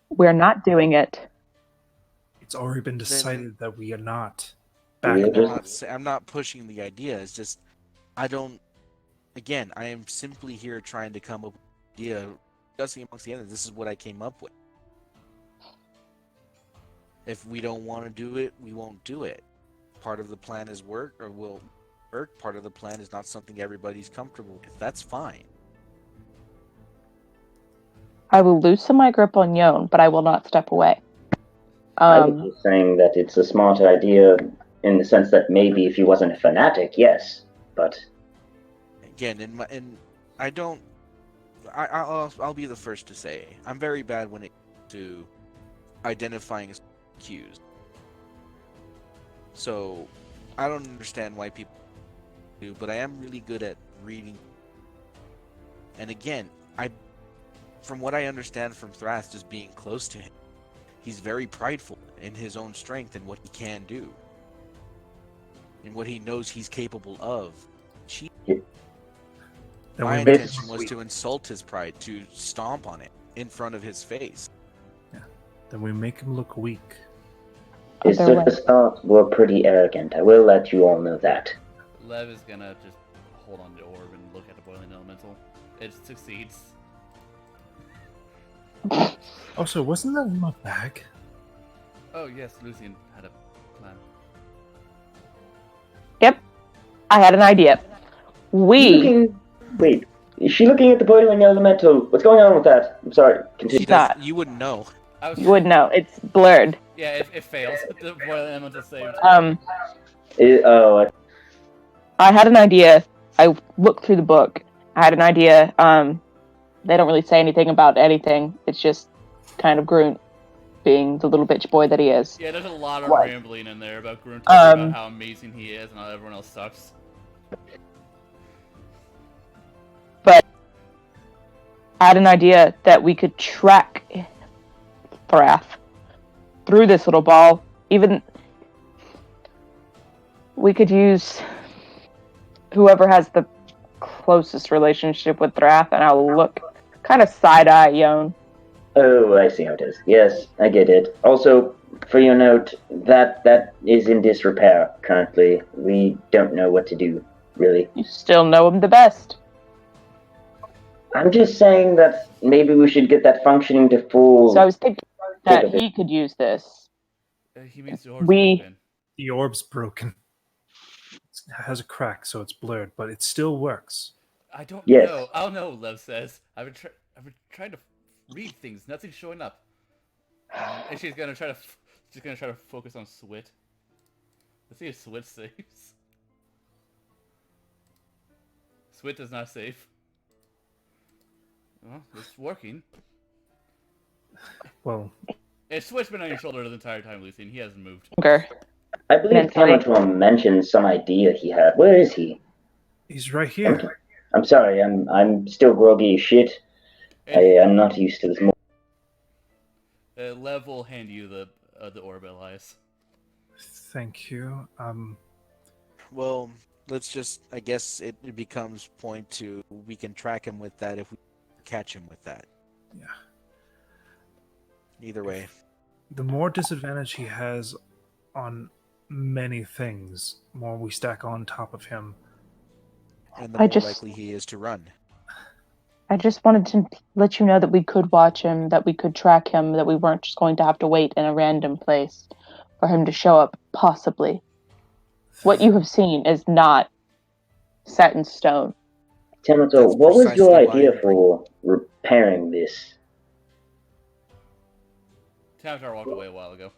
We're not doing it. It's already been decided that we are not. We Back are off. I'm not pushing the idea. It's just I am simply here trying to come up with an idea, discussing amongst the others. This is what I came up with. If we don't want to do it, we won't do it. Part of the plan is work, or will work. Part of the plan is not something everybody's comfortable with. That's fine. I will loosen my grip on Yon, but I will not step away. I was just saying that it's a smart idea in the sense that maybe if he wasn't a fanatic, yes. But Again, I'll be the first to say I'm very bad when it comes to identifying as accused. So I don't understand why people do, but I am really good at reading. And again, from what I understand from Thrath, just being close to him, he's very prideful in his own strength and what he can do. and what he knows he's capable of. Then My we, intention was to insult his pride, to stomp on it in front of his face. then we make him look weak. His Other way. superstars were pretty arrogant. I will let you all know that. Lev is gonna just hold on to the orb and look at the boiling elemental. It succeeds. Also, wasn't that in my bag? Oh yes, Lucian had a plan. Yep. I had an idea. We Wait, is she looking at the boiling elemental? What's going on with that? I'm sorry. Continue. She does, not. you wouldn't know. I was you would know. It's blurred. Yeah, it fails. The boiling elemental saved. I had an idea. I looked through the book. I had an idea. They don't really say anything about anything. It's just kind of Grunt being the little bitch boy that he is. Yeah, there's a lot of What? rambling in there about Grunt talking about how amazing he is and how everyone else sucks. But I had an idea that we could track Thrath through this little ball. Even we could use whoever has the closest relationship with Thrath, and I'll look kind of side-eye Yon. Oh, I see how it is. Yes, I get it. Also, for your note, that is in disrepair currently. We don't know what to do, really. You still know him the best. I'm just saying that maybe we should get that functioning to full... So I was thinking that he could use this. He means the orb's We- broken. The orb's broken. It has a crack, so it's blurred, but it still works. I don't Yes. know. I don't know, Lev says. I've been trying to read things. Nothing's showing up. And she's gonna try to focus on Swit. Let's see if Swit saves. Swit does not save. Well, it's working. Well, Swit's been on your shoulder the entire time, Lucian. He hasn't moved. Okay. I believe Mentally. Tamator mentioned some idea he had. Where is he? he's right here. I'm sorry, I'm still groggy as shit. I'm not used to this. Lev will hand you the orb, Elias. Thank you. Well, let's just, I guess it becomes point to, we can track him with that if we catch him with that. Yeah. Either way. The more disadvantage he has on many things, more we stack on top of him. And the I more just- likely he is to run. I just wanted to let you know that we could watch him, that we could track him, that we weren't just going to have to wait in a random place for him to show up, possibly. What you have seen is not set in stone. Tamator, That's what was your precisely why idea I'm for repairing this? Tamatar walked away a while ago.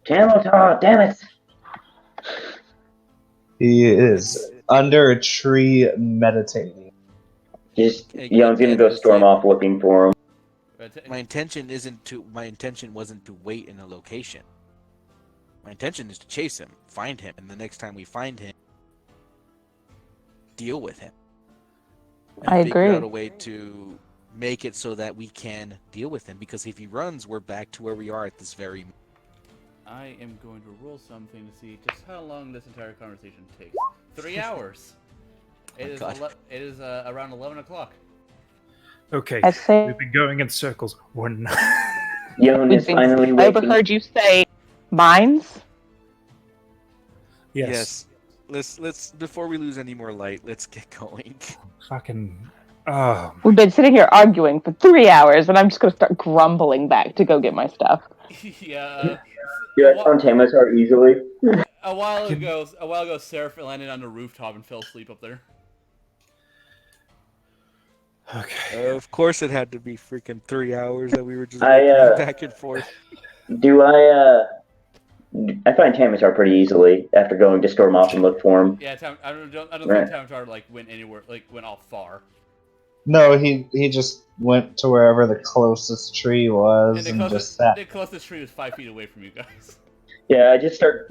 Tamator, damn it! He is under a tree meditating. Just, Hey, Young's gonna go good, storm good. off looking for him. My intention wasn't to wait in a location. My intention is to chase him, find him, and the next time we find him, deal with him. And I figure agree. out a way to make it so that we can deal with him, because if he runs, we're back to where we are at this very moment. I am going to roll something to see just how long this entire conversation takes. 3 hours. It is God. it is around 11 o'clock. Okay, I say we've been going in circles. We're not. Young is finally I waking. overheard you say mines. Yes. Let's before we lose any more light, let's get going. Fucking. Oh, We've been sitting here arguing for 3 hours, and I'm just going to start grumbling back to go get my stuff. Yeah. You guys found Tamator easily? A while ago, Seraph landed on the rooftop and fell asleep up there. okay. Of course, it had to be freaking 3 hours that we were just I, going back and forth. Do I find Tamator pretty easily after going to storm off and look for him. Yeah, I don't Right. think Tamatar went anywhere, went off far. No, he just went to wherever the closest tree was and just sat. The closest tree was 5 feet away from you guys. Yeah, I just start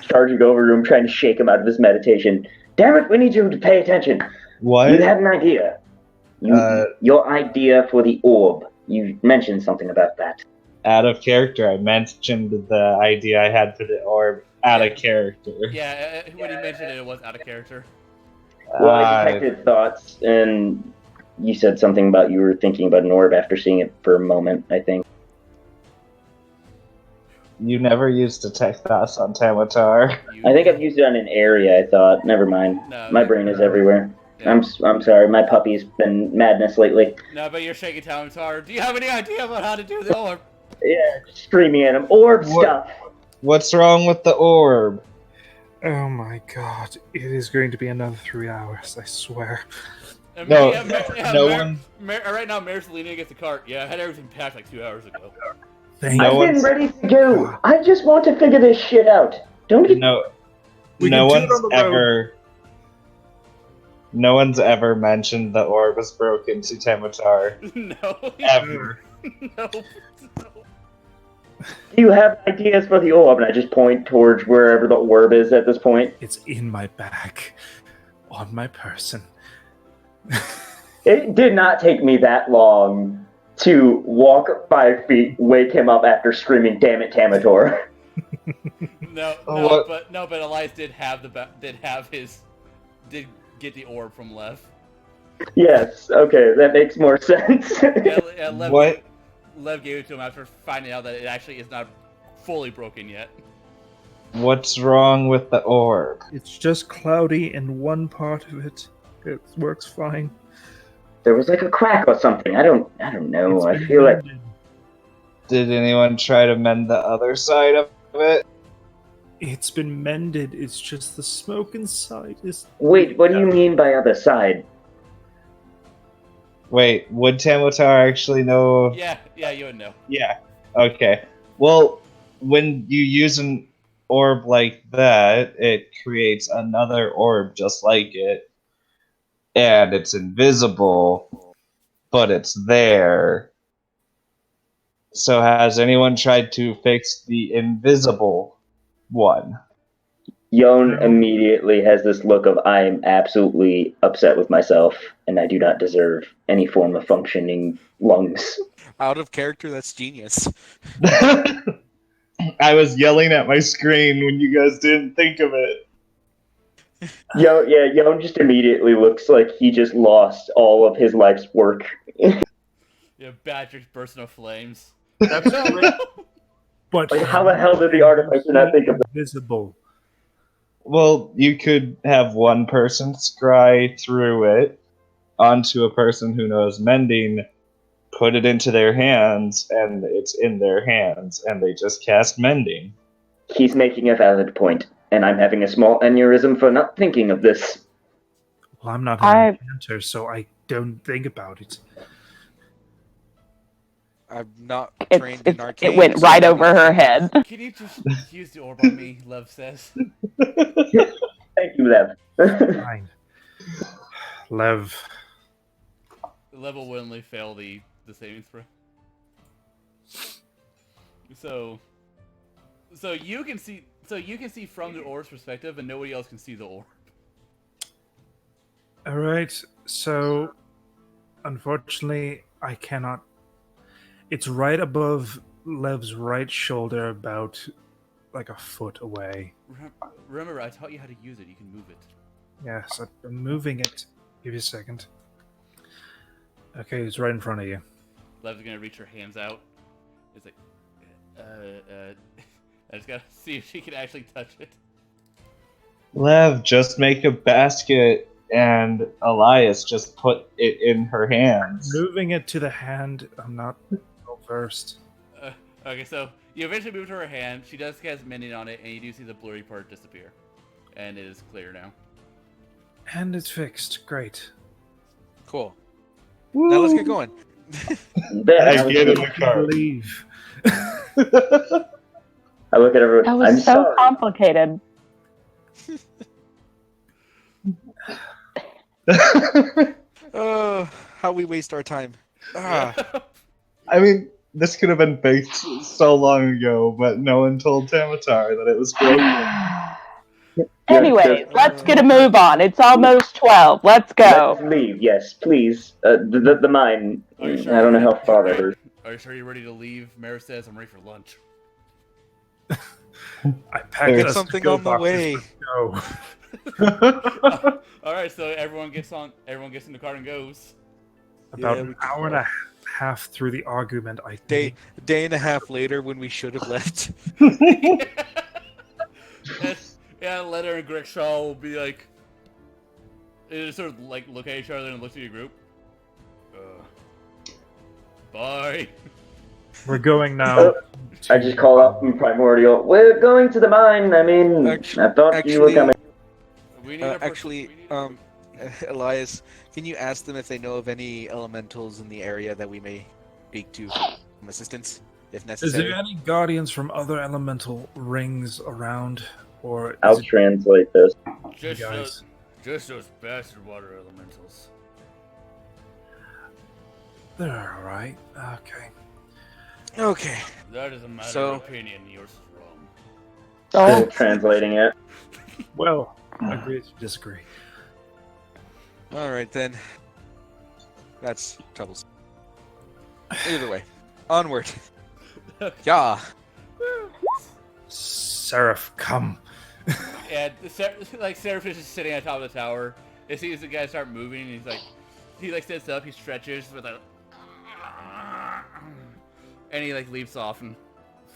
charging over to him, trying to shake him out of his meditation. Damn it, we need you to pay attention. What? You had an idea. Your idea for the orb. You mentioned something about that. Out of character, I mentioned the idea I had for the orb. out of character. Yeah, when he mentioned it, it was out of character. Well, I detected thoughts, and you said something about you were thinking about an orb after seeing it for a moment, I think. You never used detect thoughts on Tamatar. I think I've used it on an area, I thought. Never mind. No, My brain is everywhere. Yeah. I'm sorry, my puppy's been madness lately. No, but you're shaking Tamatar. Do you have any idea about how to do the orb? Yeah, screaming at him. Orb What? stuff! What's wrong with the orb? Oh my god, it is going to be another 3 hours, I swear. No, no Mare, one- right now, Mare's leaning against the cart. Yeah, I had everything packed like 2 hours ago. Thank No I've one's- been ready to go. I just want to figure this shit out. Don't get No, We no can do it one's on the road. ever. No one's ever mentioned the orb was broken to Tamatar. No. Ever. No. Do you have ideas for the orb? And I just point towards wherever the orb is at this point. It's in my bag, on my person. It did not take me that long to walk 5 feet, wake him up after screaming, "Damn it, Tamator!" No, What? but Elias did get the orb from Lev. Yes, okay, that makes more sense. Yeah, Lev, What? Lev gave it to him after finding out that it actually is not fully broken yet. What's wrong with the orb? It's just cloudy in one part of it. It works fine. There was like a crack or something. I don't know. It's I been feel like mended. Did anyone try to mend the other side of it? It's been mended. It's just the smoke inside is. Wait, what do you mean by other side? Wait, would Tamatar actually know? Yeah, you would know. Yeah. Okay. Well, when you use an orb like that, it creates another orb just like it. And it's invisible, but it's there. So has anyone tried to fix the invisible one? Yon immediately has this look of I am absolutely upset with myself, and I do not deserve any form of functioning lungs. Out of character, that's genius. I was yelling at my screen when you guys didn't think of it. Yon just immediately looks like he just lost all of his life's work. Yeah, Patrick's bursting of flames. That's great. But Like, how the hell did the artificer not think of that? Invisible. Well, you could have one person scry through it onto a person who knows mending, put it into their hands, and it's in their hands, and they just cast mending. He's making a valid point, and I'm having a small aneurysm for not thinking of this. Well, I'm not an enchanter, so I don't think about it. I'm not It's, trained in it's, arcane. it went so right I over don't- her head. Can you just use the orb on me? Lev says. Thank you, Lev. Fine. Lev. Lev will willingly fail the saving throw. So you can see from the orb's perspective, and nobody else can see the orb. Alright, so unfortunately, I cannot. It's right above Lev's right shoulder, about like a foot away. Remember, I taught you how to use it. You can move it. Yes, I'm moving it. Give you a second. Okay, it's right in front of you. Lev's gonna reach her hands out. It's like, I just gotta see if she can actually touch it. Lev, just make a basket, and Elias just put it in her hands. Moving it to the hand, I'm not well versed. Okay, so you eventually move to her hand. She does cast mending on it, and you do see the blurry part disappear, and it is clear now. And it's fixed. Great. Cool. Now let's get going. I get in the car. Leave. I look at everyone. That was I'm so sorry. complicated. How we waste our time. Ah. I mean, this could have been fixed so long ago, but no one told Tamatar that it was broken. Anyways, let's get a move on. It's almost 12. Let's go. Let's leave, yes, please. The mine. Are you I sure don't know you're how far that is. Are you sure you're ready to leave? Mara says, I'm ready for lunch. I packed There's us something go on the boxes. way. Let's go. All right, so everyone gets in the car and goes. About Yeah, an we hour and a half through the argument, I Day and a half later when we should have left. And, yeah, Letter and Greggshaw will be like, they just sort of like look at each other and look to your group. Bye. We're going now. I just call up from Primordial. We're going to the mine. I mean, Actu- I thought you were actually- coming. We need Elias, can you ask them if they know of any elementals in the area that we may speak to for some assistance, if Is necessary? there any guardians from other elemental rings around, or is I'll it translate this. you guys? just those bastard water elementals. They're all right. Okay. Okay. That is a matter So- of opinion. Yours is wrong. Oh, Translating it. Well, agree to disagree. All right then. That's troubles. Either way, onward. Yeah. Seraph, come. And Seraph is just sitting on top of the tower. As soon as the guys start moving, he sits up, he stretches with a, and he leaps off and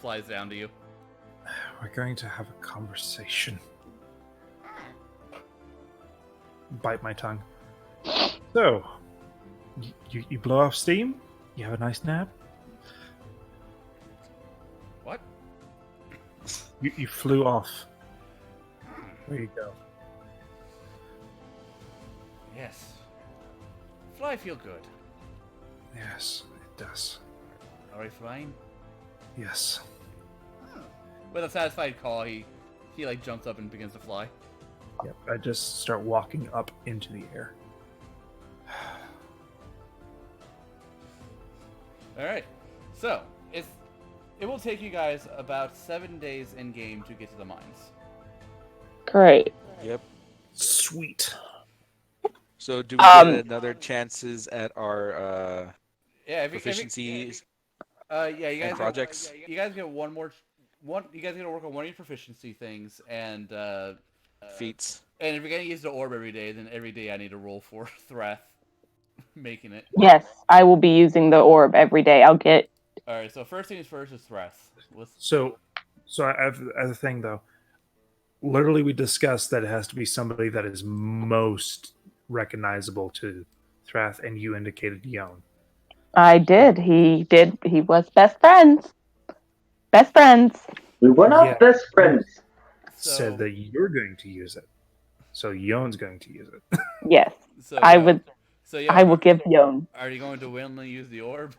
flies down to you. We're going to have a conversation. Bite my tongue. So, you blow off steam? You have a nice nap? What? You flew off. Where you go? Yes. Fly feel good. Yes, it does. Are we flying? Yes. With a satisfied call, he jumps up and begins to fly. Yep. I just start walking up into the air. All right. So it will take you guys about 7 days in game to get to the mines. great. Yep. Sweet. So do we get Um, another chances at our Yeah, proficiencies yeah, you guys and projects? You guys get one more. You guys gotta work on one of your proficiency things, and Feats. if you're gonna use the orb every day, then every day I need to roll for Thrath making it. Yes, I will be using the orb every day. I'll get. All right. So first things first is Thrath. So I have a thing though. Literally, we discussed that it has to be somebody that is most recognizable to Thrath, and you indicated Yon. I did. He did. He was best friends. Best friends. We were not Yeah. best friends. Said that you're going to use it. So Yon's going to use it. Yes, So I would. So yeah, I will give Yon. Are you going to willingly use the orb?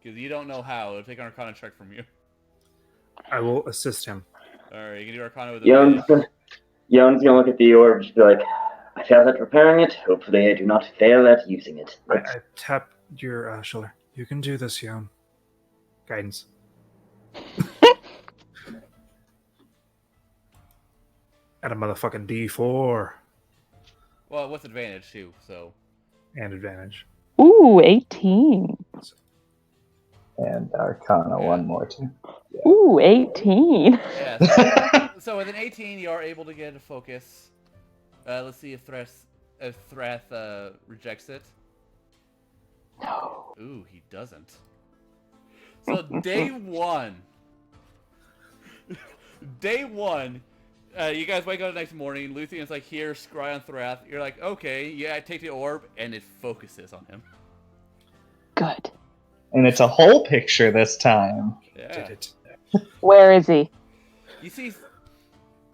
Because you don't know how. It'll take an Arcana check from you. I will assist him. All right, you can do Arcana with Yone's advantage. gonna look at the orb and be like, I failed at repairing it. Hopefully I do not fail at using it. I tap your shoulder. You can do this, Yon. Guidance. At a motherfucking D4 Well, what's advantage too? So and advantage. Ooh, 18. And Arcana one more too. Ooh, 18. yeah. So with an 18, you are able to get a focus. Let's see if Thrath rejects it. No. Ooh, he doesn't. So day one. Day one. You guys wake up the next morning. Luthion's here, scry on Thrath. You're like, okay, yeah, I take the orb, and it focuses on him. Good. And it's a whole picture this time. Yeah. Did it. Where is he?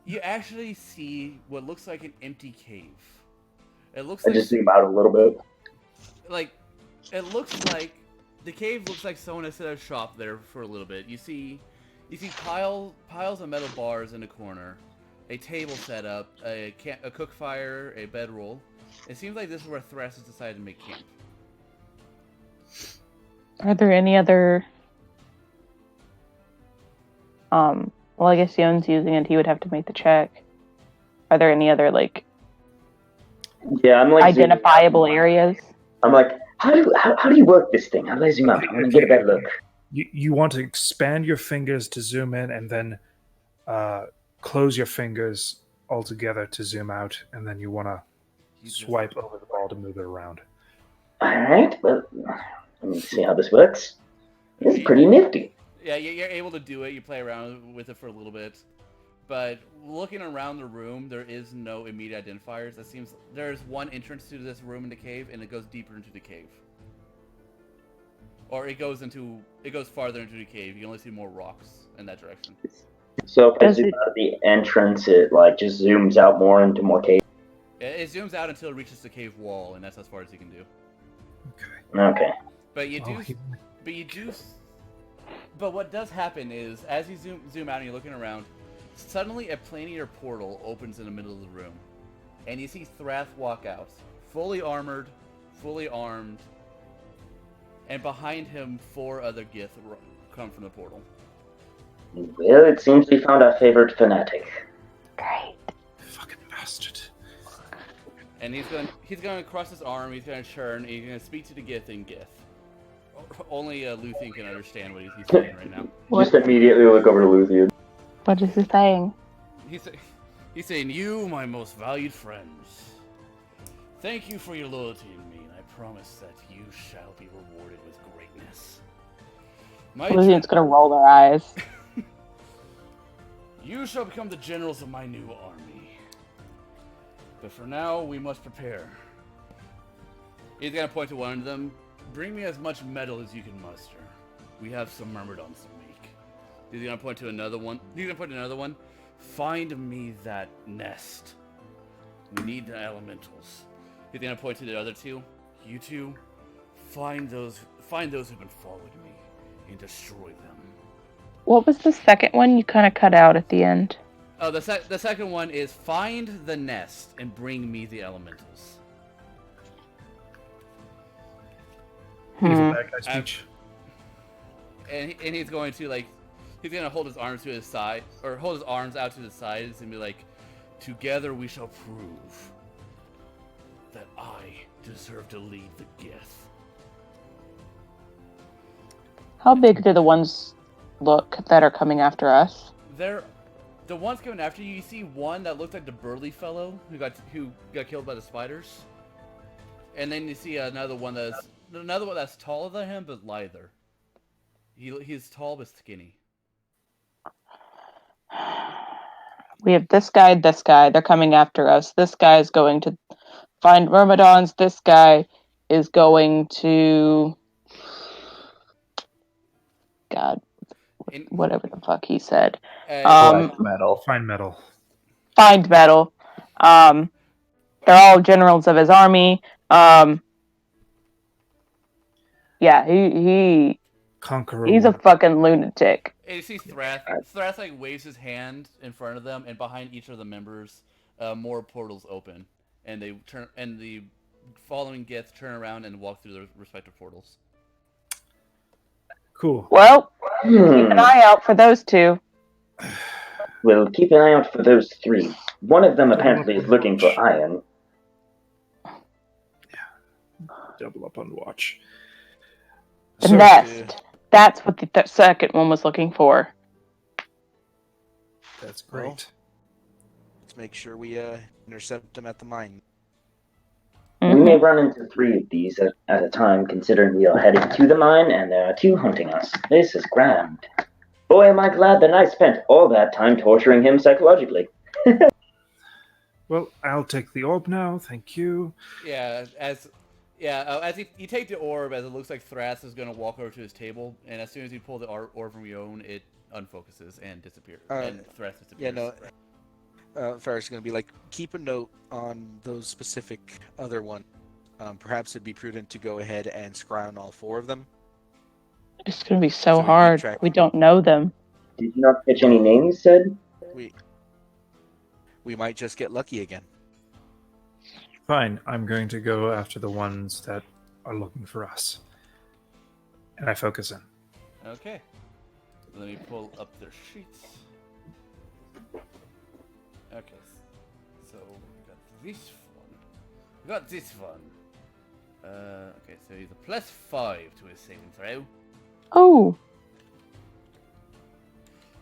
You actually see what looks like an empty cave. It looks I like just zoom out a little bit. it looks like the cave looks like someone has set up shop there for a little bit. You see piles of metal bars in the corner, a table set up, a cook fire, a bedroll. It seems like this is where Thrath has decided to make camp. Are there any other... well, I guess Yon's using it. He would have to make the check. Are there any other, Yeah, I'm identifiable areas? I'm like, how do you work this thing? How do I zoom out? I want to get a better look. You want to expand your fingers to zoom in, and then close your fingers all together to zoom out, and then you want to You just- swipe over the ball to move it around. Alright, well, let me see how this works. This is pretty nifty. Yeah, you're able to do it. You play around with it for a little bit. But looking around the room, there is no immediate identifiers. It seems there's one entrance to this room in the cave, and it goes deeper into the cave. Or it goes farther into the cave. You can only see more rocks in that direction. So if I Does zoom it- out of the entrance, it like just zooms out more into more cave. It zooms out until it reaches the cave wall, and that's as far as you can do. Okay. Okay. But you do, Oh, he- but what does happen is, as you zoom out and you're looking around, suddenly a planar portal opens in the middle of the room, and you see Thrath walk out, fully armored, fully armed, and behind him 4 other Gith come from the portal. Well, it seems we found our favorite fanatic. Great. Fucking bastard. And he's going to cross his arm, he's going to turn, and he's going to speak to the Gith in Gith. Only Luthien can understand what he's saying right now. Just immediately look over to Luthien. What is he saying? He's saying, "You, my most valued friends, thank you for your loyalty to me, and I promise that you shall be rewarded with greatness. My Lucian's gonna roll their eyes. You shall become the generals of my new army. But for now, we must prepare." He's gonna point to one of them. "Bring me as much metal as you can muster. We have some myrmidons to make." He's gonna point to another one. "Find me that nest. We need the elementals." He's gonna point to the other 2. "You 2, find those who've been following me and destroy them." What was the second one? You kind of cut out at the end. Oh, the second one is find the nest and bring me the elementals. Evil bad guy speech. And he's going to he's gonna hold his arms to his side, or hold his arms out to the sides and be like, "Together we shall prove that I deserve to lead the Gith." How big do the ones look that are coming after us? The ones coming after you, you see one that looks like the burly fellow who got killed by the spiders, and then you see another one that's taller than him but lighter. He's tall but skinny. We have this guy, this guy. They're coming after us. This guy is going to find Myrmidons. This guy is going to... God, whatever the fuck he said. Collect metal. Find metal. Find metal. They're all generals of his army. Yeah, Conqueror. he's a war. fucking lunatic. And you see Thrath. Thrath waves his hand in front of them, and behind each of the members, more portals open, and they turn, and the following Gith turn around and walk through their respective portals. Cool. Well, keep an eye out for those 2. We'll keep an eye out for those 3. One of them apparently is looking for iron. Double up on watch. The So, nest. That's what the second one was looking for. That's great. Let's make sure we intercept them at the mine. We Mhm. may run into 3 of these at a time, considering we are heading to the mine and there are 2 hunting us. This is grand. Boy, am I glad that I spent all that time torturing him psychologically. Well, I'll take the orb now. Thank you. As you take the orb, as it looks like Thras is going to walk over to his table, and as soon as you pull the orb from your own, it unfocuses and disappears. And Thras disappears. Yeah, no. Ferris is going to be like, keep a note on those specific other one. Perhaps it'd be prudent to go ahead and scrounge all 4 of them. It's going to be so So we keep hard. track. We don't know them. Did you not catch any names said? We might just get lucky again. Fine. I'm going to go after the ones that are looking for us. And I focus in. Okay. Let me pull up their sheets. Okay. So we got this one. We got this one. Okay, so he's a +5 to his saving throw. Oh,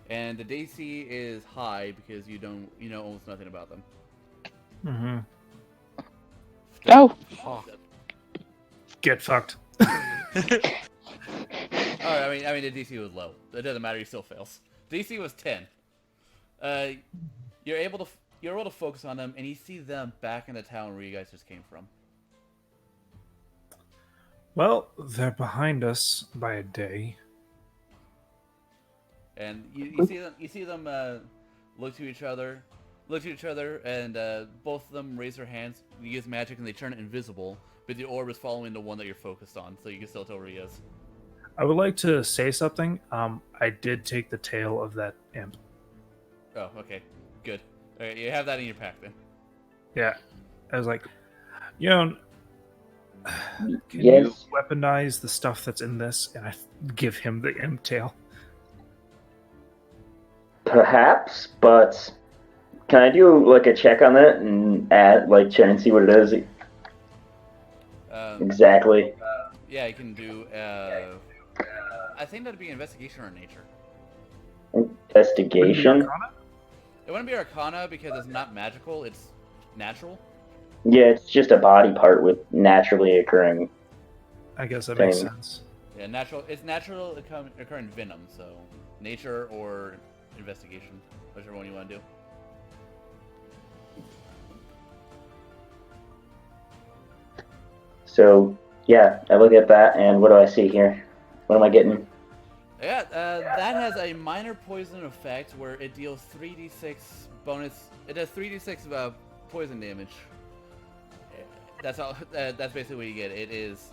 and the DC is high because you know almost nothing about them. Mm-hmm. Oh, Oh. Get fucked. Oh, I mean the DC was low. It doesn't matter. He still fails. DC was 10. You're able to focus on them, and you see them back in the town where you guys just came from. Well, they're behind us by a day. And you see them look to each other, and both of them raise their hands, use magic, and they turn invisible. But the orb is following the one that you're focused on, so you can still tell where he is. I would like to say something. I did take the tail of that imp. Oh, okay, good. All right, you have that in your pack then. Yeah. I was like, can Yes. you weaponize the stuff that's in this? And I give him the imp tail. Perhaps, but can I do like a check on that and check and see what it is exactly? Yeah, you can do. I think that'd be investigation or nature. Investigation. It wouldn't be Arcana because it's not magical; it's natural. Yeah, it's just a body part with naturally occurring. I guess that makes Thing. sense. Yeah, natural. It's natural occurring venom. So nature or investigation, whichever one you want to do. So yeah, I look at that, and what do I see here? What am I getting? Yeah, that has a minor poison effect where it deals 3d6 bonus. It does 3d6 poison damage. That's all. That's basically what you get. It is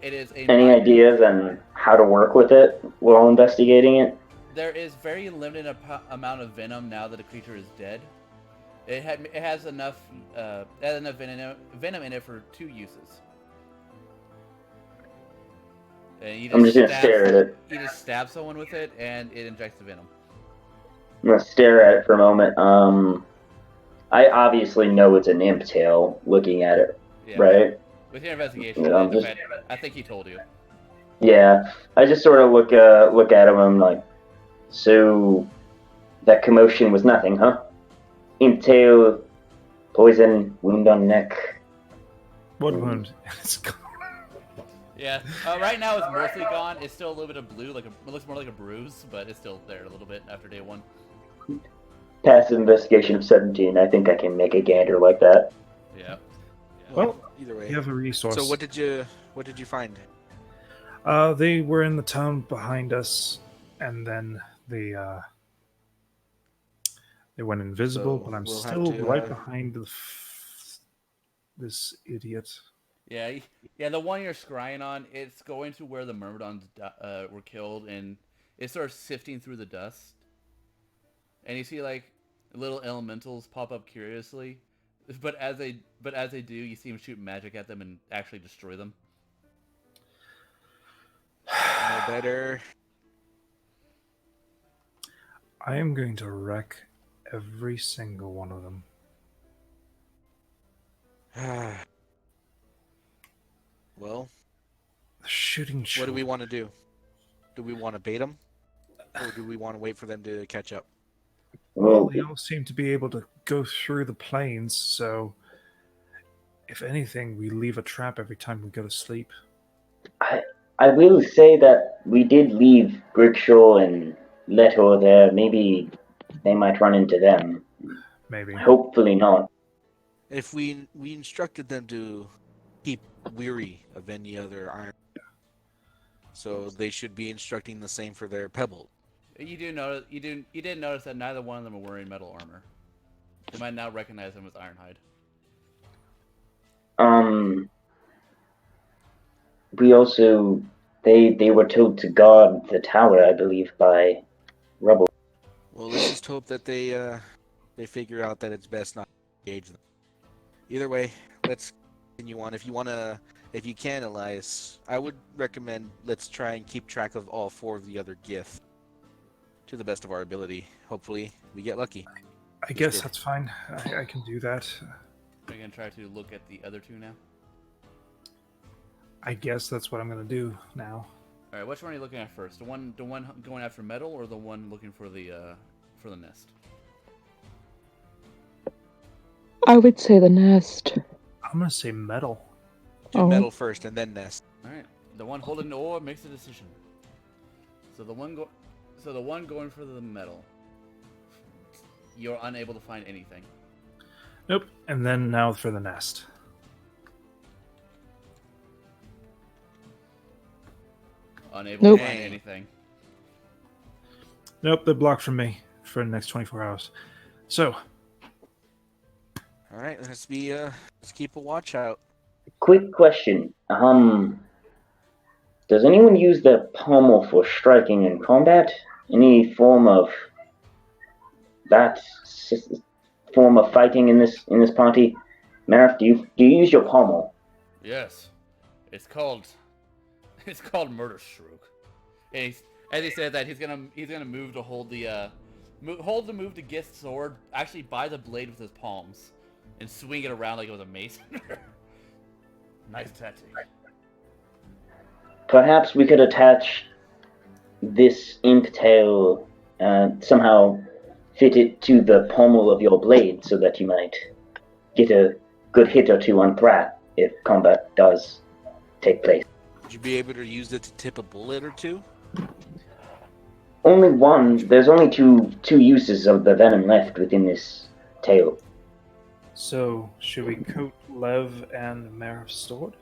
a. Any ideas on how to work with it while investigating it? There is very limited amount of venom now that the creature is dead. It has enough venom in it for 2 uses. And you I'm just gonna stare at it. You just stab someone with it, and it injects the venom. I'm gonna stare at it for a moment. I obviously know it's an imp tail looking at it, Yeah. right? With your investigation, Yeah, I think he told you. Yeah, I just sort of look at him and I'm like, so that commotion was nothing, huh? Imp tail, poison, wound on neck. What wound? It's gone. Yeah. Right now it's mostly gone. It's still a little bit of blue, it looks more like a bruise, but it's still there a little bit after day 1. Passive investigation of 17. I think I can make a gander like that. Yeah. Well, either way. You have a resource. So what did you find? They were in the town behind us, and then they went invisible. So but I'm we'll have still to, right behind this idiot. Yeah, the one you're scrying on, it's going to where the myrmidons were killed, and it's sort of sifting through the dust. And you see like little elementals pop up curiously, but as they do, you see them shoot magic at them and actually destroy them. No better. I am going to wreck every single one of them. Well, The shooting. what do we want to do? Do we want to bait them, or do we want to wait for them to catch up? Well, they all seem to be able to go through the plains, so if anything, we leave a trap every time we go to sleep. I will say that we did leave Grickshaw and Leto there. Maybe they might run into them. Maybe. Hopefully not. If we instructed them to keep weary of any other iron, so they should be instructing the same for their pebble. You did notice that neither one of them are wearing metal armor. They might now recognize them as Ironhide. We also they were told to guard the tower, I believe, by Rubble. Well, let's just hope that they figure out that it's best not to engage them. Either way, let's continue on. If you can, Elias, I would recommend let's try and keep track of all 4 of the other gith to the best of our ability. Hopefully, we get lucky. I guess that's fine. I can do that. Are you gonna try to look at the other 2 now? I guess that's what I'm going to do now. All right, which one are you looking at first? The one going after metal, or the one looking for the nest? I would say the nest. I'm gonna say metal. Do Oh. metal first and then nest. All right, the one holding the ore makes a decision. So the one going for the metal. You're unable to find anything. Nope. And then now for the nest. Unable Nope. to find anything. Nope, they're blocked from me for the next 24 hours. So, All right, let's keep a watch out. Quick question. Does anyone use the pommel for striking in combat? Any form of that form of fighting in this party? Marif, do you use your pommel? Yes, it's called Murder Stroke. And as he said that, he's gonna move to hold the move to Gith's sword actually by the blade with his palms and swing it around like it was a mace. Nice tattoo. Perhaps we could attach this imp tail, somehow fit it to the pommel of your blade so that you might get a good hit or two on Thrat if combat does take place. Would you be able to use it to tip a bullet or two? Only one. There's only two uses of the venom left within this tail. should we coat Lev and Marif's sword?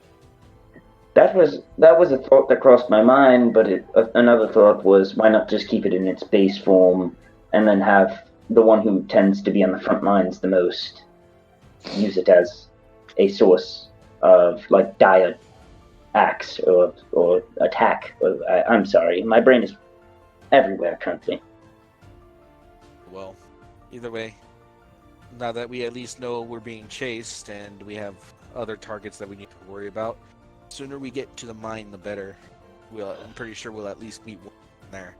That was a thought that crossed my mind, but another thought was, why not just keep it in its base form and then have the one who tends to be on the front lines the most use it as a source of like dire acts or attack. I'm sorry, my brain is everywhere currently. Well, either way, now that we at least know we're being chased and we have other targets that we need to worry about, the sooner we get to the mine, the better. I'm pretty sure we'll at least meet one there.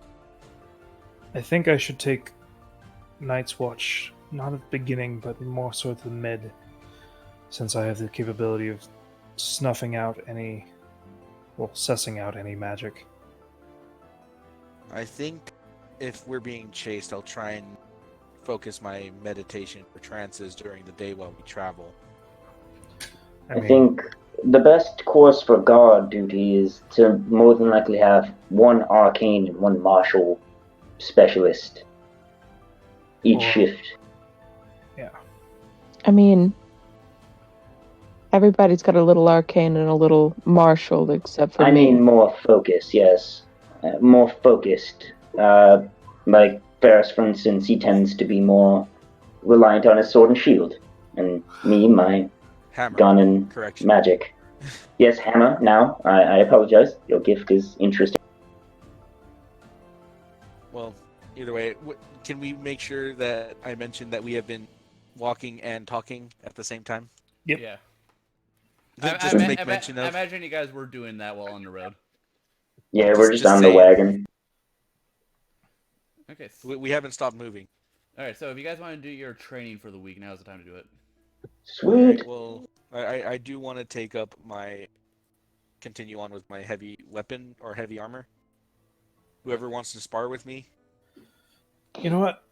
I think I should take Night's Watch, not at the beginning, but more so at the mid, since I have the capability of sussing out any magic. I think if we're being chased, I'll try and focus my meditation for trances during the day while we travel. I think the best course for guard duty is to more than likely have one arcane and one martial specialist each shift. Yeah. I mean, everybody's got a little arcane and a little martial, except for I me. mean more focus, yes. More focused. Like Ferris, for instance, he tends to be more reliant on his sword and shield. And me, my Hammer. gun and Correction. magic. Yes, hammer, now. I apologize. Your gift is interesting. Well, either way, can we make sure that I mentioned that we have been walking and talking at the same time? Yep. Yeah. Just to make mention I of. imagine you guys were doing that while on the road. Yeah, we're just on saying. the wagon. Okay. We haven't stopped moving. All right. So if you guys want to do your training for the week, now's the time to do it. Sweet. Alright, well, I do want to continue on with my heavy weapon or heavy armor. Whoever wants to spar with me. You know what?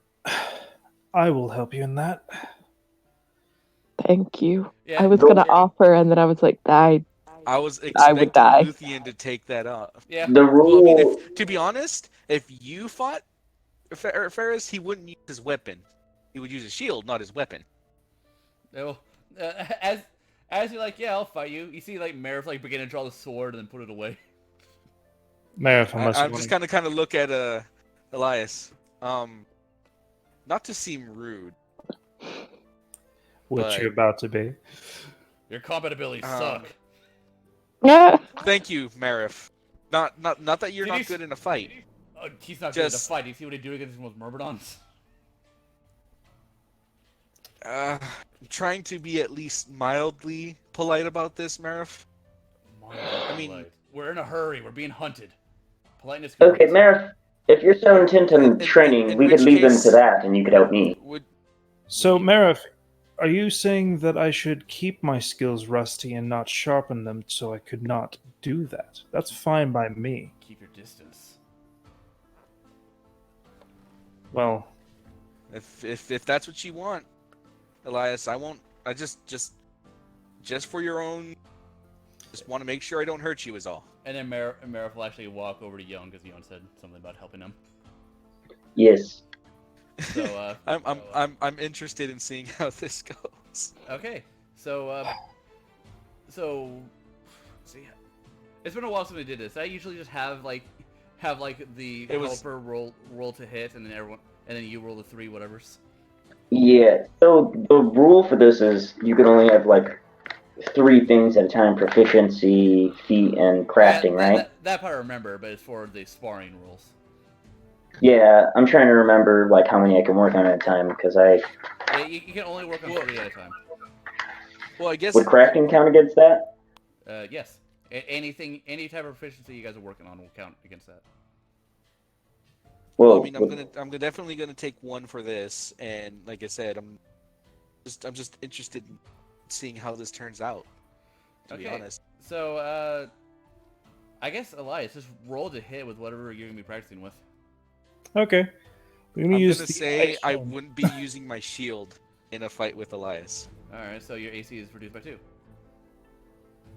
I will help you in that. Thank you. Yeah. I was gonna offer, and then I was like, I was I expecting would die. Luthien to take that up. Yeah. The rule. Well, I mean, to be honest, if you fought Ferris, he wouldn't use his weapon. He would use his shield, not his weapon. No. As you're like, yeah, I'll fight you. You see, like Marif like begin to draw the sword and then put it away. Marif, unless you I'm just want kind of look at Elias. Not to seem rude, which but- you're about to be. Your combat abilities suck. yeah. thank you, Marif. Not that you're Did not you- good in a fight. He's not good at the Just- fight. You see what he do against him with Myrmidons? I'm trying to be at least mildly polite about this, Marif. I mean- we're in a hurry. We're being hunted. Politeness. Okay, Marif, if you're so intent on In training, in we could which leave him case- to that and you could help me. Would So, Marif, Are you saying that I should keep my skills rusty and not sharpen them so I could not do that? That's fine by me. Keep your distance. Well, If that's what you want, Elias, I won't. I just for your own. Just want to make sure I don't hurt you is all. And then Marif will actually walk over to Yon because Yon said something about helping him. Yes. So I'm interested in seeing how this goes. okay. So see, it's been a while since we did this. I usually just have the helper roll to hit, and then you roll the 3 whatevers. Yeah. So the rule for this is you can only have like 3 things at a time: proficiency, feat, and crafting. Right? That part I remember, but it's for the sparring rules. Yeah. I'm trying to remember like how many I can work on at a time because Yeah, you can only work on 3 at a time. Well, I guess would crafting count against that? Yes. Any type of proficiency you guys are working on will count against that. Well, I mean, I'm definitely gonna take 1 for this, and like I said, I'm just interested in seeing how this turns out. To be honest. So I guess Elias, just roll to hit with whatever you're gonna be practicing with. okay. We're gonna I'm use gonna the say ice I stone. wouldn't be using my shield in a fight with Elias. All right. So your AC is reduced by 2.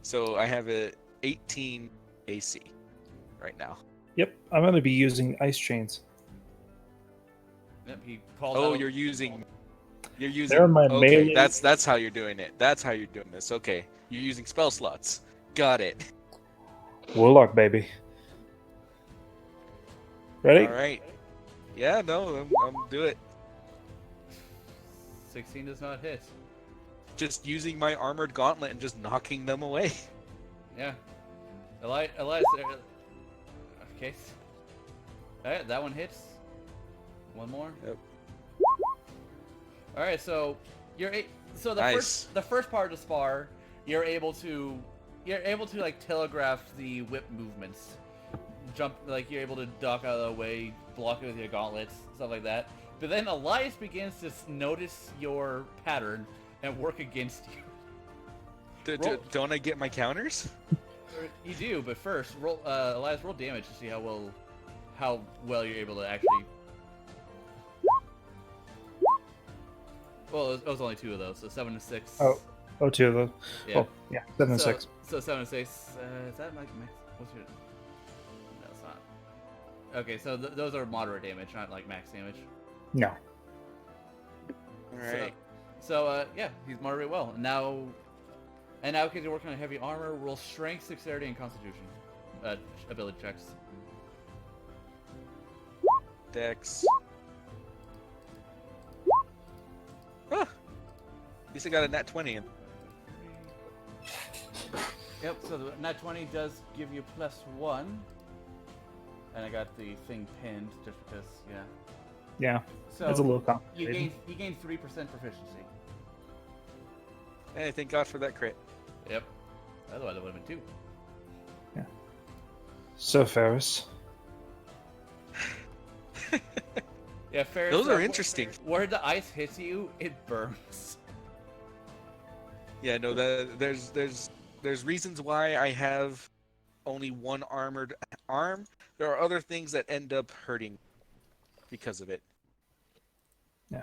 So I have a 18 AC right now. Yep, I'm gonna be using ice chains. Yep. He calls Oh, out. you're using. They're my Okay, melee. that's how you're doing it. That's how you're doing this. Okay, you're using spell slots. Got it. Warlock, baby. Ready? All right. Yeah, no, I'm do it. 16 does not hit. Just using my armored gauntlet and just knocking them away. Yeah. Elias. Okay. Alright, that one hits. One more. Yep. Alright, so so Nice. the first part of the spar, you're able to like telegraph the whip movements. Jump, like you're able to duck out of the way, block it with your gauntlets, stuff like that. But then Elias begins to notice your pattern and work against you. Don't I get my counters? You do, but first, Elias, roll damage to see how well you're able to actually. Well, it was only 2 of those, so 7 to 6. Oh, 2 of those. Yeah. Oh, yeah, 7 and 6. So 7 to 6. Is that like max? What's your? No, it's not. Okay, so those are moderate damage, not like max damage. No. All right. So yeah, he's moderate well. And now because you're working on heavy armor, roll strength, dexterity, and constitution ability checks. Dex. Ah, at least I got a nat 20 in. Yep, so the nat 20 does give you +1. And I got the thing pinned just because, yeah. Yeah, So that's a little you complicated. gain 3% proficiency. Hey, thank God for that crit. Yep. Otherwise it would have been 2. So, Ferris. Yeah, Ferris. Those are interesting. Where the ice hits you, it burns. Yeah, no, there's reasons why I have only 1 armored arm. There are other things that end up hurting because of it. Yeah.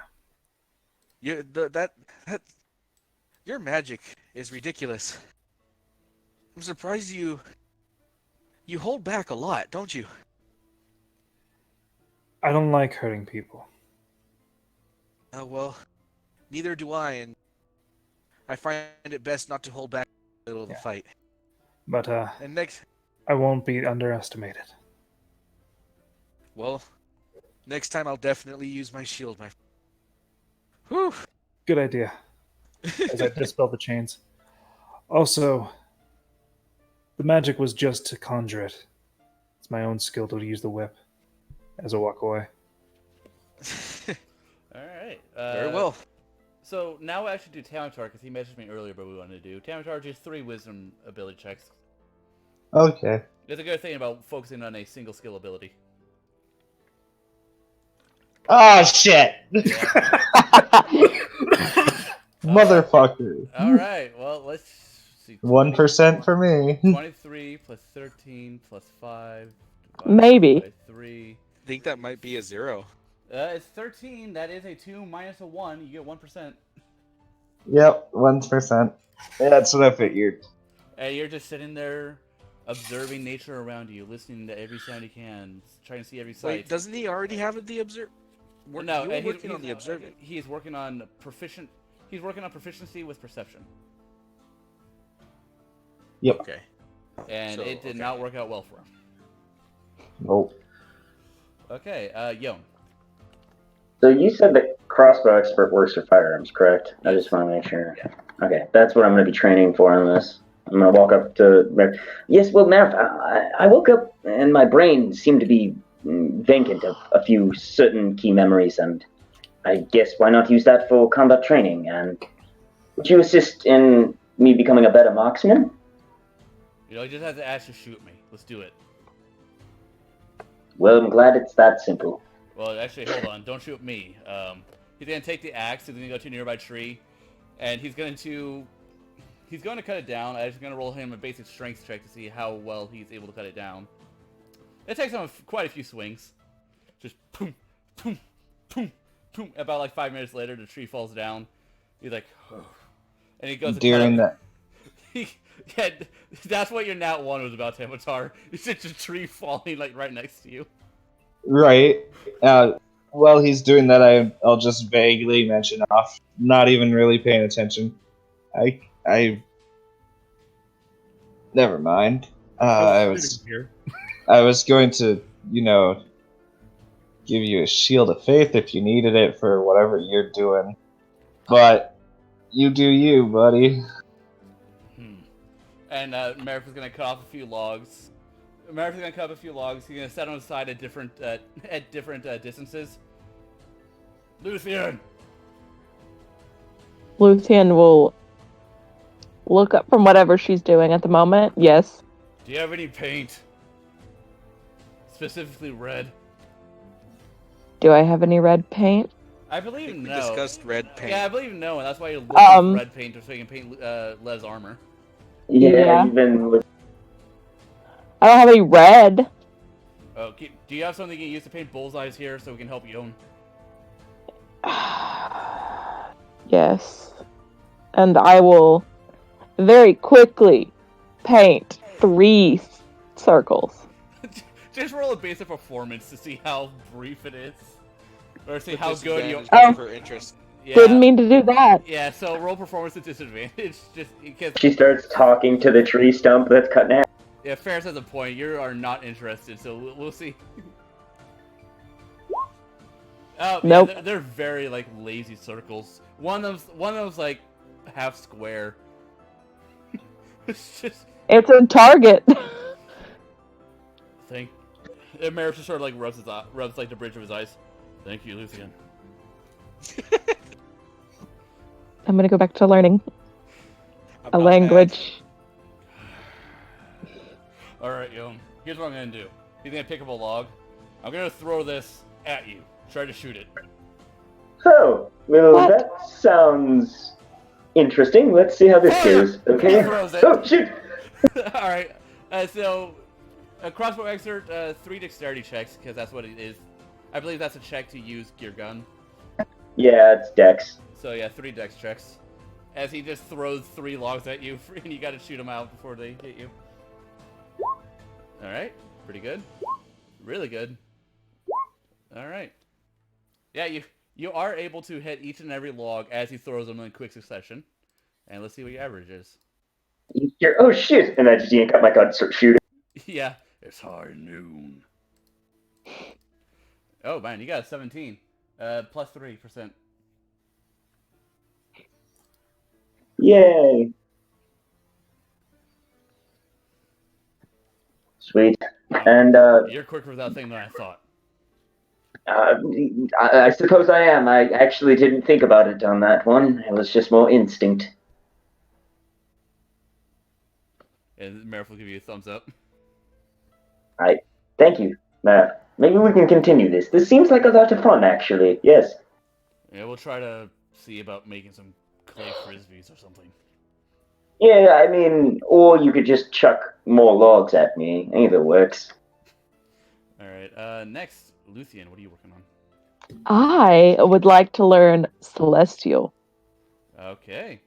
Your magic is ridiculous. I'm surprised you hold back a lot, don't you? I don't like hurting people. Oh well, neither do I, and I find it best not to hold back in the middle of the fight. But, And next, I won't be underestimated. well, next time I'll definitely use my shield, my. Whew. Good idea. As I dispel the chains. Also, the magic was just to conjure it. It's my own skill to use the whip. As I walk away. Alright. Very well. So now we actually do Tamatar, because he messaged me earlier what we wanted to do. Tamatar just 3 wisdom ability checks. Okay. There's a good thing about focusing on a single skill ability. Oh shit! Motherfucker. All right. Well, let's see. 1% for me. 23 plus 13 plus 5 divided Maybe. by 3. I think that might be a 0. It's 13. That is a 2 minus a 1. You get 1%. Yep, 1%. That's what I figured. And you're just sitting there observing nature around you, listening to every sound you can, trying to see every sight. Wait, doesn't he already have the observe? No, you were he's working on the observing. He's working on He's working on proficiency with perception, Yep. Okay. and So, it did okay. not work out well for him. Nope. Okay, Yon. So you said the crossbow expert works for firearms, correct? I Yes. just want to make sure. Yeah. Okay, that's what I'm going to be training for on this. I'm going to walk up to... Yes, well, Matt, I woke up and my brain seemed to be vacant of a few certain key memories, and I guess why not use that for combat training? And would you assist in me becoming a better marksman? You know, you just have to ask to shoot me. Let's do it. Well, I'm glad it's that simple. Well, actually, hold on. Don't shoot me. He's gonna take the axe. He's gonna go to a nearby tree, and he's going to cut it down. I'm just gonna roll him a basic strength check to see how well he's able to cut it down. It takes him quite a few swings. Just boom, boom, boom, boom. About like 5 minutes later, the tree falls down. He's like, oh. And he goes to During cut that. yeah, that's what your nat 1 was about, Tamatar. It's just a tree falling like right next to you. Right. While he's doing that, I'll just vaguely mention off, not even really paying attention. I. Never mind. I was going to, give you a shield of faith if you needed it for whatever you're doing, but you do you, buddy. And Merrick is gonna cut off a few logs. He's gonna set them aside at different distances. Luthien! Luthien will look up from whatever she's doing at the moment. Yes. Do you have any paint? Specifically red. Do I have any red paint? I believe We no. discussed red paint. Yeah, I believe no, and that's why you're looking for red paint so you can paint Lev's armor. Yeah. Even with... I don't have any red. Oh, do you have something you can use to paint bullseyes here so we can help Yon? Yes. And I will very quickly paint 3 circles. Just roll a basic performance to see how brief it is. Or see how good you Disadvantage for interest. Yeah. Didn't mean to do that. Yeah, so roll performance at disadvantage, just because... She starts talking to the tree stump that's cut in half. Yeah, Ferris has a point. You are not interested, so we'll see. Oh, Nope. Yeah, they're very, like, lazy circles. One of them's like, half square. It's just... It's a target. Merrick just sort of, like, rubs, like, the bridge of his eyes. Thank you, Luthien. I'm gonna go back to learning I'm a not language. Alright, Yon. Here's what I'm gonna do. He's gonna pick up a log. I'm gonna throw this at you. Try to shoot it. Oh, well, What? that sounds interesting. Let's see how this goes. Okay. He throws it. Oh, shoot! Alright, so, a crossbow expert, 3 dexterity checks, because that's what it is. I believe that's a check to use gear gun. Yeah, it's Dex. So yeah, 3 dex checks. As he just throws 3 logs at you, and you gotta shoot them out before they hit you. Alright, pretty good. Really good. Alright. Yeah, you are able to hit each and every log as he throws them in quick succession. And let's see what your average is. Oh, shit! And I just yank out my gun and start shooting. Yeah, it's high noon. Oh man, you got a 17. Plus 3%. Yay! Sweet. And, You're quicker with that thing than I thought. I suppose I am. I actually didn't think about it on that one. It was just more instinct. And Merrick will give you a thumbs up. Thank you. Maybe we can continue this. This seems like a lot of fun, actually. Yes. Yeah, we'll try to see about making some clay frisbees or something. Yeah, I mean, or you could just chuck more logs at me. Either works. All right. Next, Luthien, what are you working on? I would like to learn Celestial Okay.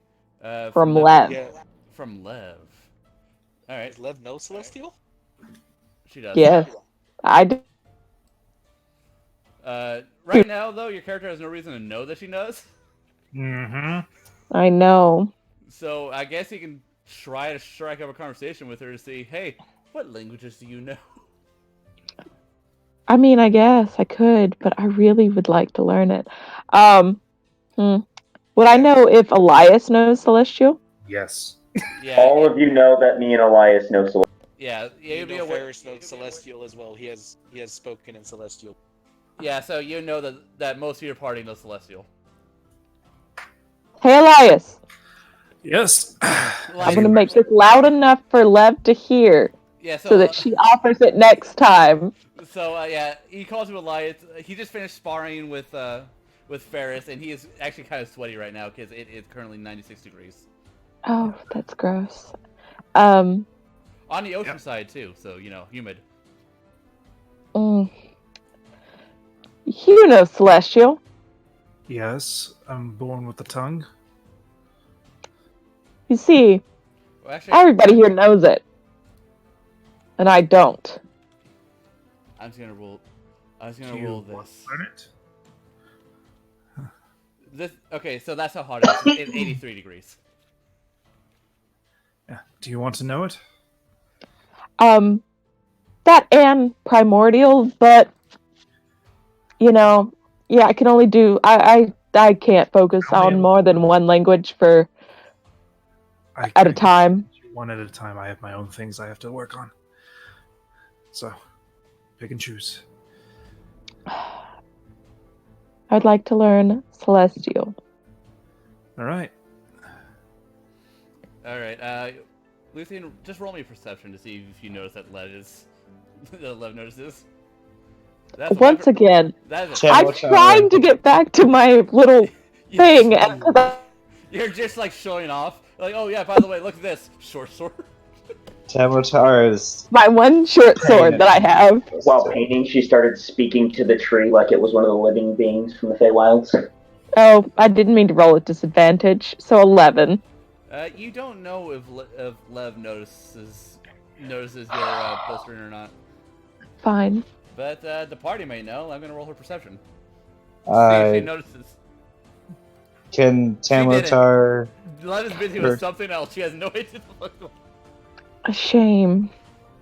from Lev. Lev. Yeah. From Lev. All right. Does Lev know Celestial? She does. Yes, I do. Right now, though, your character has no reason to know that she knows. Mm-hmm. I know. So I guess you can try to strike up a conversation with her to see, hey, what languages do you know? I mean, I guess I could, but I really would like to learn it. Um, Would I know if Elias knows Celestial? Yes. Yeah. All of you know that me and Elias know Celestial. Yeah. You You'd be know aware. Ferris knows Celestial as well. He has spoken in Celestial. Yeah. So you know that most of your party knows Celestial. Hey, Elias, Yes. I'm gonna make this loud enough for Lev to hear, Yeah. so that she offers it next time. Yeah, he calls you Elias. He just finished sparring with Ferris, and he is actually kind of sweaty right now because it is currently 96 degrees Oh, that's gross. on the ocean Yep. side too. So humid. Mm. You know Celestial. Yes. I'm born with the tongue. You see, Well, actually, everybody here knows it, and I don't. I'm just gonna roll. I was Do gonna you roll want this. to learn it? Okay, so that's how hot it is. It's 83 degrees. Yeah. Do you want to know it? That and Primordial, but yeah, I can only do. I can't focus How many- on more than one language I at a can time. teach you one at a time. I have my own things I have to work on. So, pick and choose. I'd like to learn Celestial. All right. All right, Luthien, just roll me a perception to see if you notice that Lev notices. That's Once again, that is Check. I'm trying to get back to my little thing, and 'cause You're just like showing off. Like, oh yeah, by the way, look at this short sword. Tamatar is my one short sword that I have. While painting, she started speaking to the tree like it was one of the living beings from the Feywilds. Oh, I didn't mean to roll at disadvantage. So 11. You don't know if Lev notices your bolstering or not, Fine. but the party may know. I'm gonna roll her perception. See if she notices. Can didn't. Tamatar Lev is busy Her- with something else. She has no idea what's going on. A shame.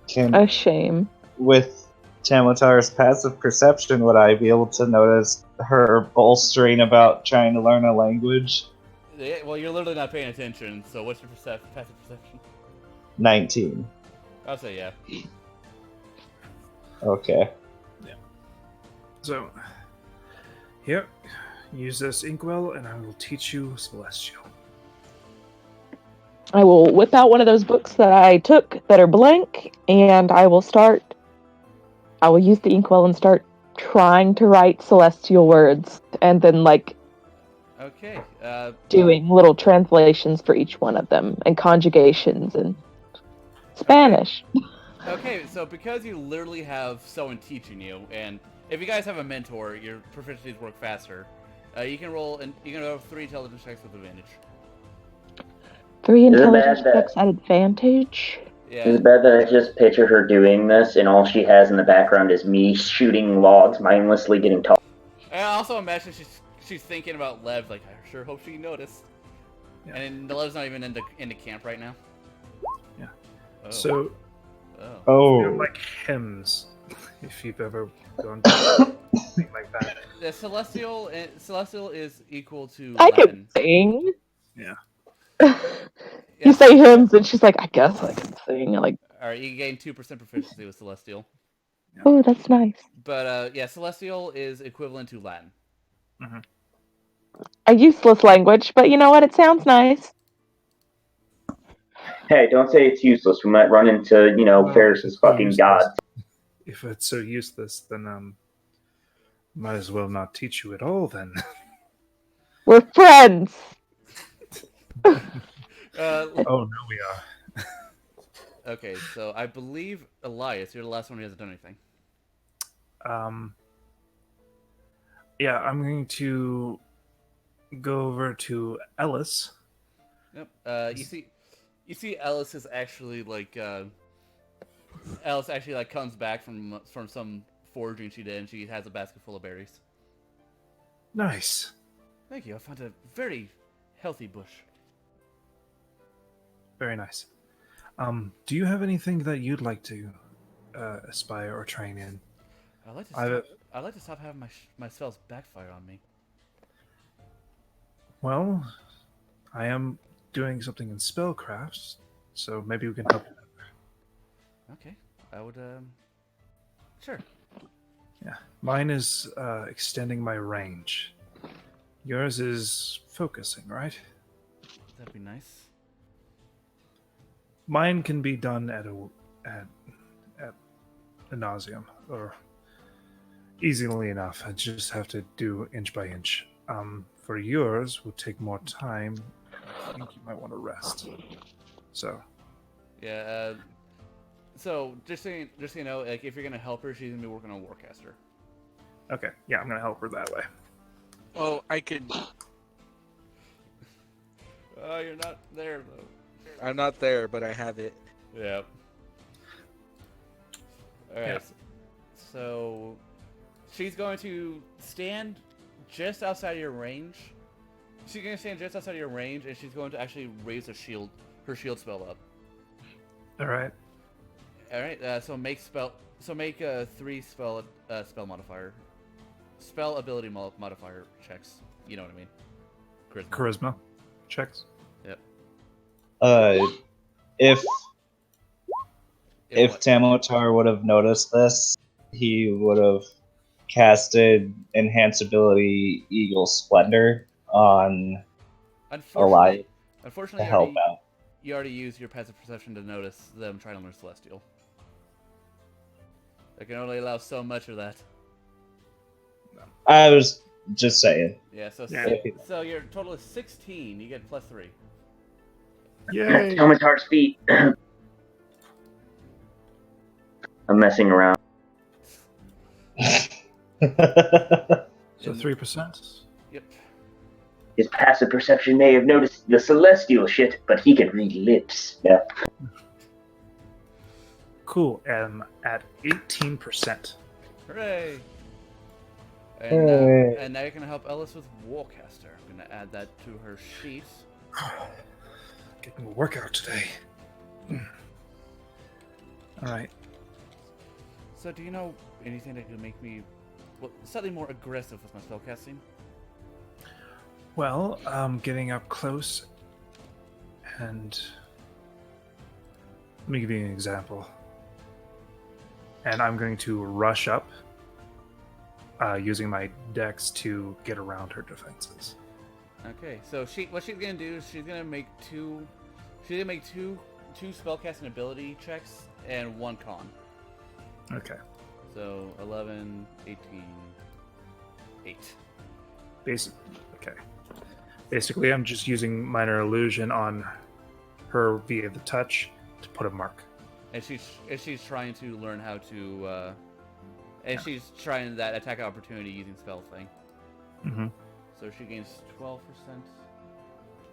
can A shame. with Tamatar's passive perception would I be able to notice her bolstering about trying to learn a language? Yeah, well, you're literally not paying attention. So what's your passive perception? 19. I'll say yeah. Okay. So, here, use this inkwell, and I will teach you Celestial. I will whip out one of those books that I took that are blank, and I will use the inkwell and start trying to write celestial words, and then Okay. doing little translations for each one of them, and conjugations and Spanish. Okay, so because you literally have someone teaching you, and if you guys have a mentor, your proficiencies work faster. You can roll 3 intelligence checks with advantage. 3 Is it intelligence bad that- checks at advantage. Yeah. It's bad that I just picture her doing this, and all she has in the background is me shooting logs, mindlessly getting tall. I also imagine she's thinking about Lev. Like, I sure hope she noticed. Yeah. And Lev's not even in the camp right now. Yeah. Oh. So, Oh. they're Oh, like hymns, if you've ever gone to something like that. The celestial is equal to I Latin. can sing. Yeah. You say hymns, and she's like, I guess I can sing. Like, All right, you gain 2% proficiency with celestial. oh, that's nice. But celestial is equivalent to Latin. A useless language, but you know what? It sounds nice. Hey, don't say it's useless. We might run into, Well, Ferris's it's so fucking useless. god. If it's so useless, then might as well not teach you at all. Then We're friends. Oh, no, we are. Okay, so I believe Elias, you're the last one who hasn't done anything. Yeah, I'm going to go over to Ellis. Yep. You see, Ellis is actually like, Ellis actually like comes back from some foraging she did, and she has a basket full of berries. Nice. Thank you. I found a very healthy bush. Very nice. Do you have anything that you'd like to aspire or train in? I'd like to I've- stop. I'd like to stop having my spells backfire on me. Well, I am doing something in spellcrafts, so maybe we can help you. Okay, I would. Sure. Yeah, mine is extending my range. Yours is focusing, right? That'd be nice. Mine can be done at a nauseum, or easily enough. I just have to do inch by inch. For yours, will take more time. I think you might want to rest. So, Yeah. So just so you know, like if you're gonna help her, she's gonna be working on Warcaster. okay, yeah, I'm gonna help her that way. Oh, I could. Oh, you're not there though. I'm not there, but I have it. Yep. All right. Yeah. So she's going to stand just outside of your range. She's going to stand just outside of your range, and she's going to actually raise her shield spell up. All right. All right. So make 3 spell modifier, spell ability modifier checks. You know what I mean? Charisma checks. Yep. If What? Tamotar would have noticed this, he would have casted Enhance Ability Eagle Splendor on Elias Unfortunately, to help out. you already used your passive perception to notice them trying to learn Celestial. I can only allow so much of that. I was just saying. Yeah, so Yeah. so your total is 16. You get +3. Yay! Tomatar's feet. I'm messing around. So 3%. Yep. His passive perception may have noticed the celestial shit, but he can read lips. Yeah. Cool. At 18%. Hooray! Hooray. And now you're gonna help Ellis with Warcaster. I'm gonna add that to her sheet. Getting a workout today. All right. So, do you know anything that could make me slightly more aggressive with my spellcasting? Well, getting up close, and let me give you an example. And I'm going to rush up, using my dex to get around her defenses. Okay, so what she's gonna do is she's gonna make two spellcasting ability checks and 1 con. Okay. So 11, 18, 8. Okay. Basically, I'm just using minor illusion on her via the touch to put a mark. And she's trying to learn how to, she's trying that attack opportunity using spell thing. Mm-hmm. So she gains 12%,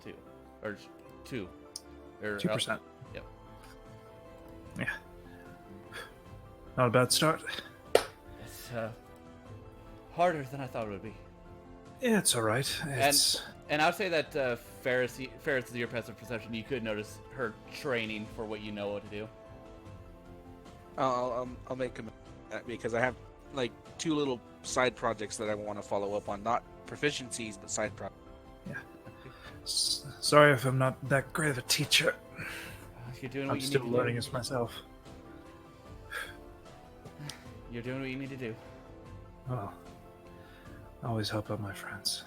2, or 2, or 2%. Yep. Yeah. Not a bad start. It's harder than I thought it would be. Yeah, it's all right. It's And I would say that Ferris, is your passive perception. You could notice her training for what you know what to do. I'll make him because I have like 2 little side projects that I want to follow up on, not proficiencies but side projects. sorry if I'm not that great of a teacher. You're doing what I'm you still need to learning do. this myself. You're doing what you need to do. Well, I always help out my friends.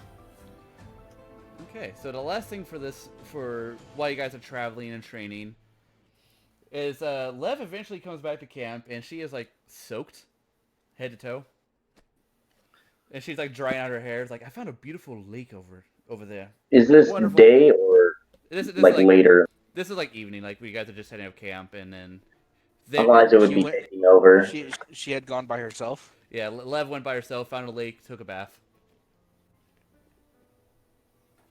Okay, so the last thing for while you guys are traveling and training, is Lev eventually comes back to camp and she is like soaked, head to toe, and she's like drying out her hair. It's like, I found a beautiful lake over there. Is this Wonderful. day or This is later. This is like evening. Like, we guys are just setting up camp, and then Eliza would she be went- taking over. She had gone by herself. yeah, Lev went by herself, found a lake, took a bath.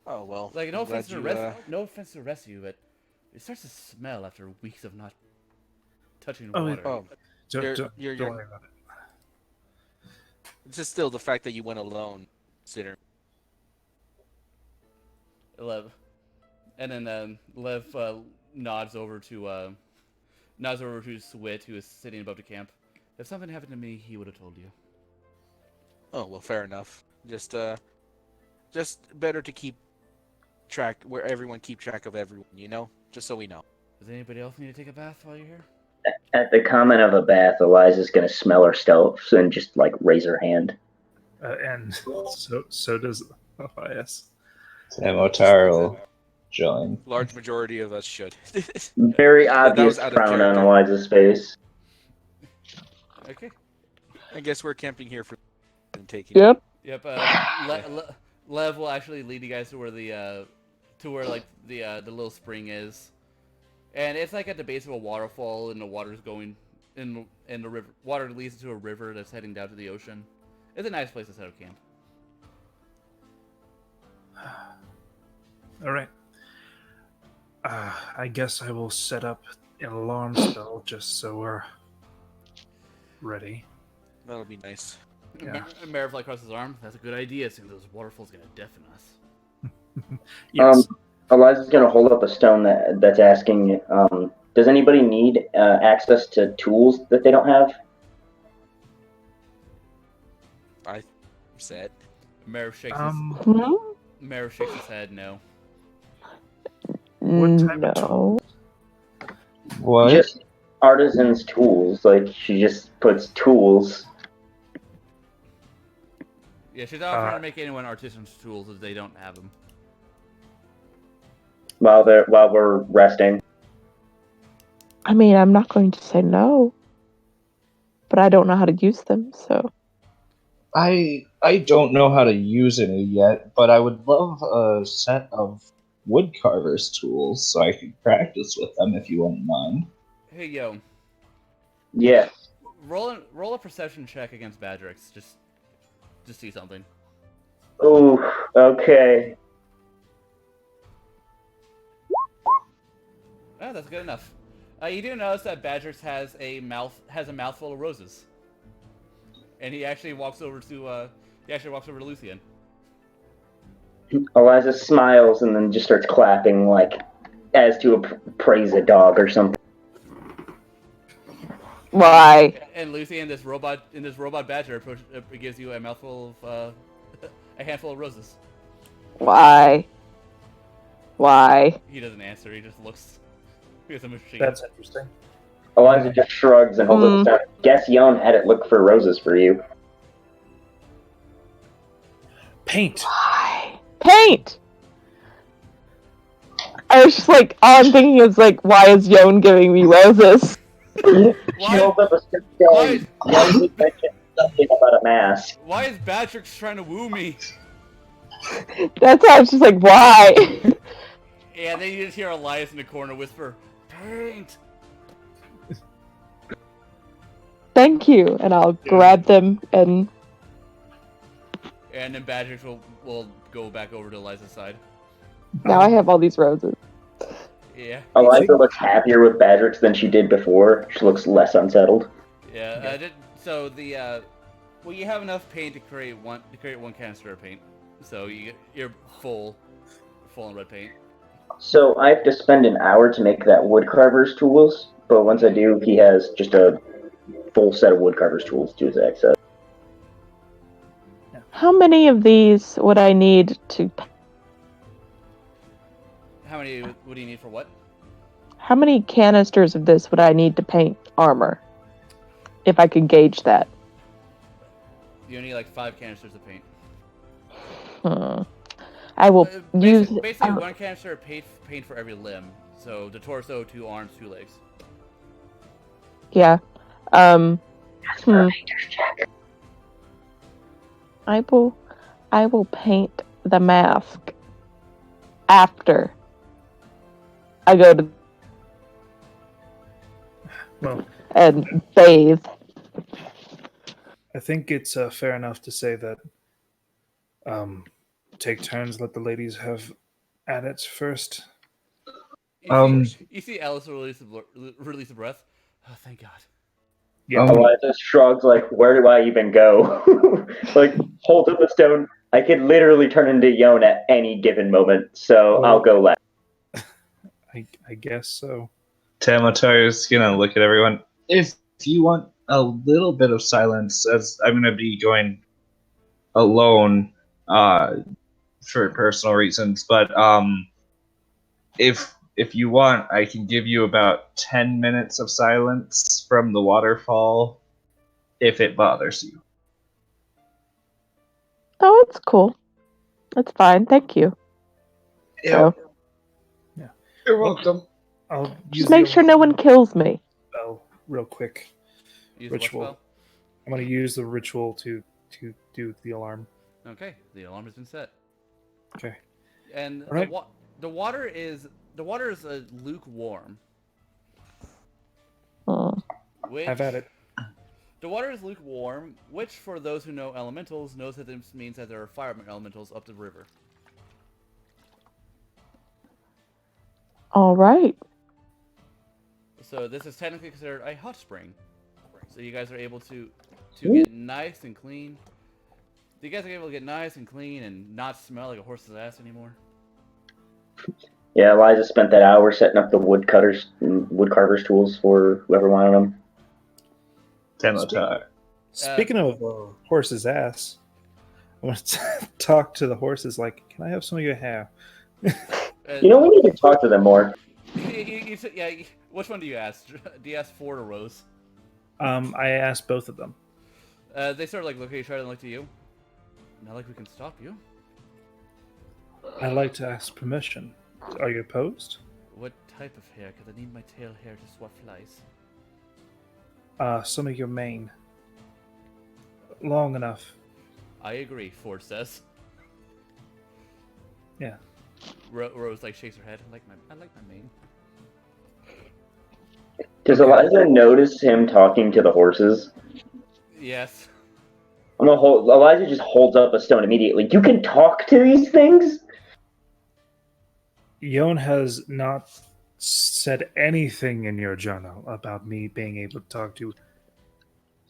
Oh well. Like, no I'm glad offense to you, no offense to the rest of you, but it starts to smell after weeks of not touching Oh, water. Oh, Don't you're- worry about it. it's just still the fact that you went alone. Consider. Lev, and then Lev nods over to Swit, who is sitting above the camp. If something happened to me, he would have told you. Oh well, fair enough. Just better to keep track where everyone keep track of everyone. You know, just so we know. Does anybody else need to take a bath while you're here? At the comment of a bath, Eliza's gonna smell herself and just like raise her hand. And so does Elias. Samotar will join. Large majority of us should. Very That obvious was out of frown on character. Eliza's face. Okay. I guess we're camping here for and taking. Yep. Yep. Lev will actually lead you guys to where the little spring is, and it's like at the base of a waterfall, and the water's going in the river. Water leads to a river that's heading down to the ocean. It's a nice place to set up camp. All right. I guess I will set up an alarm spell just so we're ready. That'll be nice. Yeah. Merrill flies across his arm. That's a good idea, since those waterfalls gonna deafen us. Yes. Eliza's gonna hold up a stone that's asking, does anybody need access to tools that they don't have? I'm set. Merrill shakes Hmm? Merrill shakes his head. No. What type of No. What? Just artisans' tools. Like, she just puts tools. Yeah, she's not trying to make anyone artisan's tools if they don't have them. While we're resting. I mean, I'm not going to say no, but I don't know how to use them, so. I don't know how to use any yet, but I would love a set of woodcarver's tools so I could practice with them if you wouldn't mind. Hey, yo, Yeah. roll a perception check against Badrix. Just see something. Ooh, okay. Oh, that's good enough. You do notice that Badrix has a mouthful of roses, and he actually walks over to Luthien. Eliza smiles and then just starts clapping, like, as to praise a dog or something. Why? And Luthien, this robot badger, gives you a mouthful of a handful of roses. Why? Why? He doesn't answer. He just looks. He's a machine. That's interesting. Eliza just shrugs and holds up the stone. Guess Yon had it look for roses for you. Paint. Why? Paint! I was just like, all I'm thinking is like, why is Yon giving me roses? She holds up a stone. Why did you mention something about a mask? Why is Badrix trying to woo me? That's why I was just like, why? And then you just hear Elias in the corner whisper, "Paint." Thank you, and I'll grab them and. And then Badrix will go back over to Eliza's side. Now I have all these roses. Yeah. Eliza looks happier with Badrix than she did before. She looks less unsettled. Yeah. So you have enough paint to create one canister of paint. So you're full on red paint. So I have to spend an hour to make that woodcarver's tools, but once I do, he has just a full set of woodcarver's tools to his access. How many of these would I need to? How many? What do you need for what? How many canisters of this would I need to paint armor? If I could gauge that. You need like 5 canisters of paint. I will use. Basically, 1 canister of paint for every limb. So the torso, 2 arms, 2 legs. Yeah. I will paint the mask after I go to Well, and bathe. I think it's fair enough to say that take turns, let the ladies have at it first. You see Alice release a breath. Oh, thank God. Yeah. Eliza shrugs, like, where do I even go? Like, holds up the stone. I could literally turn into Yon at any given moment, so Well- I'll go left. I guess so. Tamatar is gonna look at everyone. If you want a little bit of silence, as I'm gonna be going alone, for personal reasons, but if you want, I can give you about 10 minutes of silence from the waterfall, if it bothers you. Oh, it's cool. It's fine. Thank you. So, You're welcome. I'll use just make the sure no one kills me. spell real quick. Use the what Ritual. spell? I'm going to use the ritual to do the alarm. Okay, the alarm has been set. Okay. And All right. the water is lukewarm. Which, Have at it. The water is lukewarm, which, for those who know elementals, knows that this means that there are fire elementals up the river. All right. So this is technically considered a hot spring. So you guys are able to get nice and clean. You guys are able to get nice and clean and not smell like a horse's ass anymore. Yeah, Eliza spent that hour setting up the woodcarver's tools for whoever wanted them. Tamatar. Speaking of horse's ass, I want to talk to the horses. Like, can I have some of your hair? You know, we need to talk to them more. Which one do you ask? Do you ask Ford or Rose? I asked both of them. They sort of like look at each other and look to you. Not like we can stop you. I'd like to ask permission. Are you opposed? What type of hair? Because I need my tail hair to swat flies. Some of your mane. Long enough. I agree, Ford says. Yeah. Rose like shakes her head. I like my mane. Does Eliza notice him talking to the horses? Yes. Eliza just holds up a stone immediately. You can talk to these things? Yon has not said anything in your journal about me being able to talk to.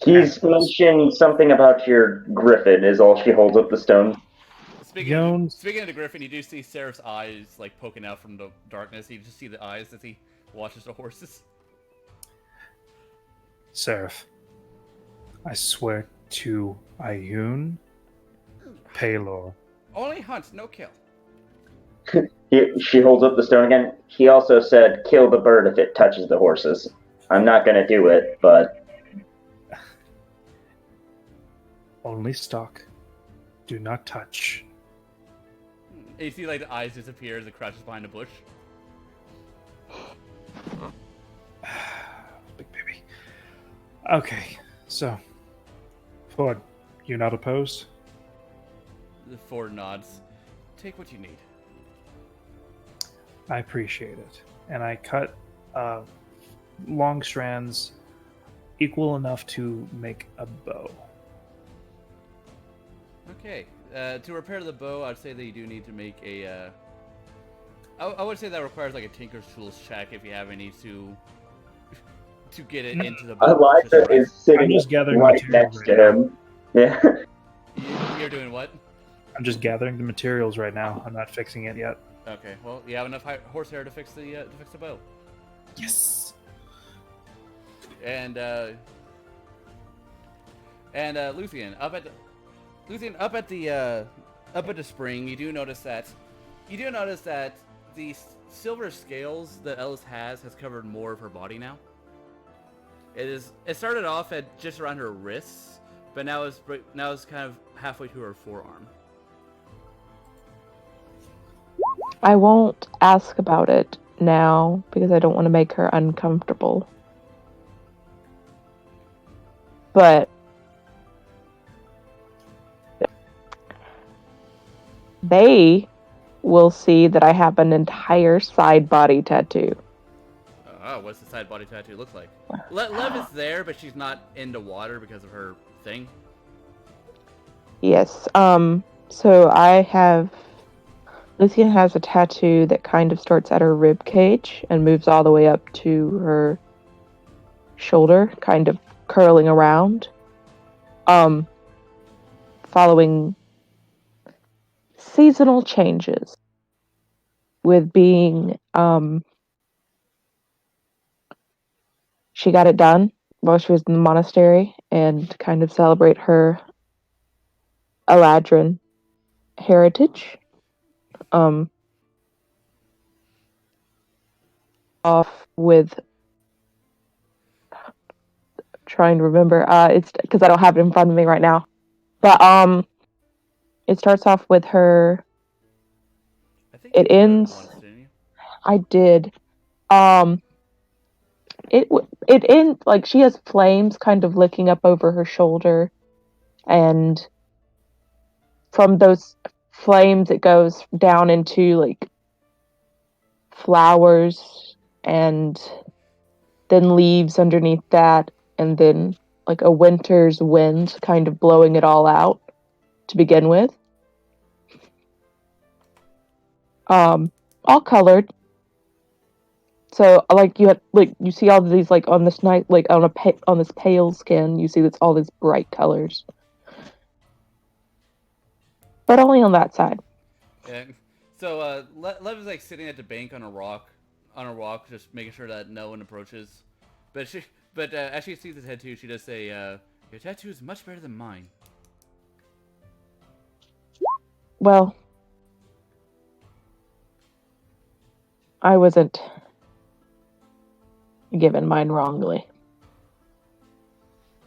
He's mentioned something about your griffin, is all she holds up the stone. Speaking of the griffin, you do see Seraph's eyes like poking out from the darkness. You just see the eyes as he watches the horses. Seraph, I swear to Ayun, Paylor. Only hunt, no kill. She holds up the stone again. He also said, kill the bird if it touches the horses. I'm not going to do it, but... Only stalk. Do not touch. And you see like the eyes disappear as it crouches behind a bush. Big baby. Okay, so... Ford, you're not opposed? The Ford nods. Take what you need. I appreciate it. And I cut long strands equal enough to make a bow. Okay. To repair the bow, I'd say that you do need to make a... I would say that requires like a Tinker's Tools check if you have any to get it into the bow. Eliza is sitting just gathering right materials next right to him. Yeah. You're doing what? I'm just gathering the materials right now. I'm not fixing it yet. Okay, well, you have enough horsehair to fix the bow. Yes. And Luthien, up at the spring, you do notice that the silver scales that Ellis has covered more of her body now. It started off at just around her wrists, but now it's kind of halfway to her forearm. I won't ask about it now because I don't want to make her uncomfortable. But they will see that I have an entire side body tattoo. Oh, what's the side body tattoo look like? Lev is there, but she's not into water because of her thing. Yes. So I have. Lucian has a tattoo that kind of starts at her rib cage and moves all the way up to her shoulder, kind of curling around. Following seasonal changes with being she got it done while she was in the monastery and to kind of celebrate her Eladrin heritage. Off with trying to remember. It's because I don't have it in front of me right now. But it starts off with her. I think It you drew ends. once, didn't you? I did. It ends like she has flames kind of licking up over her shoulder, and from those flames it goes down into like flowers and then leaves underneath that, and then like a winter's wind kind of blowing it all out to begin with. All colored. So like you have like you see all of these like on this night like on this pale skin you see that's all these bright colors, but only on that side. Yeah. So Lev is like sitting at the bank on a rock, just making sure that no one approaches. But as she sees the tattoo, she does say, "Your tattoo is much better than mine." Well, I wasn't given mine wrongly.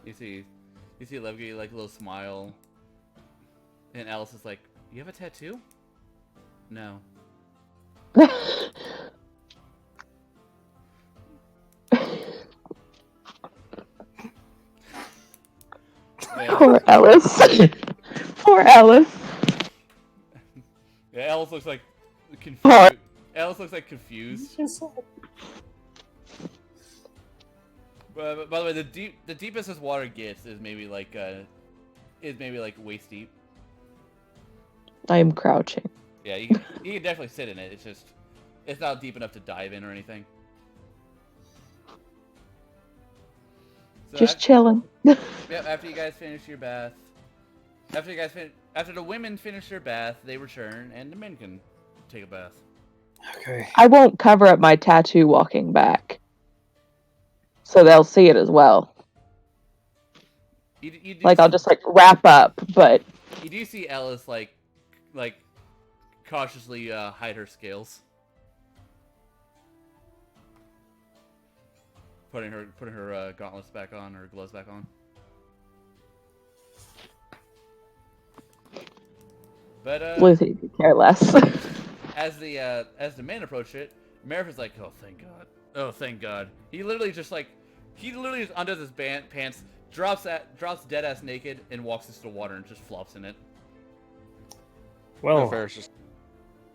You see Lev get like a little smile, and Alice is like, "You have a tattoo?" No. Yeah. Poor Ellis. Poor Ellis. Yeah, Alice looks like confused. Poor- Alice looks like confused. But by the way, the deepest this water gets is maybe like waist deep. I am crouching. Yeah, you can definitely sit in it. It's just it's not deep enough to dive in or anything. So Just chilling. yep. After you guys finish your bath, after the women finish their bath, they return and the men can take a bath. Okay. I won't cover up my tattoo walking back, so they'll see it as well. You do Like see, I'll just like wrap up, but you do see Alice like cautiously hide her scales, putting her gauntlets back on, or gloves back on. But Lucy could care less. as the men approach it, Merriff is like, "Oh, thank God! Oh, thank God!" He literally just undoes his pants, drops dead ass naked, and walks into the water and just flops in it. Well, Fair, it's just-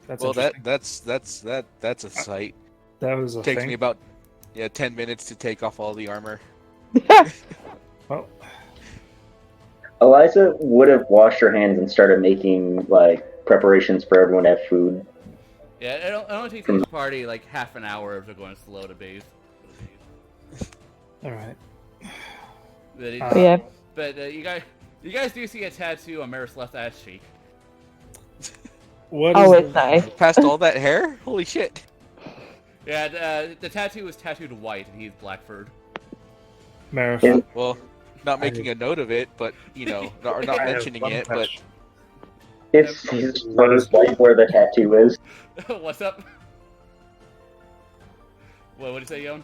that's well, interesting. that's a sight. That was a Takes thing. me about 10 minutes to take off all the armor. Well, Eliza would have washed her hands and started making like preparations for everyone to have food. Yeah, it only takes each party like half an hour if they're going slow to bathe. all right. Yeah. But you guys do see a tattoo on Merriff's left ass cheek. What Oh, is it's nice. Past all that hair? Holy shit! Yeah, the tattoo was tattooed white, and he's black furred. Marif? Yeah. Well, not making a note of it, but or not I have mentioning one it, but question. It's his first white where the tattoo is. What's up? What did you say, Yon?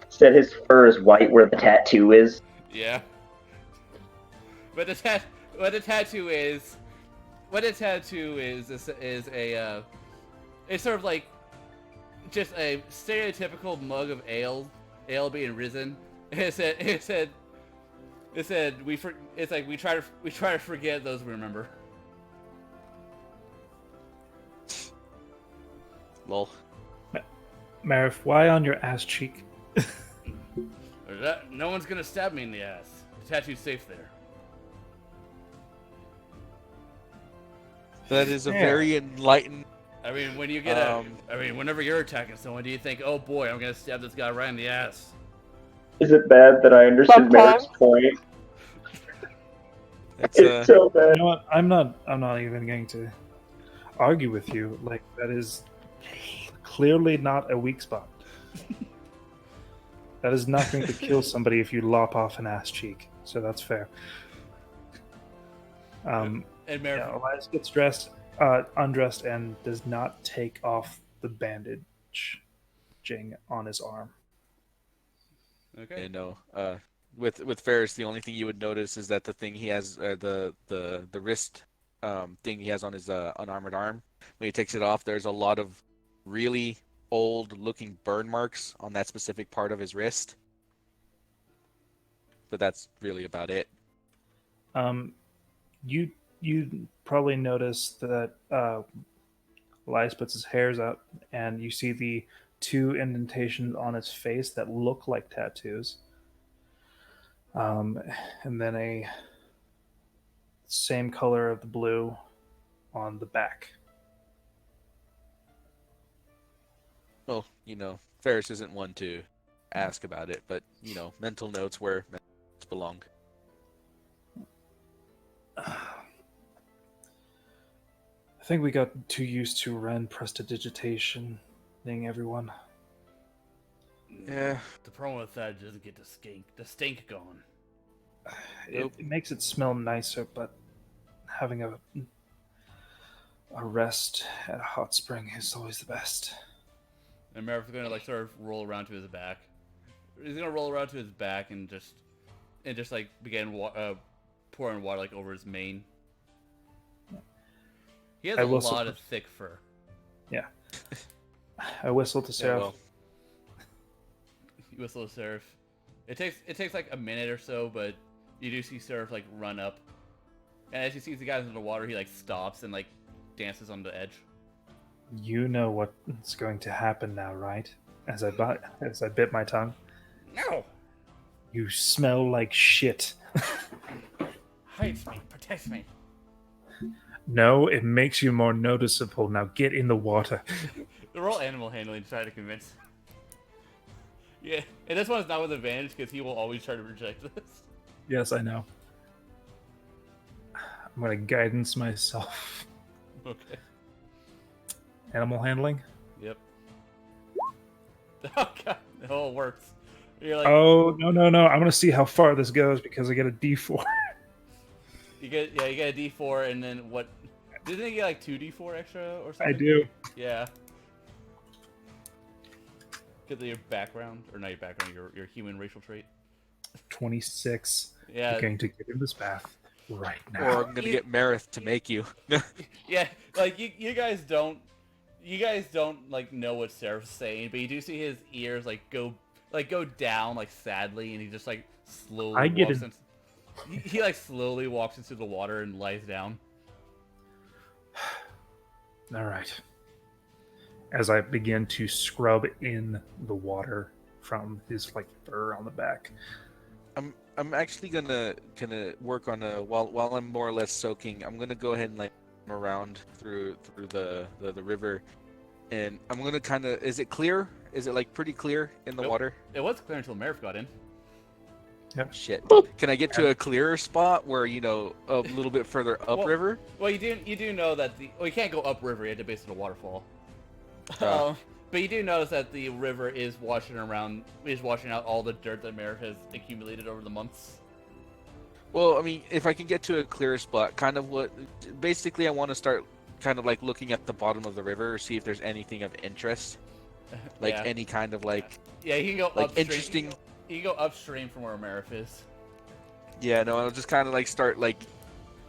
Said his fur is white where the tattoo is. Yeah. But the tattoo is it's sort of like just a stereotypical mug of ale being risen. It said we try to forget those we remember. Lol. Marif, why on your ass cheek? No one's gonna stab me in the ass. The tattoo's safe there. That is a Yeah. very enlightened. I mean, when you get whenever you're attacking someone, do you think, oh boy, I'm gonna stab this guy right in the ass? Is it bad that I understood Merrick's point? It's It's so bad. You know what? I'm not even going to argue with you. Like, that is clearly not a weak spot. That is not going to kill somebody if you lop off an ass cheek. So that's fair. And Merrick, Yeah, Elias gets undressed, and does not take off the bandaging on his arm. okay. You know, with Ferris, the only thing you would notice is that the thing he has, the wrist thing he has on his unarmored arm. When he takes it off, there's a lot of really old-looking burn marks on that specific part of his wrist. But that's really about it. You probably noticed that Elias puts his hairs out, and you see the 2 indentations on his face that look like tattoos. And then a same color of the blue on the back. Well, you know, Ferris isn't one to ask about it, but, you know, mental notes where mental notes belong. I think we got too used to Ren prestidigitationing everyone. Yeah. The problem with that doesn't get the stink gone. It makes it smell nicer, but having a rest at a hot spring is always the best. And Merrick's gonna like sort of roll around to his back. He's gonna roll around to his back and just like begin pouring water like over his mane. He has I a will lot of thick fur. Yeah. I whistle to Yeah, Seraph. well, You whistle to Seraph. It takes like a minute or so, but you do see Seraph like run up, and as he sees the guys in the water, he like stops and like dances on the edge. You know what's going to happen now, right? As I bit my tongue. No, You smell like shit. hides me, protects me. No, it makes you more noticeable. Now get in the water. Roll animal handling to try to convince. Yeah, and this one's not with advantage because he will always try to reject this. Yes, I know. I'm going to guidance myself. Okay. Animal handling? Yep. Oh god, it all works. You're like, Oh, no. I'm going to see how far this goes because I get a D4. you get a D4, and then what? Didn't you get like 2D4 extra or something? I do. Yeah. Because of your background, or not your background, your human racial trait. 26. Yeah. I'm going to get in this bath right now. or I'm gonna get Marith to make you. Yeah, like you guys don't like know what Seraph's saying, but you do see his ears like go down like sadly, and he just like slowly I get walks it. he like slowly walks into the water and lies down. All right. As I begin to scrub in the water from his like fur on the back. I'm actually gonna work on while I'm more or less soaking. I'm gonna go ahead and like around through the river, and I'm gonna kind of. Is it clear? Is it like pretty clear in the Nope. water? It was clear until Marif got in. Shit. Can I get to a clearer spot where a little bit further upriver? Well, you do know that you can't go upriver at the base of the waterfall. But you do notice that the river is washing out all the dirt that Marif has accumulated over the months. Well, I mean, if I can get to a clearer spot, basically I want to start kind of like looking at the bottom of the river, see if there's anything of interest, like Yeah. any kind of like Yeah, you can go like upstream. interesting. You can go upstream from where Marif is. Yeah, no, I'll just kind of like start like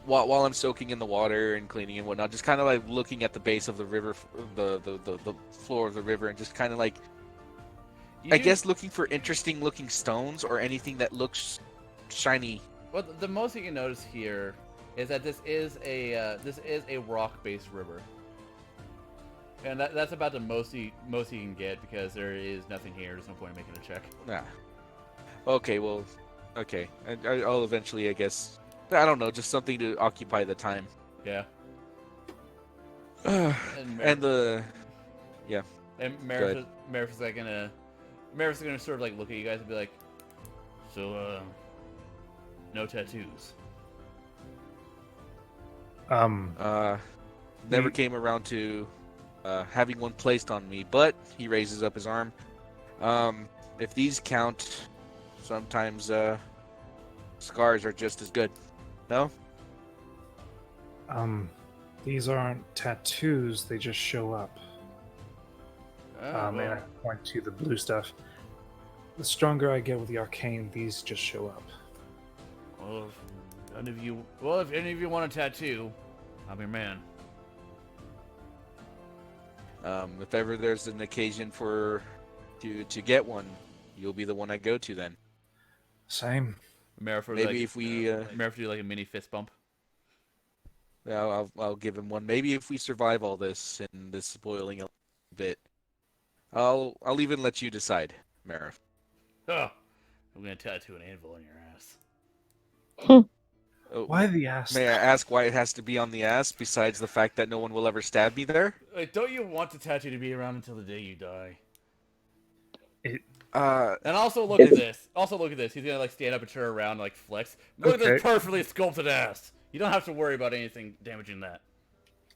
while I'm soaking in the water and cleaning and whatnot, just kind of like looking at the base of the river, the floor of the river, and just kind of like I guess looking for interesting looking stones or anything that looks shiny. Well, the most you can notice here is that this is a rock-based river. And that's about the most you can get because there is nothing here. There's no point in making a check. Nah. Okay, well, okay. I'll eventually, I guess. I don't know, just something to occupy the time. Yeah. And the, yeah. And Marif's like Marif's gonna sort of like look at you guys and be like, so no tattoos. Never came around to having one placed on me, but he raises up his arm. If these count, sometimes scars are just as good. No? These aren't tattoos, they just show up. And I Well, point to the blue stuff. The stronger I get with the arcane, these just show up. if any of you want a tattoo, I'm your man. If ever there's an occasion for to get one, you'll be the one I go to then. Same. Marif would Maybe if we, Marif do like a mini fist bump. I'll give him one. Maybe if we survive all this and this spoiling a bit, I'll even let you decide, Marif. Oh, I'm gonna tattoo an anvil on your ass. Oh, Why the ass? may I ask why it has to be on the ass? Besides the fact that no one will ever stab me there. Like, don't you want the tattoo to be around until the day you die? And also look at this. Also look at this. He's gonna like stand up and turn around and like flex. Look at this perfectly sculpted ass. You don't have to worry about anything damaging that.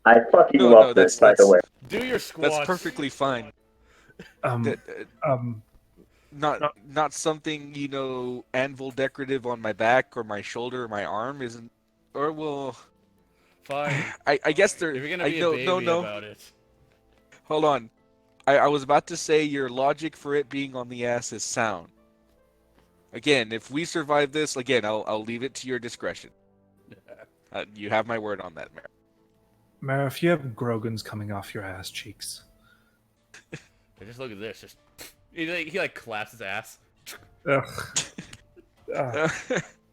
I fucking No, love this, by the way. Do your squats. That's perfectly fine. Not something, anvil decorative on my back or my shoulder or my arm isn't, or will. Fine. I guess there. If you're gonna be a baby about it. Hold on. I was about to say your logic for it being on the ass is sound. Again, if we survive this, I'll leave it to your discretion. You have my word on that, Mara. Mara, if you have Grogan's coming off your ass cheeks. Just look at this. Just he like claps his ass. Ugh.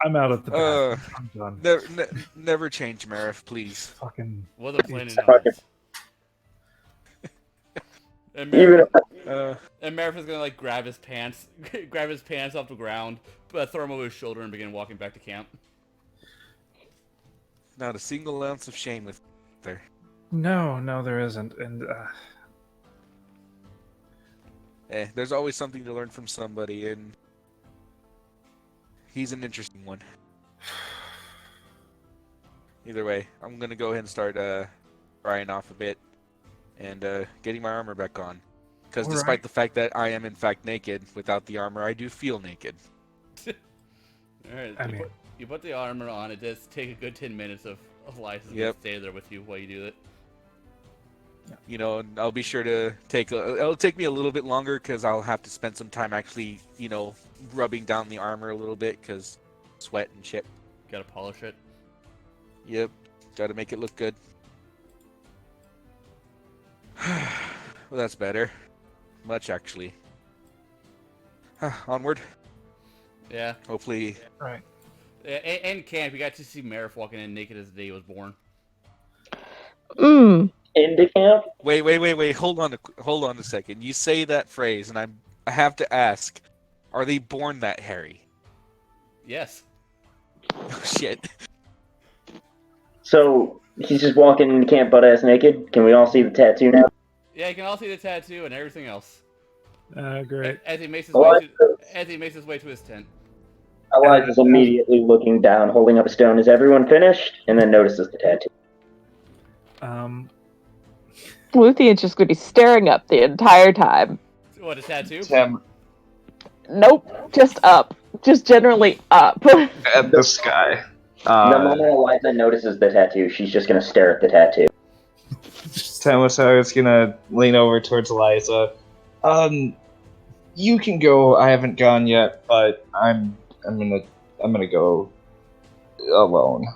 I'm out of the bath. I'm done. Never change, Marif, please. Fucking. What a plain fucking- And Even Marif is gonna like grab his pants off the ground, throw them over his shoulder, and begin walking back to camp. Not a single ounce of shame with there. No, there isn't. And there's always something to learn from somebody, and he's an interesting one. Either way, I'm gonna go ahead and start drying off a bit and getting my armor back on. Because despite the fact that I am in fact naked, without the armor, I do feel naked. Alright, I mean, you put the armor on. It does take a good 10 minutes of life to stay there with you while you do it. And I'll be sure to it'll take me a little bit longer because I'll have to spend some time actually, rubbing down the armor a little bit because sweat and shit. Gotta polish it. Yep, gotta make it look good. Well, that's better. Much, actually. Onward. Yeah. Hopefully. right. In camp, we got to see Marif walking in naked as the day he was born. in the camp. Wait. Hold on a second. You say that phrase, and I have to ask: are they born that hairy? Yes. Oh shit. So he's just walking in the camp butt ass naked. Can we all see the tattoo now? Yeah, you can all see the tattoo and everything else. Great. As he makes his way to his tent. Elijah's immediately looking down, holding up a stone. Is everyone finished? And then notices the tattoo. Luthien just going to be staring up the entire time. What, a tattoo? Tim Nope, just up. Just generally up. at the sky. The moment Elijah notices the tattoo, she's just going to stare at the tattoo. Tamasar is gonna lean over towards Eliza. You can go. I haven't gone yet, but I'm gonna go alone.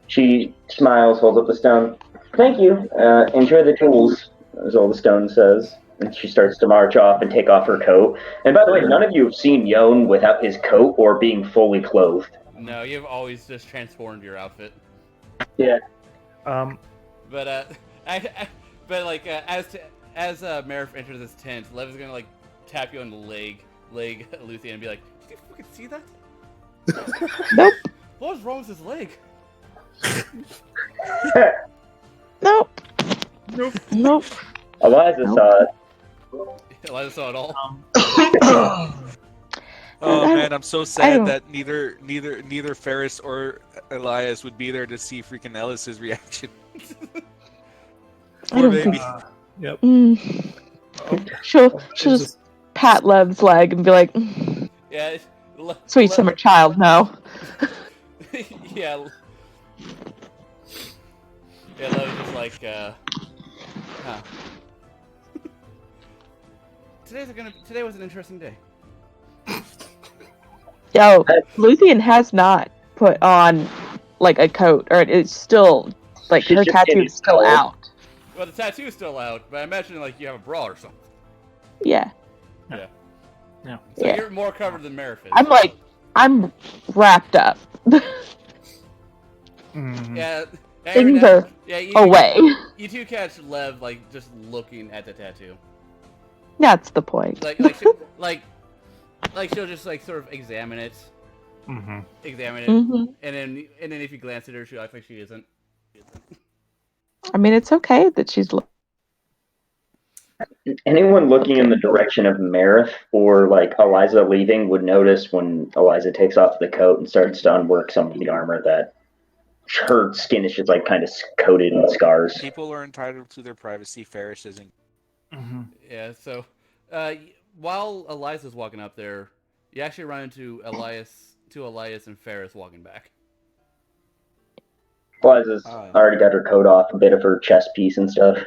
She smiles, holds up the stone. Thank you. Enjoy the tools, is all the stone says. And she starts to march off and take off her coat. And by the way, none of you have seen Yon without his coat or being fully clothed. No, you've always just transformed your outfit. Yeah. But But like as Marif enters his tent, Lev is gonna like tap you on the leg, Luthien, and be like, "Did you fucking see that? Nope. What was wrong with his leg?" Nope. Nope. Eliza Nope. saw it. Eliza saw it all. Oh I- man, I'm so I sad don't- that neither Ferris or Elias would be there to see freaking Ellis's reaction. I Poor don't baby. think. Yep. Mm. She'll just pat Lev's leg and be like, Yeah. "Sweet summer child, no." Yeah. Yeah, Lev is just like, huh. Today was an interesting day. Yo, Luthien has not put on like a coat, or it's still like She's her just in tattoo's still color. out. Well, the tattoo's still out, but I imagine like you have a bra or something. Yeah. Yeah. Yeah. So Yeah. you're more covered than Marif is. I'm wrapped up. Mhm. Yeah. every Things now- are Yeah, you away. You two catch Lev like just looking at the tattoo. That's the point. Like she'll just like sort of examine it, Mhm. Hmm. and then if you glance at her, she'll act like she isn't. I mean, it's okay that she's. Anyone looking in the direction of Marith or like Eliza leaving would notice when Eliza takes off the coat and starts to unwork some of the armor that her skin is just like kind of coated in scars. People are entitled to their privacy. Ferris isn't. Mhm. Yeah. So, while Eliza's walking up there, you actually run into Elias and Ferris walking back. Eliza's already got her coat off, a bit of her chest piece and stuff.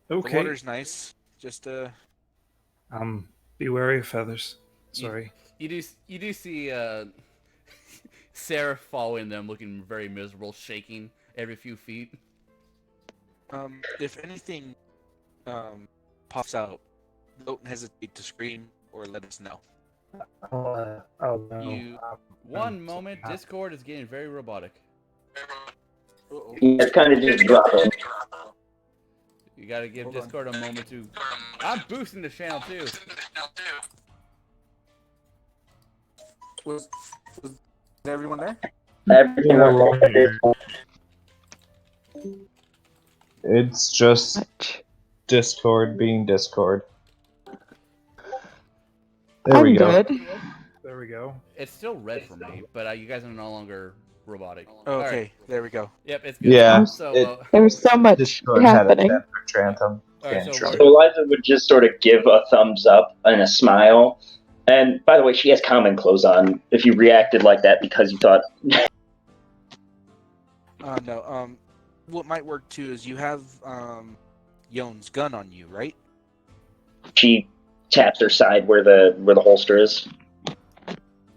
The Okay. water's nice. Just Be wary of feathers. Sorry. You do see Sarah following them, looking very miserable, shaking every few feet. if anything pops out, don't hesitate to scream or let us know. Oh no. You- One moment, Discord is getting very robotic. Uh-oh. It's kind of just dropping. You gotta give Hold on. Discord a moment to. I'm boosting the channel too. Was everyone there? Everything was like this. It's just Discord being Discord. There we I'm go. good. There we go. It's still red for me, but you guys are no longer robotic. Okay, Alright. there we go. Yep, it's good. Yeah, So, it- There's so much Discord had a happening. temper tantrum. alright, so Tantrum. So Eliza would just sort of give a thumbs up and a smile. And by the way, she has common clothes on. If you reacted like that because you thought, No. What might work too is you have Yon's gun on you, right? she taps her side where the holster is.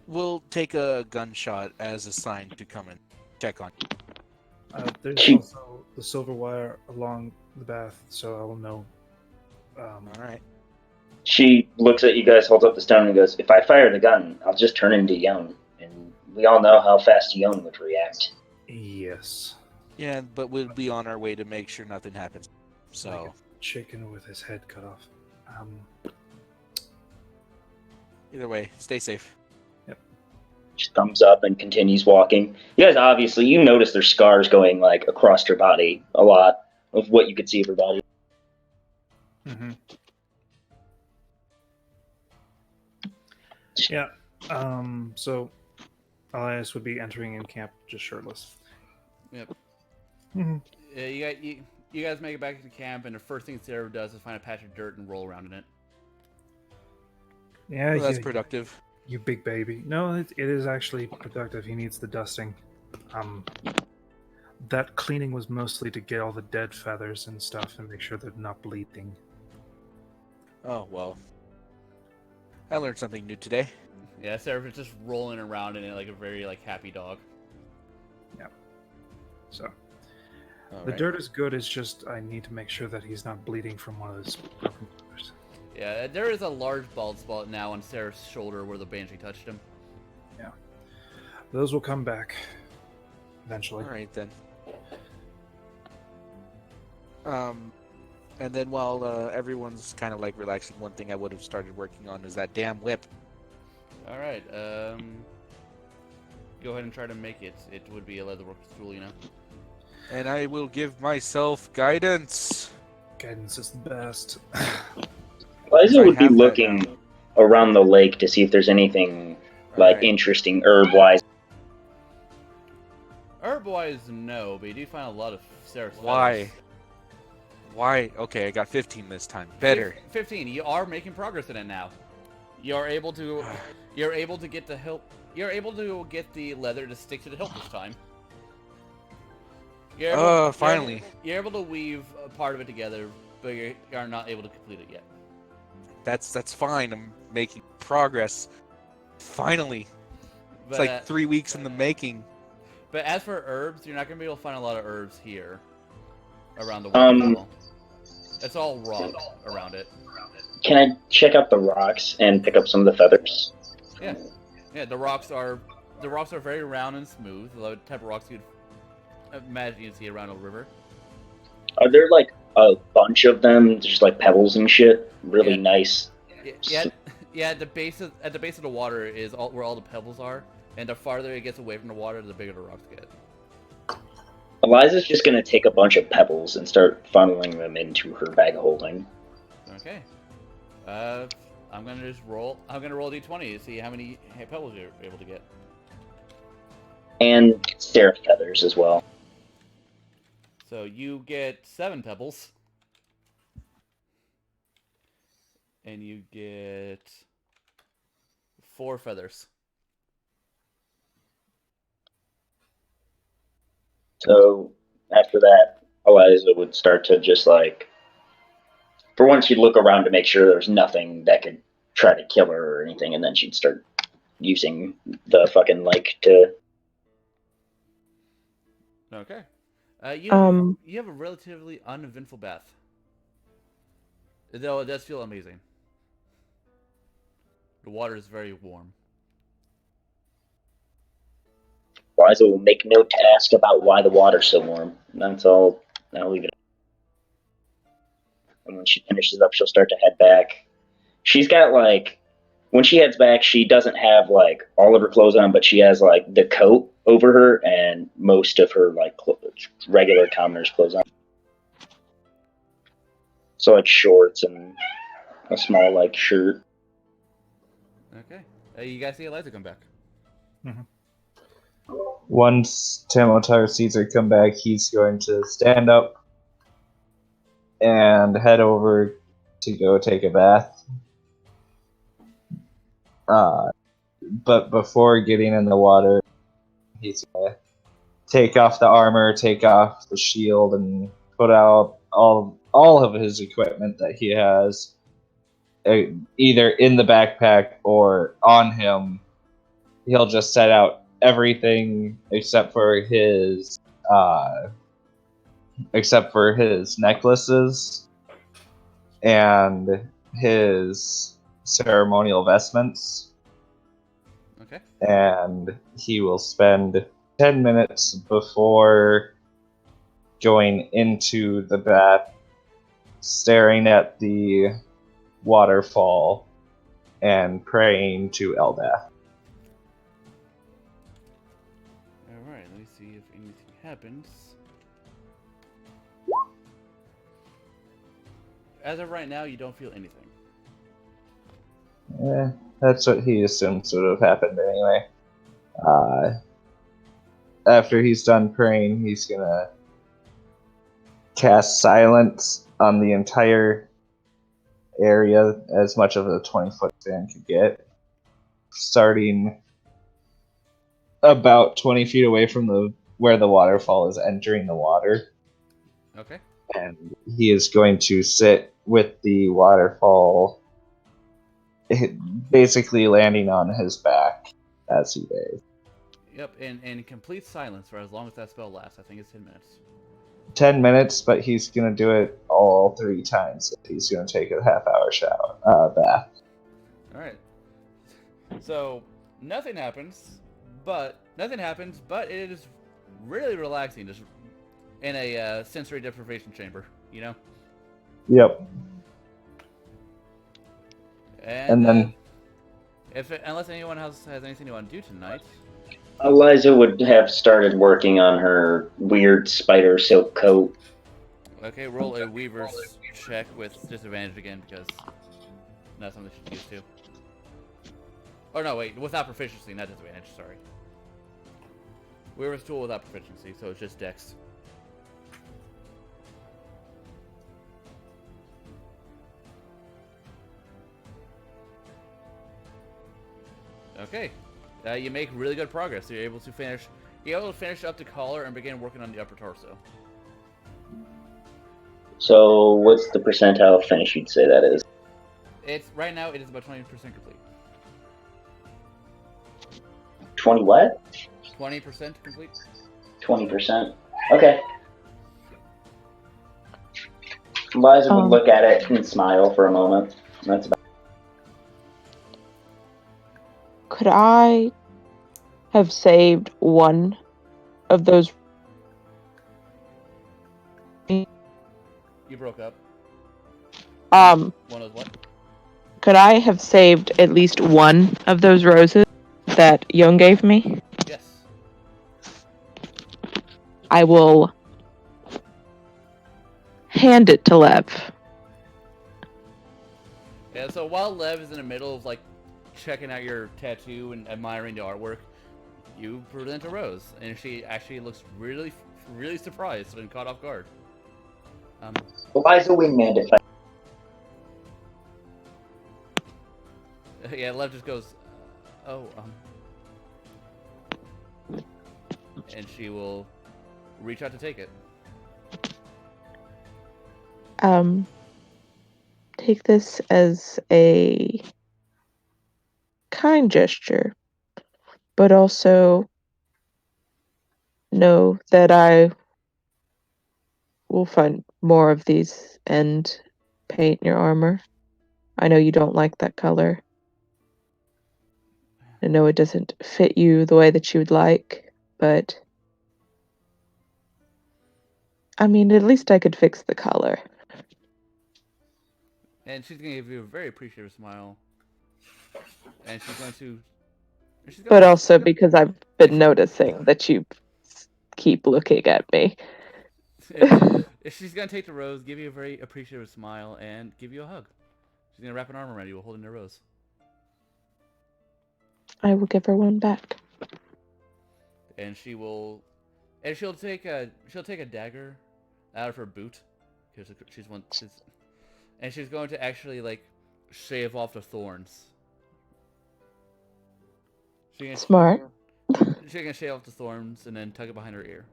We'll take a gunshot as a sign to come and check on you. There's She- also the silver wire along the bath, so I will know. All right. She looks at you guys, holds up the stone, and goes, "If I fire the gun, I'll just turn into Yon, and we all know how fast Yon would react." Yes. Yeah, but we'll be on our way to make sure nothing happens. So, Like a chicken with his head cut off. either way, stay safe. She thumbs up and continues walking. You guys obviously, you notice there's scars going like across her body, a lot of what you could see of her body. Mm-hmm. Yeah. So Elias would be entering in camp just shirtless. Yep. Mm-hmm. You guys make it back to camp, and the first thing Sarah does is find a patch of dirt and roll around in it. Yeah, Well, that's you, productive. you big baby. No, it is actually productive. He needs the dusting. That cleaning was mostly to get all the dead feathers and stuff and make sure they're not bleeding. Oh, well. I learned something new today. Yeah, Sarah is just rolling around in it like a very happy dog. So All the right. dirt is good. It's just I need to make sure that he's not bleeding from one of those broken fingers. Yeah, there is a large bald spot now on Sarah's shoulder where the banshee touched him. Those will come back eventually. All right, then. And then while everyone's kind of like relaxing, one thing I would have started working on is that damn whip. All right. Go ahead and try to make it. It would be a leatherwork tool, you know. And I will give myself guidance. Guidance is the best. Liza I would be have that looking now. around the lake to see if there's anything like Alright. interesting herb-wise. Herb-wise, no, but you do find a lot of Seraph's Why? feathers. Why? Okay, I got 15 this time. Better. 15. You are making progress in it now. You're able to. You're able to get the hilt. You're able to get the leather to stick to the hilt this time. Finally. You're able to weave a part of it together, but you are not able to complete it yet. That's fine. I'm making progress. Finally. It's But, like 3 weeks in the making. but as for herbs, you're not going to be able to find a lot of herbs here around the Um, waterfall. It's all rock around it. Can I check out the rocks and pick up some of the feathers? Yeah, yeah. The rocks are very round and smooth. The type of rocks you'd imagine you'd see around a river. Are there like a bunch of them, just like pebbles and shit? Really Yeah. nice. Yeah. At the base of the water is where all the pebbles are, and the farther it gets away from the water, the bigger the rocks get. Eliza's just gonna take a bunch of pebbles and start funneling them into her bag of holding. Okay. I'm gonna just roll. I'm gonna roll d20 to see how many pebbles you're able to get. And seraph feathers as well. So you get 7 pebbles, and you get 4 feathers. So after that, Eliza would start to just like, for once, she'd look around to make sure there's nothing that could try to kill her or anything, and then she'd start using the fucking lake to. Okay. You have a relatively uneventful bath, though it does feel amazing. The water is very warm. Eliza will make note to ask about why the water's so warm. That's all. I'll leave it. And when she finishes up, she'll start to head back. She's got like, when she heads back, she doesn't have like all of her clothes on, but she has like the coat over her and most of her like regular commoner's clothes on. So like shorts and a small like shirt. Okay. You guys see Eliza come back. Once Tamotar sees her come back, he's going to stand up and head over to go take a bath. But before getting in the water, he's going to take off the armor, take off the shield, and put out all of his equipment that he has, either in the backpack or on him. He'll just set out everything except for his necklaces and his ceremonial vestments. Okay. And he will spend 10 minutes before going into the bath staring at the waterfall and praying to Eldath. Alright, let me see if anything happens. As of right now, you don't feel anything. That's what he assumes would have happened anyway. After he's done praying, he's gonna cast silence on the entire area, as much of a 20-foot span could get, starting about 20 feet away from where the waterfall is entering the water. Okay. And he is going to sit with the waterfall basically landing on his back as he bathes. Yep, and complete silence for as long as that spell lasts. I think it's 10 minutes. 10 minutes, but he's going to do it all 3 times. He's going to take a half-hour shower bath. Alright. So, nothing happens, but it is really relaxing. Just in a sensory deprivation chamber, you know. Yep. And then unless anyone else has anything they want to do tonight, Eliza would have started working on her weird spider silk coat. okay, roll a Weaver's check with disadvantage again because that's something she's used to. Oh no, wait, without proficiency, not disadvantage. Sorry. Weaver's tool without proficiency, so it's just Dex. Okay, you make really good progress. You're able to finish. You're able to finish up the collar and begin working on the upper torso. So, what's the percentile finish you'd say that is? It's right now. It is about 20% complete. 20 what? 20% complete. 20%. Okay. Eliza would look at it and smile for a moment. That's about. Could I have saved one of those? You broke up. Um, One of what? could I have saved at least one of those roses that Young gave me? Yes. I will hand it to Lev. Yeah. So while Lev is in the middle of like checking out your tattoo and admiring the artwork, you present a rose, and she actually looks really, really surprised and caught off guard. Eliza wingman if Yeah, Lev just goes, oh, and she will reach out to take it. Take this as a kind gesture, but also know that I will find more of these and paint your armor. I know you don't like that color. I know it doesn't fit you the way that you would like, but I mean, at least I could fix the color. And she's gonna give you a very appreciative smile. And she's going to. But also because I've been noticing that you keep looking at me. She's gonna take the rose, give you a very appreciative smile, and give you a hug. She's gonna wrap an arm around you while holding the rose. I will give her one back. And she'll take a dagger out of her boot because and she's going to actually like shave off the thorns. Smart. She's gonna shave off the thorns and then tuck it behind her ear,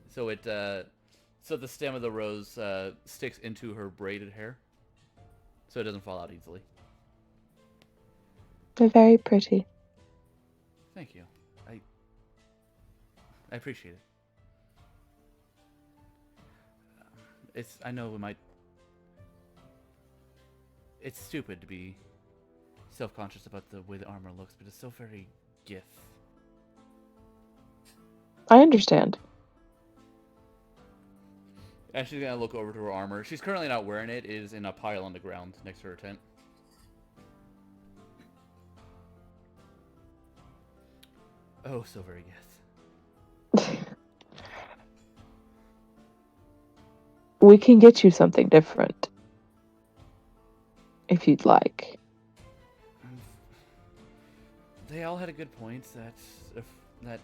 so so the stem of the rose sticks into her braided hair, so it doesn't fall out easily. They're very pretty. Thank you. I appreciate it. I know we might. It's stupid to be self-conscious about the way the armor looks, but it's so very gith. I understand. And she's gonna look over to her armor. She's currently not wearing it. It is in a pile on the ground next to her tent. Oh, so very gith. We can get you something different. If you'd like. They all had a good point that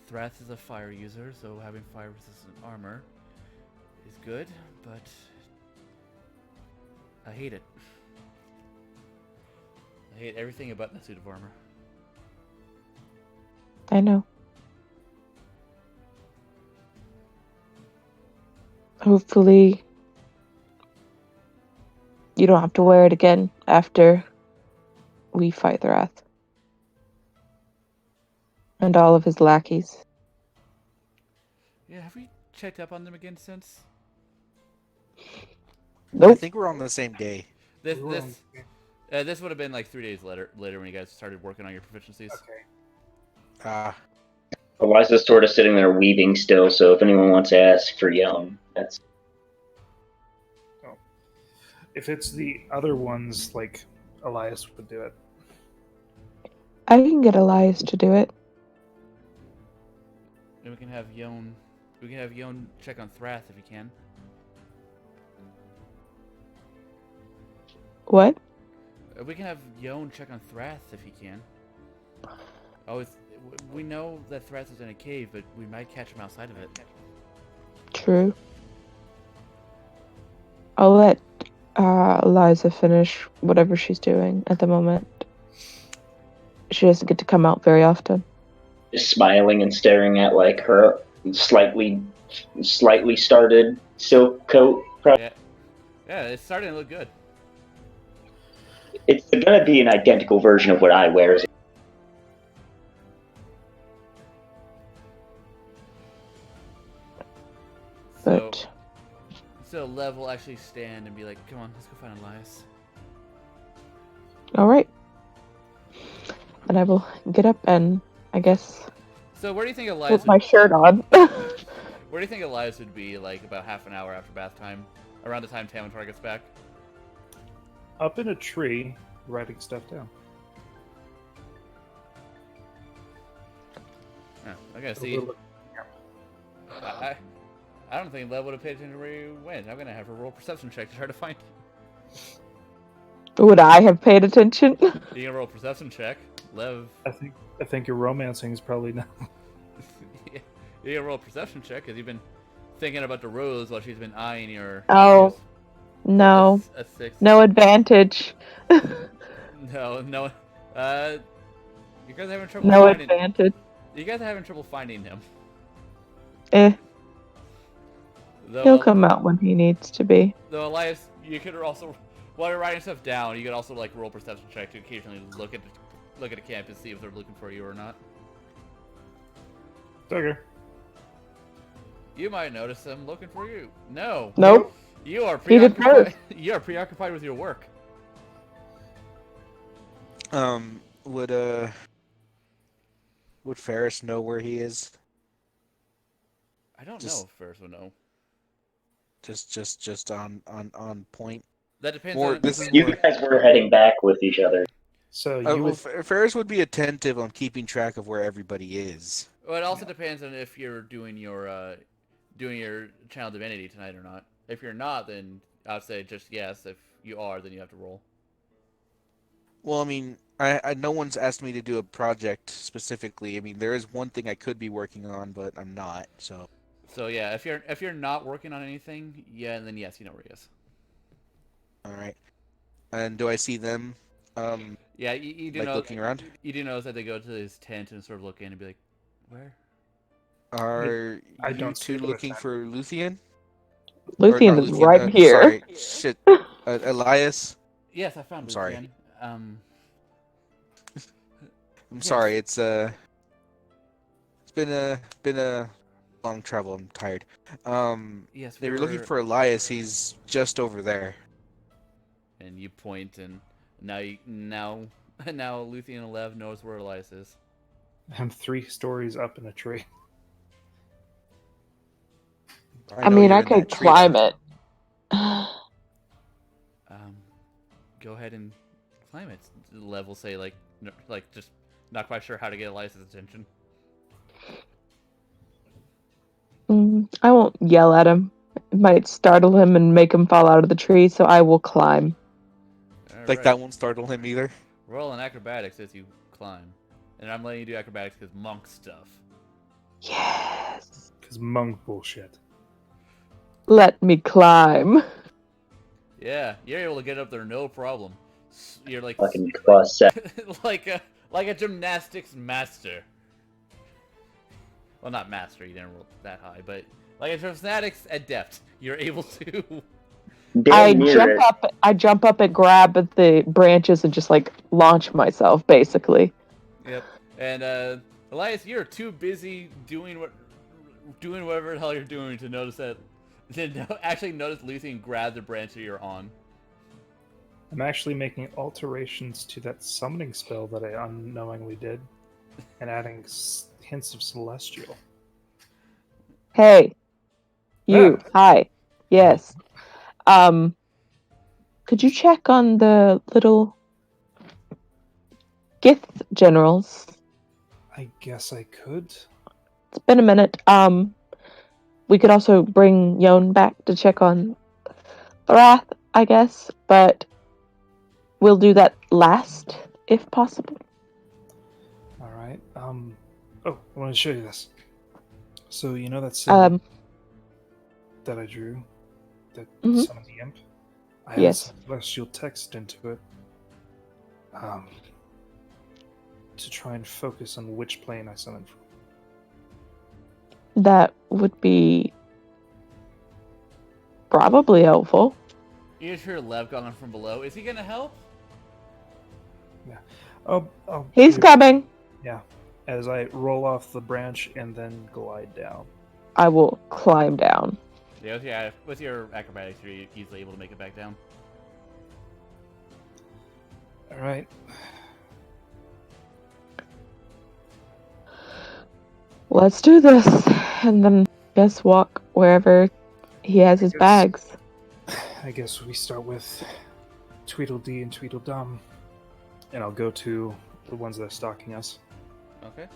Thrath is a fire user, so having fire-resistant armor is good, but I hate it. I hate everything about the suit of armor. I know. Hopefully, you don't have to wear it again after we fight Thrath. And all of his lackeys. Yeah, have we checked up on them again since? Nope. I think we're on the same day. This would have been like 3 days later when you guys started working on your proficiencies. Okay. Eliza's sort of sitting there weaving still, so if anyone wants to ask for Yum, that's... If it's the other ones, like Elias would do it. I can get Elias to do it. And we can have Yon. We can have Yon check on Thrath if he can. What? We can have Yon check on Thrath if he can. Oh, we know that Thrath is in a cave, but we might catch him outside of it. True. I'll let Eliza finish whatever she's doing at the moment. She doesn't get to come out very often. Just smiling and staring at, like, her slightly started silk coat. Yeah, it's starting to look good. It's gonna be an identical version of what I wear. But So Lev will actually stand and be like, "Come on, let's go find Elias." all right. And I will get up and I guess So where do you think Elias? put my shirt on. Where do you think Elias would be, like, about half an hour after bath time? Around the time Tamatar gets back? Up in a tree, writing stuff down. Yeah, I gotta see. I don't think Lev would have paid attention to where he went. I'm gonna have her roll a perception check to try to find. Would I have paid attention? You can roll a perception check, Lev. I think your romancing is probably not. You can roll a perception check because you've been thinking about the rose while she's been eyeing your. Oh. No. A 6. No advantage. No. You guys are having trouble. No finding... advantage. You guys are having trouble finding him. He'll come out when he needs to be. Though Elias, you could also, while you're writing stuff down, you could also like roll perception check to occasionally look at the camp and see if they're looking for you or not. Okay. You might notice them looking for you. No. Nope. You are He did preoccupied. You are preoccupied with your work. Would Ferris know where he is? I don't Just- know if Ferris would know. Just on point. That depends More. on. This is You more. guys were heading back with each other. So you Well, would. Ferris would be attentive on keeping track of where everybody is. Well, it also depends on if you're doing your channel divinity tonight or not. If you're not, then I'd say just yes. If you are, then you have to roll. Well, I mean, I no one's asked me to do a project specifically. I mean, there is one thing I could be working on, but I'm not. So. So yeah, if you're not working on anything, yeah, then yes, you know where he is. All right. And do I see them? Yeah, you do Like know. looking around? You do notice that they go to his tent and sort of look in and be like, "Where?" Are I you don't see two them looking with for Luthien? Luthien is right here. Sorry, shit. Elias. Yes, I found. I'm sorry. Luthien. I'm Yes. sorry. It's been a long travel. I'm tired. Yes, They were looking for Elias. He's just over there. And you point, and now Luthien and Lev knows where Elias is. I'm 3 stories up in a tree. I know mean, you're I in could that tree. climb it. Go ahead and climb it. Lev will say like just not quite sure how to get Elias' attention. I won't yell at him. It might startle him and make him fall out of the tree, so I will climb. Like that won't startle him either. Roll an acrobatics as you climb, and I'm letting you do acrobatics because monk stuff. Yes. Because monk bullshit. Let me climb. Yeah, you're able to get up there no problem. You're like Fucking cross set. like a gymnastics master. Well, not master. You didn't roll that high, but like a gymnastics adept, you're able to. Damn near it. I jump up and grab at the branches and just like launch myself, basically. Yep. And Elias, you're too busy doing whatever the hell you're doing to notice that. Actually notice Luthien grab the branch that you're on. I'm actually making alterations to that summoning spell that I unknowingly did, and adding hints of celestial. Hey, you. Ah. Hi. Yes. Could you check on the little Gith generals? I guess I could. It's been a minute. We could also bring Yon back to check on Thrath, I guess, but we'll do that last, if possible. All right. Oh, I want to show you this. So you know that symbol that I drew, that Mhm. summoned the imp. I Yes. added some celestial text into it. To try and focus on which plane I summoned from. That would be probably helpful. You just hear Lev calling from below. Is he gonna help? I'll He's be- coming. Yeah. As I roll off the branch and then glide down. I will climb down. Yeah, with your acrobatics, you're easily able to make it back down. All right. Let's do this, and then just walk wherever he has his Yes. bags. I guess we start with Tweedledee and Tweedledum, and I'll go to the ones that are stalking us. Okay.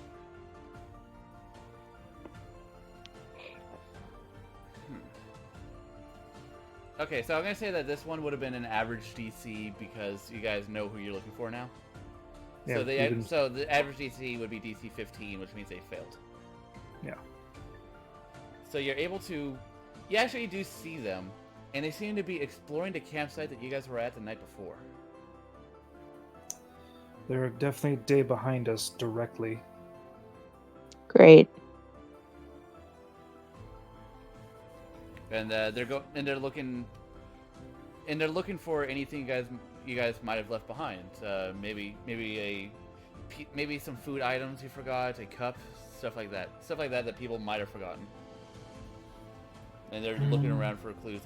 Okay, so I'm gonna say that this one would have been an average DC because you guys know who you're looking for now. Yeah, So the average DC would be DC 15, which means they failed. Yeah. So you're able to, you actually do see them, and they seem to be exploring the campsite that you guys were at the night before. They're definitely a day behind us directly. Great. And they're looking for anything you guys might have left behind. Maybe some food items you forgot, a cup, stuff like that people might have forgotten. And they're looking around for clues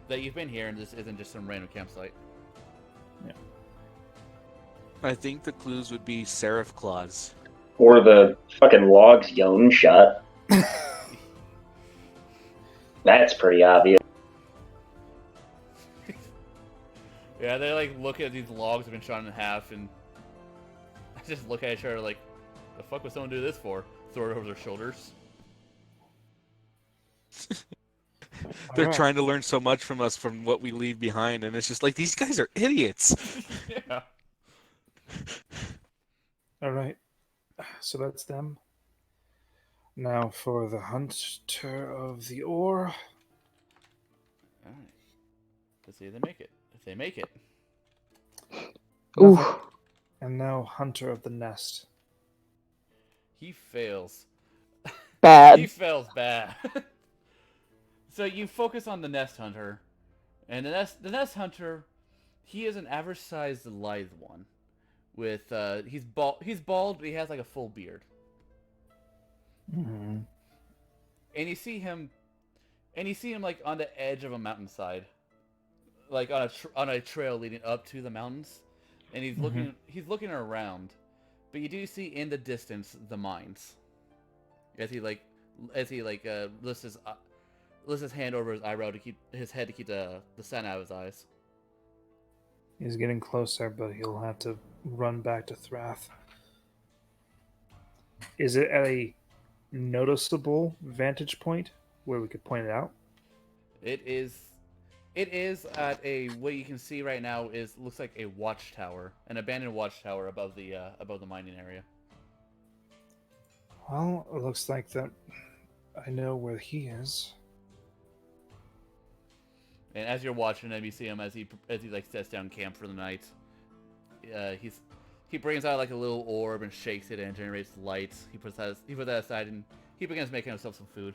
that you've been here, and this isn't just some random campsite. Yeah. I think the clues would be seraph claws. Or the fucking logs Yon shut. That's pretty obvious. Yeah, they like look at these logs that have been shot in half, and I just look at each other like, the fuck would someone do this for? Throw it over their shoulders. They're Alright. trying to learn so much from us from what we leave behind, and it's just like, these guys are idiots. Yeah. All right. So that's them. Now for the hunter of the ore. Alright. Let's see if they make it. If they make it. Nothing. Oof. And now hunter of the nest. He fails. Bad. He fails bad. So you focus on the nest hunter. And the nest hunter, he is an average sized lithe one. With he's bald, but he has like a full beard. Mm-hmm. And you see him like on the edge of a mountainside, like on a trail leading up to the mountains, and he's looking around, but you do see in the distance the mines. As he lifts his hand over his eyebrow to keep his head to keep the sun out of his eyes. He's getting closer, but he'll have to run back to Thrath. Is it at a noticeable vantage point where we could point it out? It is at a, what you can see right now looks like a watchtower, an abandoned watchtower above the mining area. Well, it looks like that I know where he is. And as you're watching him, you see him as he like sets down camp for the night. He brings out like a little orb and shakes it and generates light. He puts that aside and he begins making himself some food.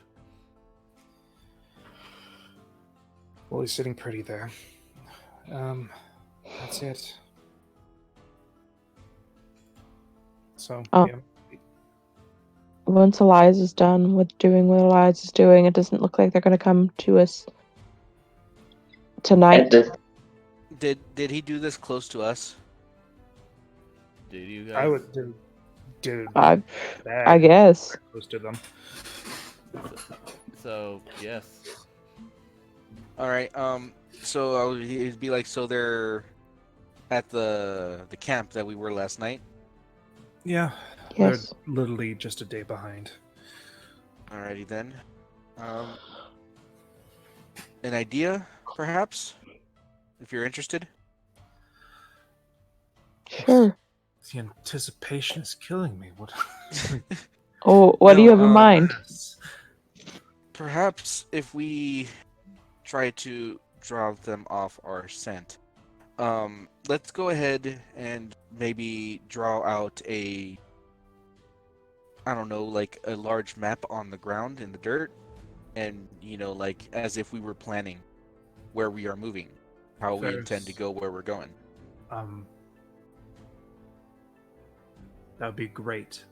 Well, he's sitting pretty there. That's it. So, Oh. yeah. Once Elias is done with doing what Elias is doing, it doesn't look like they're going to come to us tonight. Did he do this close to us? Did you guys? I would. Dude, I bad. guess. Close to them. So yes. All right. So it'd be like, so they're at the camp that we were last night. Yeah, Yes. they're literally just a day behind. Alrighty then. An idea, perhaps, if you're interested. Sure. The anticipation is killing me. What? Oh, what do you have in mind? Perhaps if we try to draw them off our scent. Let's go ahead and maybe draw out I don't know, like a large map on the ground in the dirt, and like as if we were planning where we are moving, how we intend to go, where we're going. That would be great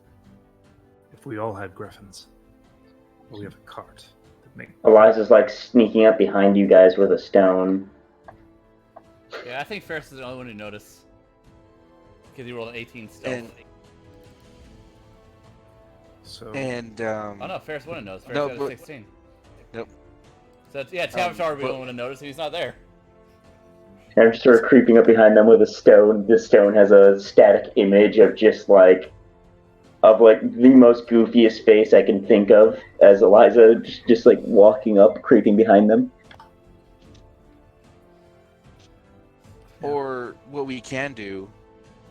if we all had griffins. But we have a cart. Eliza's like sneaking up behind you guys with a stone. Yeah, I think Ferris is the only one to notice. Because he rolled an 18 stealth. Oh no, Ferris wouldn't notice. Ferris got a 16. Nope. So yeah, Tavish would be the only one to notice, and he's not there. I'm just sort of creeping up behind them with a stone. This stone has a static image of just like the most goofiest face I can think of, as Eliza just like walking up, creeping behind them. Or what we can do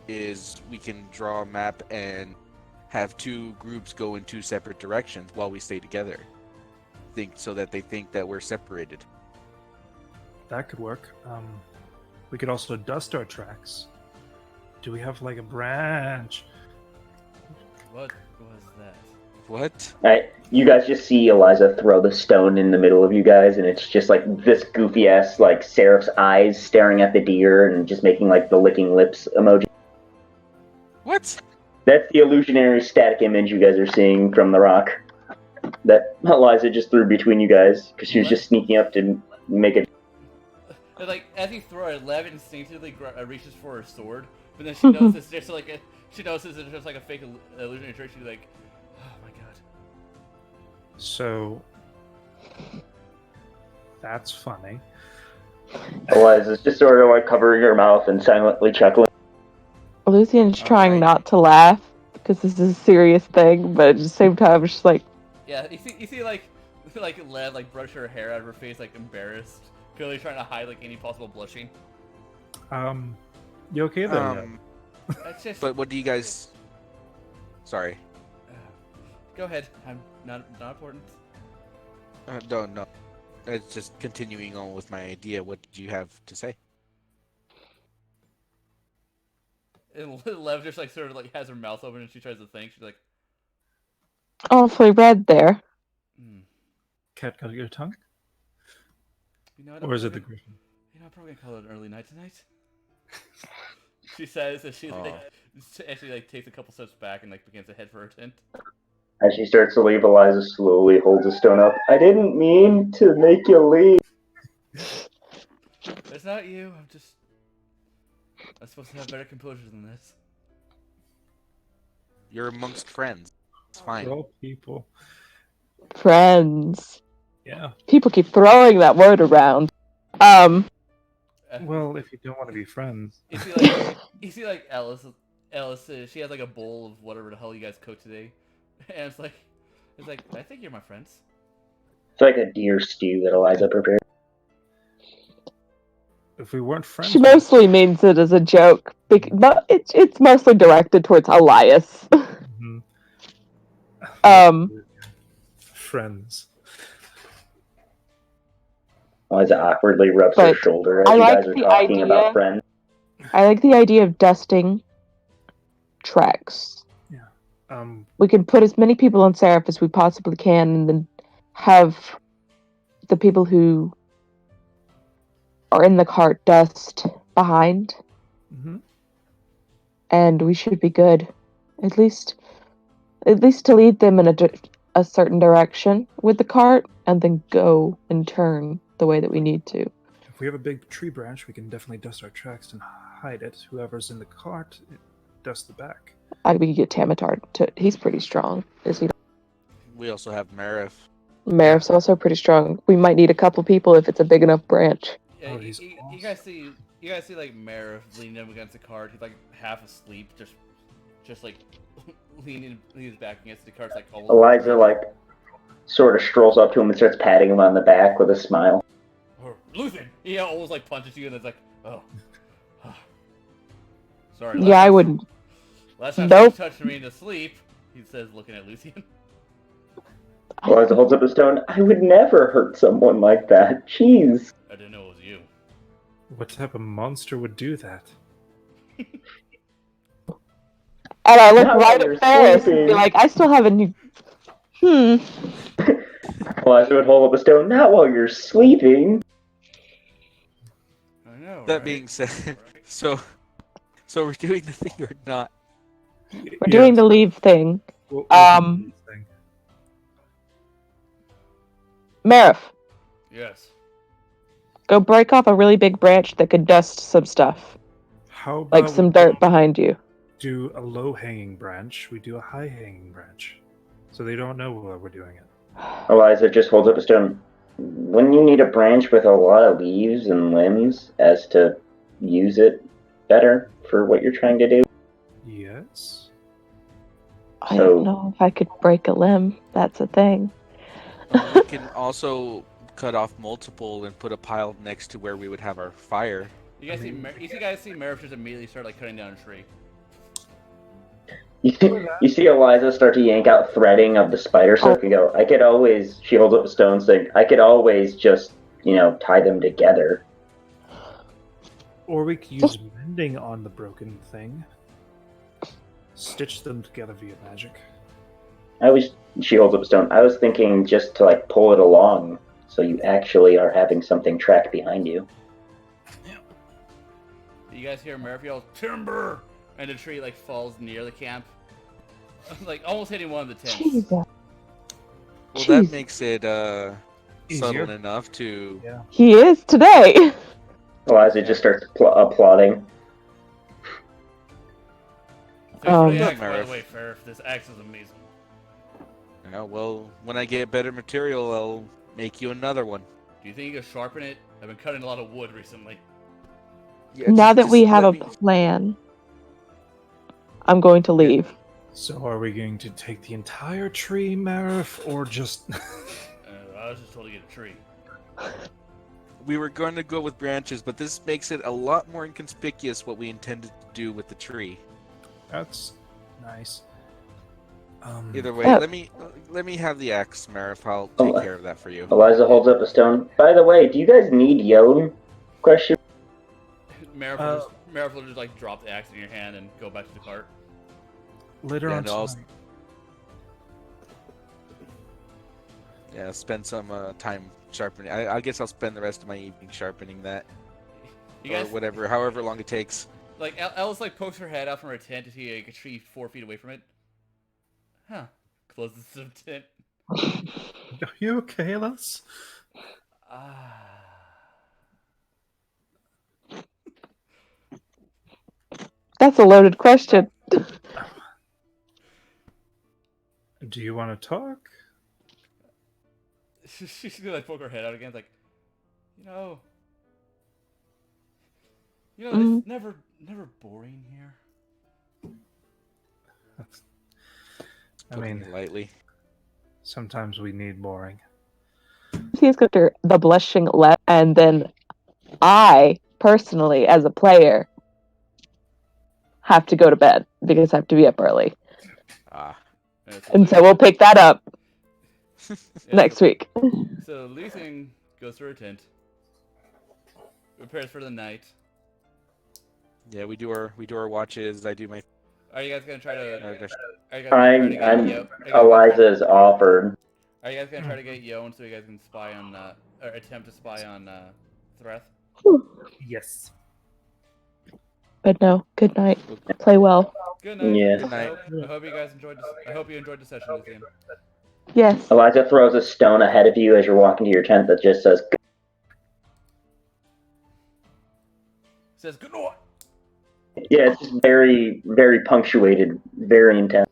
is we can draw a map and have two groups go in two separate directions while we stay together. So that they think that we're separated. That could work. We could also dust our tracks. Do we have like a branch? What was that? What? You guys just see Eliza throw the stone in the middle of you guys, and it's just like this goofy ass like Seraph's eyes staring at the deer and just making like the licking lips emoji. What? That's the illusionary static image you guys are seeing from the rock that Eliza just threw between you guys because she was just sneaking up to make it. Like as you throw it, Lev instinctively reaches for her sword, but then she notices there's she notices it's just like a fake illusionary trick. She's like, "Oh my god!" So that's funny. Eliza's just sort of like covering her mouth and silently chuckling. Lucian's trying not to laugh because this is a serious thing, but at the same time, it's just like. Yeah, you see like Lev like brush her hair out of her face, like embarrassed, clearly trying to hide like any possible blushing. You okay there? That's just. But what do you guys? Sorry. Go ahead. I'm not important. No. It's just continuing on with my idea. What did you have to say? And Lev just like sort of like has her mouth open and she tries to think. She's like, Awfully red there. Cat got your tongue? You know, Or is it the griffin? You know, I'm probably gonna call it an early night tonight. She says as she like takes a couple steps back and like begins to head for her tent. As she starts to leave, Eliza slowly holds a stone up. I didn't mean to make you leave. It's not you. I'm supposed to have better composure than this. You're amongst friends. It's fine. We're all people. Friends. Yeah. People keep throwing that word around. Well, if you don't want to be friends. You see like Alice, she has like a bowl of whatever the hell you guys cooked today. And it's like, I think you're my friends. It's like a deer stew that Eliza prepared. If we weren't friends... She mostly means it as a joke, but it's mostly directed towards Elias. Friends. Eliza awkwardly rubs her shoulder as you guys are talking about friends. I like the idea of dusting tracks. Yeah. We can put as many people on Seraph as we possibly can, and then have the people who are in the cart dust behind. And we should be good. At least to lead them in a certain direction with the cart, and then go and turn the way that we need to. If we have a big tree branch, we can definitely dust our tracks and hide it. Whoever's in the cart, dust the back. We could get Tamatar to. He's pretty strong. Is he? We also have Marif. Marif's also pretty strong. We might need a couple people if it's a big enough branch. Yeah, Oh, you, he's you awesome. guys see, like Marif leaning up against the cart. He's like half asleep, just like leaning back against the cart, like almost. Eliza like sort of strolls up to him and starts patting him on the back with a smile. Luthen! He almost like punches you, and it's like, oh. Sorry. Yeah, I wouldn't. Last time Nope. he touched me to sleep, he says, looking at Lucian. Eliza holds up a stone. I would never hurt someone like that. Jeez. I didn't know it was you. What type of monster would do that? And I look Now right you're at Ferris and be sleeping. like, I still have a new. Eliza would hold up a stone. Not while you're sleeping. I know. That right? being said, so we're doing the thing or not? We're doing the leave thing. We'll do this thing. Marif, Yes. go break off a really big branch that could dust some stuff. How about Like some dirt behind you. do a low-hanging branch? We do a high-hanging branch, so they don't know why we're doing it. Eliza just holds up a stone. Wouldn't you need a branch with a lot of leaves and limbs as to use it better for what you're trying to do? Yes. I don't know if I could break a limb. That's a thing. We can also cut off multiple and put a pile next to where we would have our fire. You guys see Marif just immediately start like cutting down a tree. You see Eliza start to yank out threading of the spider silk and go, I could always, she holds up a stone saying, I could always just, tie them together. Or we could use mending on the broken thing. Stitch them together via magic. She holds up a stone. I was thinking just to pull it along so you actually are having something track behind you. You guys hear Marif yell, timber! And the tree falls near the camp. Almost hitting one of the tents. Jesus. Well, Jeez. that makes it Easier. subtle enough to. Yeah. He is today. Eliza just starts applauding. Thanks for the Look, axe, by Marif. the way, Farwulf. This axe is amazing. Yeah, well, when I get better material, I'll make you another one. Do you think you could sharpen it? I've been cutting a lot of wood recently. Yeah, Now that we have let a me- plan, I'm going to leave. So are we going to take the entire tree, Marif, or just... I was just told to get a tree. We were going to go with branches, but this makes it a lot more inconspicuous what we intended to do with the tree. That's nice. Either way, Oh. let me have the axe, Marif. I'll Oh, take care of that for you. Eliza holds up a stone. By the way, do you guys need Yone? Question. Marif will just drop the axe in your hand and go back to the cart. Later Yeah, on no, tonight. Yeah, spend some time sharpening. I guess I'll spend the rest of my evening sharpening that, You or guys, whatever, however long it takes. Alice pokes her head out from her tent to see a tree 4 feet away from it. Huh. Closes the tent. Are you okay, Les? Ah. That's a loaded question. Do you want to talk? She's gonna poke her head out again, it's never boring here. I Putting mean, it lightly. sometimes we need boring. He's got the blushing left, and then I, personally, as a player, have to go to bed because I have to be up early. Ah. And so we'll pick that up Yeah, next week. So Luthen goes to her tent, prepares for the night. Yeah, we do our watches. I do my. Are you guys gonna try to? there's- Are you guys gonna try to I'm get Eliza's offered. Are you guys gonna try to get Yon so you guys can spy on, or attempt to spy on Threth? Yes. But no, good night. Play well. Good night. Yeah. Good night. I hope you guys enjoyed. I hope you enjoyed the session, Luthen. Yes. Eliza throws a stone ahead of you as you're walking to your tent that just says, Says good night. Yeah, it's just very, very punctuated, very intense.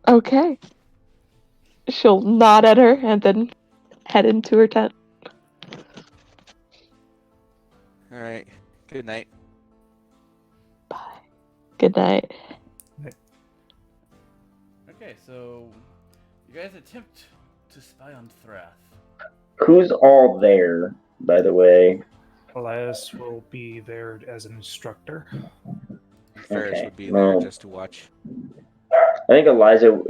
Okay. She'll nod at her and then head into her tent. All right. Good night. Bye. Good night. Okay, so you guys attempt to spy on Thrath. Who's all there, by the way? Elias will be there as an instructor. Ferris Okay, would be there well- just to watch. I think Eliza,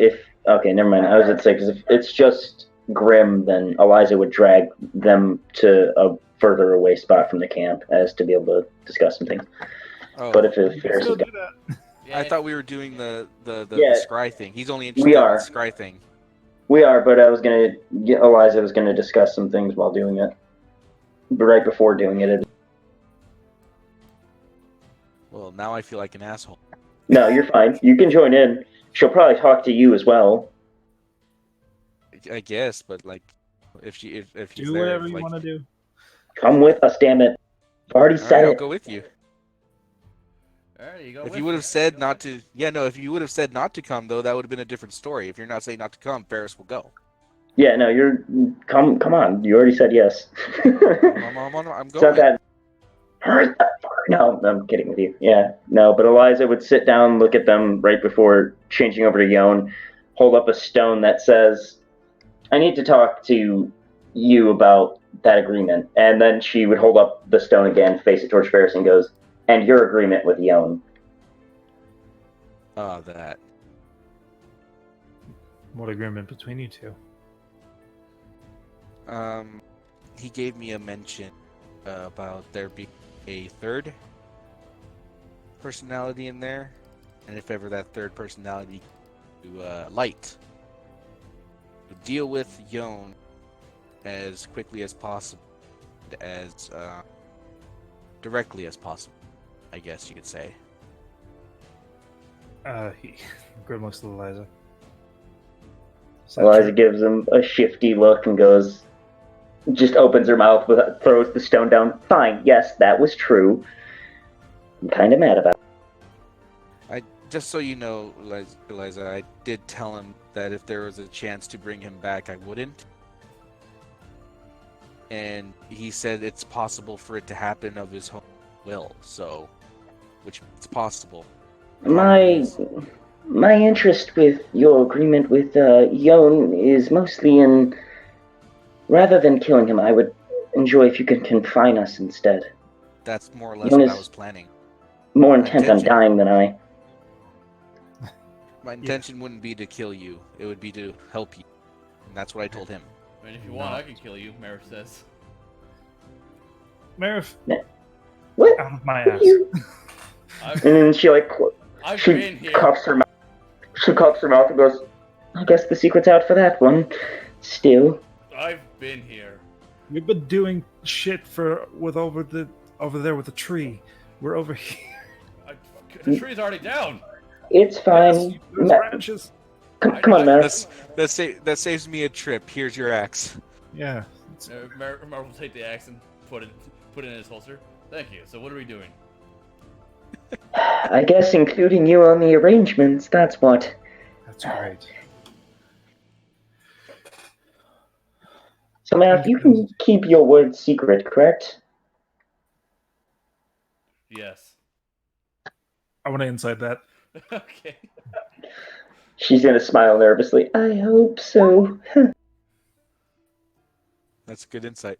okay, never mind. I was gonna say, because if it's just Grim, then Eliza would drag them to a further away spot from the camp as to be able to discuss some things. Oh, But if Ferris Still is do that. Yeah, I thought we were doing the Yeah. scry thing. He's only We interested in are. the scry thing. we are, but Eliza was gonna discuss some things while doing it. But right before doing it, Well, now I feel like an asshole. no, you're fine. You can join in. She'll probably talk to you as well. I guess, but like, if she's Do there, whatever you like, want to do. Come with us, damn it. I've already all said right, I'll it. go with you. Alright, you go. If with you would me. have said not to, if you would have said not to come, though, that would have been a different story. If you're not saying not to come, Ferris will go. Yeah, no, come on. You already said yes. I'm It's not going. that. Hurry the fuck. No, I'm kidding with you. Yeah, no, but Eliza would sit down, look at them right before changing over to Yon, hold up a stone that says, I need to talk to you about that agreement. And then she would hold up the stone again, face it towards Ferris, and goes, and your agreement with Yon. Oh, that. What agreement between you two? He gave me a mention about there being a third personality in there, and if ever that third personality to light, to deal with Yon as quickly as possible, as directly as possible, I guess you could say. Grim looks at Eliza. Eliza gives him a shifty look and goes, just opens her mouth, throws the stone down. Fine, yes, that was true. I'm kind of mad about it. Just so you know, Eliza, I did tell him that if there was a chance to bring him back, I wouldn't. And he said it's possible for it to happen of his own will, so, which it's possible. My interest with your agreement with Yon is mostly in, rather than killing him, I would enjoy if you could confine us instead. That's more or less Yon what I is was planning. more intent on intention. dying than I. My intention wouldn't be to kill you, it would be to help you. And that's what I told him. I mean, if you want, I can kill you, Marif says. Marif, What? out of my ass. I've, And then she I've she been here. cups her mouth. She cups her mouth and goes, I guess the secret's out for that one. Still. I've been here. We've been doing shit over there with the tree. We're over here. The tree's already down. It's fine. Yes, there's Ma- branches. come on, Mary. That saves me a trip. Here's your axe. Yeah. Marv will take the axe and put it in his holster. Thank you. So what are we doing? I guess including you on the arrangements, that's what. That's great. So, Matt, you can keep your word secret, correct? Yes. I want to inside that. Okay. She's gonna smile nervously. I hope so. That's good insight.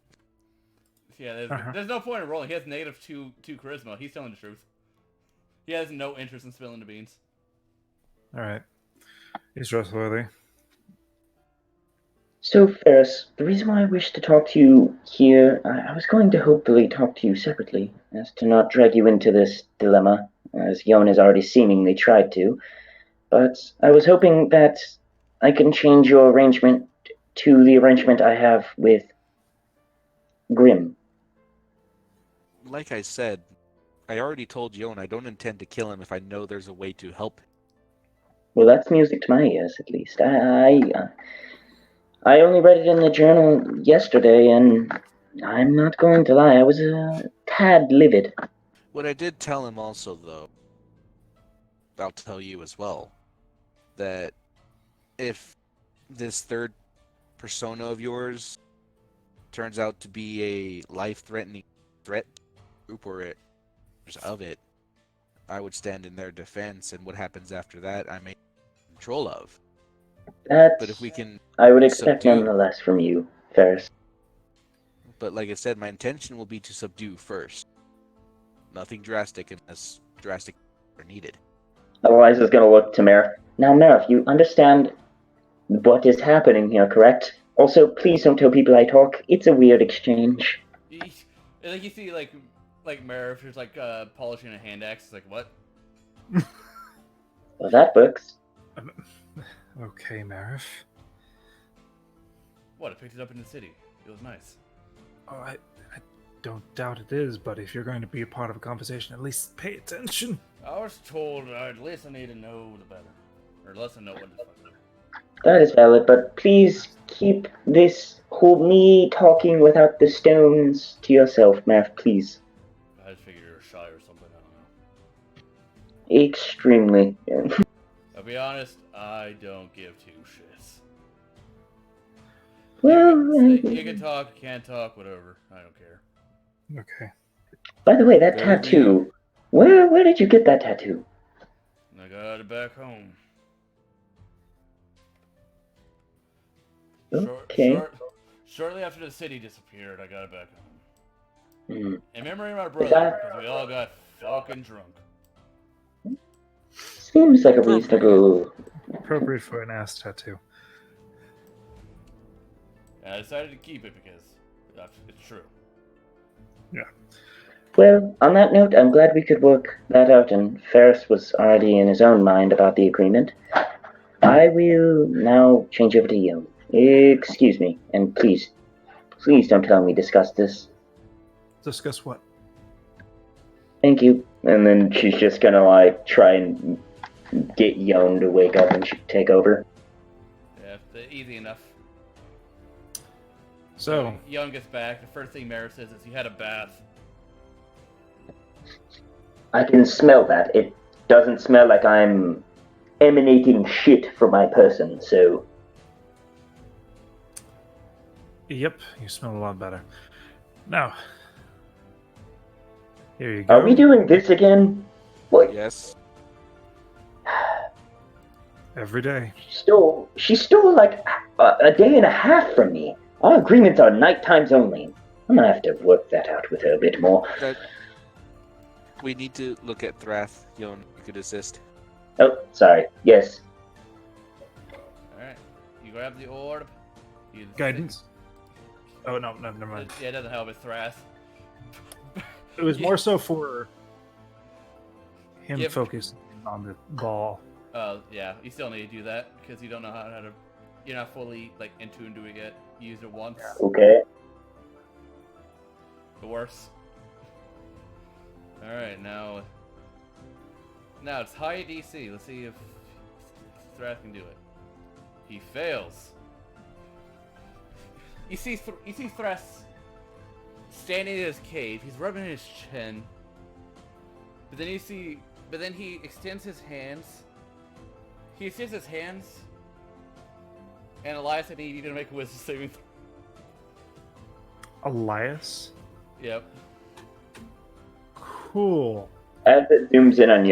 Yeah, Uh-huh. there's no point in rolling. He has negative two charisma. He's telling the truth. He has no interest in spilling the beans. All right. He's trustworthy. So, Ferris, the reason why I wish to talk to you here, I was going to hopefully talk to you separately, as to not drag you into this dilemma, as Yon has already seemingly tried to. But I was hoping that I can change your arrangement to the arrangement I have with Grim. Like I said, I already told Yon I don't intend to kill him if I know there's a way to help him. Well, that's music to my ears, at least. I only read it in the journal yesterday, and I'm not going to lie, I was a tad livid. What I did tell him also, though, I'll tell you as well that if this third persona of yours turns out to be a life-threatening threat group or it of it, I would stand in their defense, and what happens after that, I may control of. That's But if we can I would expect subdue, nonetheless from you, Ferris. but like I said, my intention will be to subdue first. Nothing drastic unless drastic are needed. Otherwise, is going to look to Merriff. Now, Merriff, you understand what is happening here, correct? Also, please don't tell people I talk. It's a weird exchange. Like you see, like Mara, who's like polishing a hand axe. It's like, what? Well, that works. Okay, Marif. What? I picked it up in the city. It was nice. Oh, I don't doubt it is, but if you're going to be a part of a conversation, at least pay attention. I was told at least I need to know the better, or less I know what the fuck. That is valid, but please keep this whole me talking without the stones to yourself, Merriff, please. I just figured you were shy or something. I don't know. Extremely. I'll be honest. I don't give two shits. Well, You can talk, you can't talk, whatever. I don't care. Okay. by the way, that Very tattoo. Where did you get that tattoo? I got it back home. Okay. Shortly after the city disappeared, I got it back home. Hmm. In memory of my brother, because we all got fucking drunk. Seems like a reasonable. Appropriate for an ass tattoo. And I decided to keep it because it's true. Well, on that note, I'm glad we could work that out, and Ferris was already in his own mind about the agreement. I will now change over to you. Excuse me, and please don't tell me discuss this. Discuss what? Thank you. And then she's just gonna like try and get Young to wake up and take over. Yeah, easy enough. So, Young gets back. The first thing Mara says is, "You had a bath." I can smell that. It doesn't smell like I'm emanating shit from my person, so yep, you smell a lot better. Now, here you go. are we doing this again? What? Yes. Every day. She stole like a day and a half from me. Our agreements are night times only. I'm gonna have to work that out with her a bit more. We need to look at Thrath. Yon, you could assist. Oh, sorry. Yes. Alright. You grab the orb. You Guidance. Oh, no, never mind. Yeah, it doesn't help. It's Thrath. It was more so for him Yep. focusing on the ball. Yeah. You still need to do that because you don't know how to. You're not fully like in tune to it yet. You used it once. Okay. The worst. Alright, now it's high DC. Let's see if Thrath can do it. He fails. You see Thrath standing in his cave. He's rubbing his chin. But then he extends his hands. And Elias, I need you to make a wisdom saving throw. Elias? Yep. Cool. As it zooms in on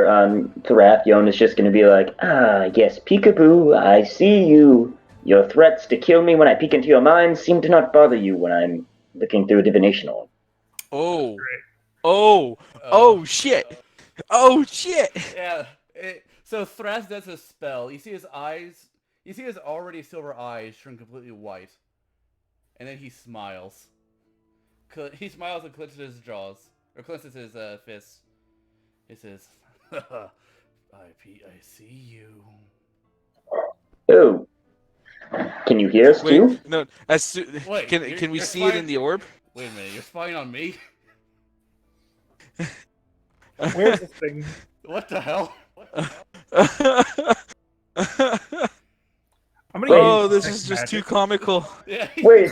on Thrath, Yon is just gonna be like, "Ah, yes, peekaboo, I see you. Your threats to kill me when I peek into your mind seem to not bother you when I'm looking through a divination orb." Oh. Oh shit. Oh shit. Yeah. So Thrath does a spell. You see his eyes. You see his already silver eyes turn completely white, and then he smiles. He smiles and clenches his jaws, or clenches his fists. He says, "I see you." Oh. Can you hear us too? Wait, no. Wait, Can we you're see it spying- in the orb? Wait a minute, you're spying on me? Where's this thing? What the hell? I'm gonna Oh, use this detect is just too magic. comical. Yeah. Wait.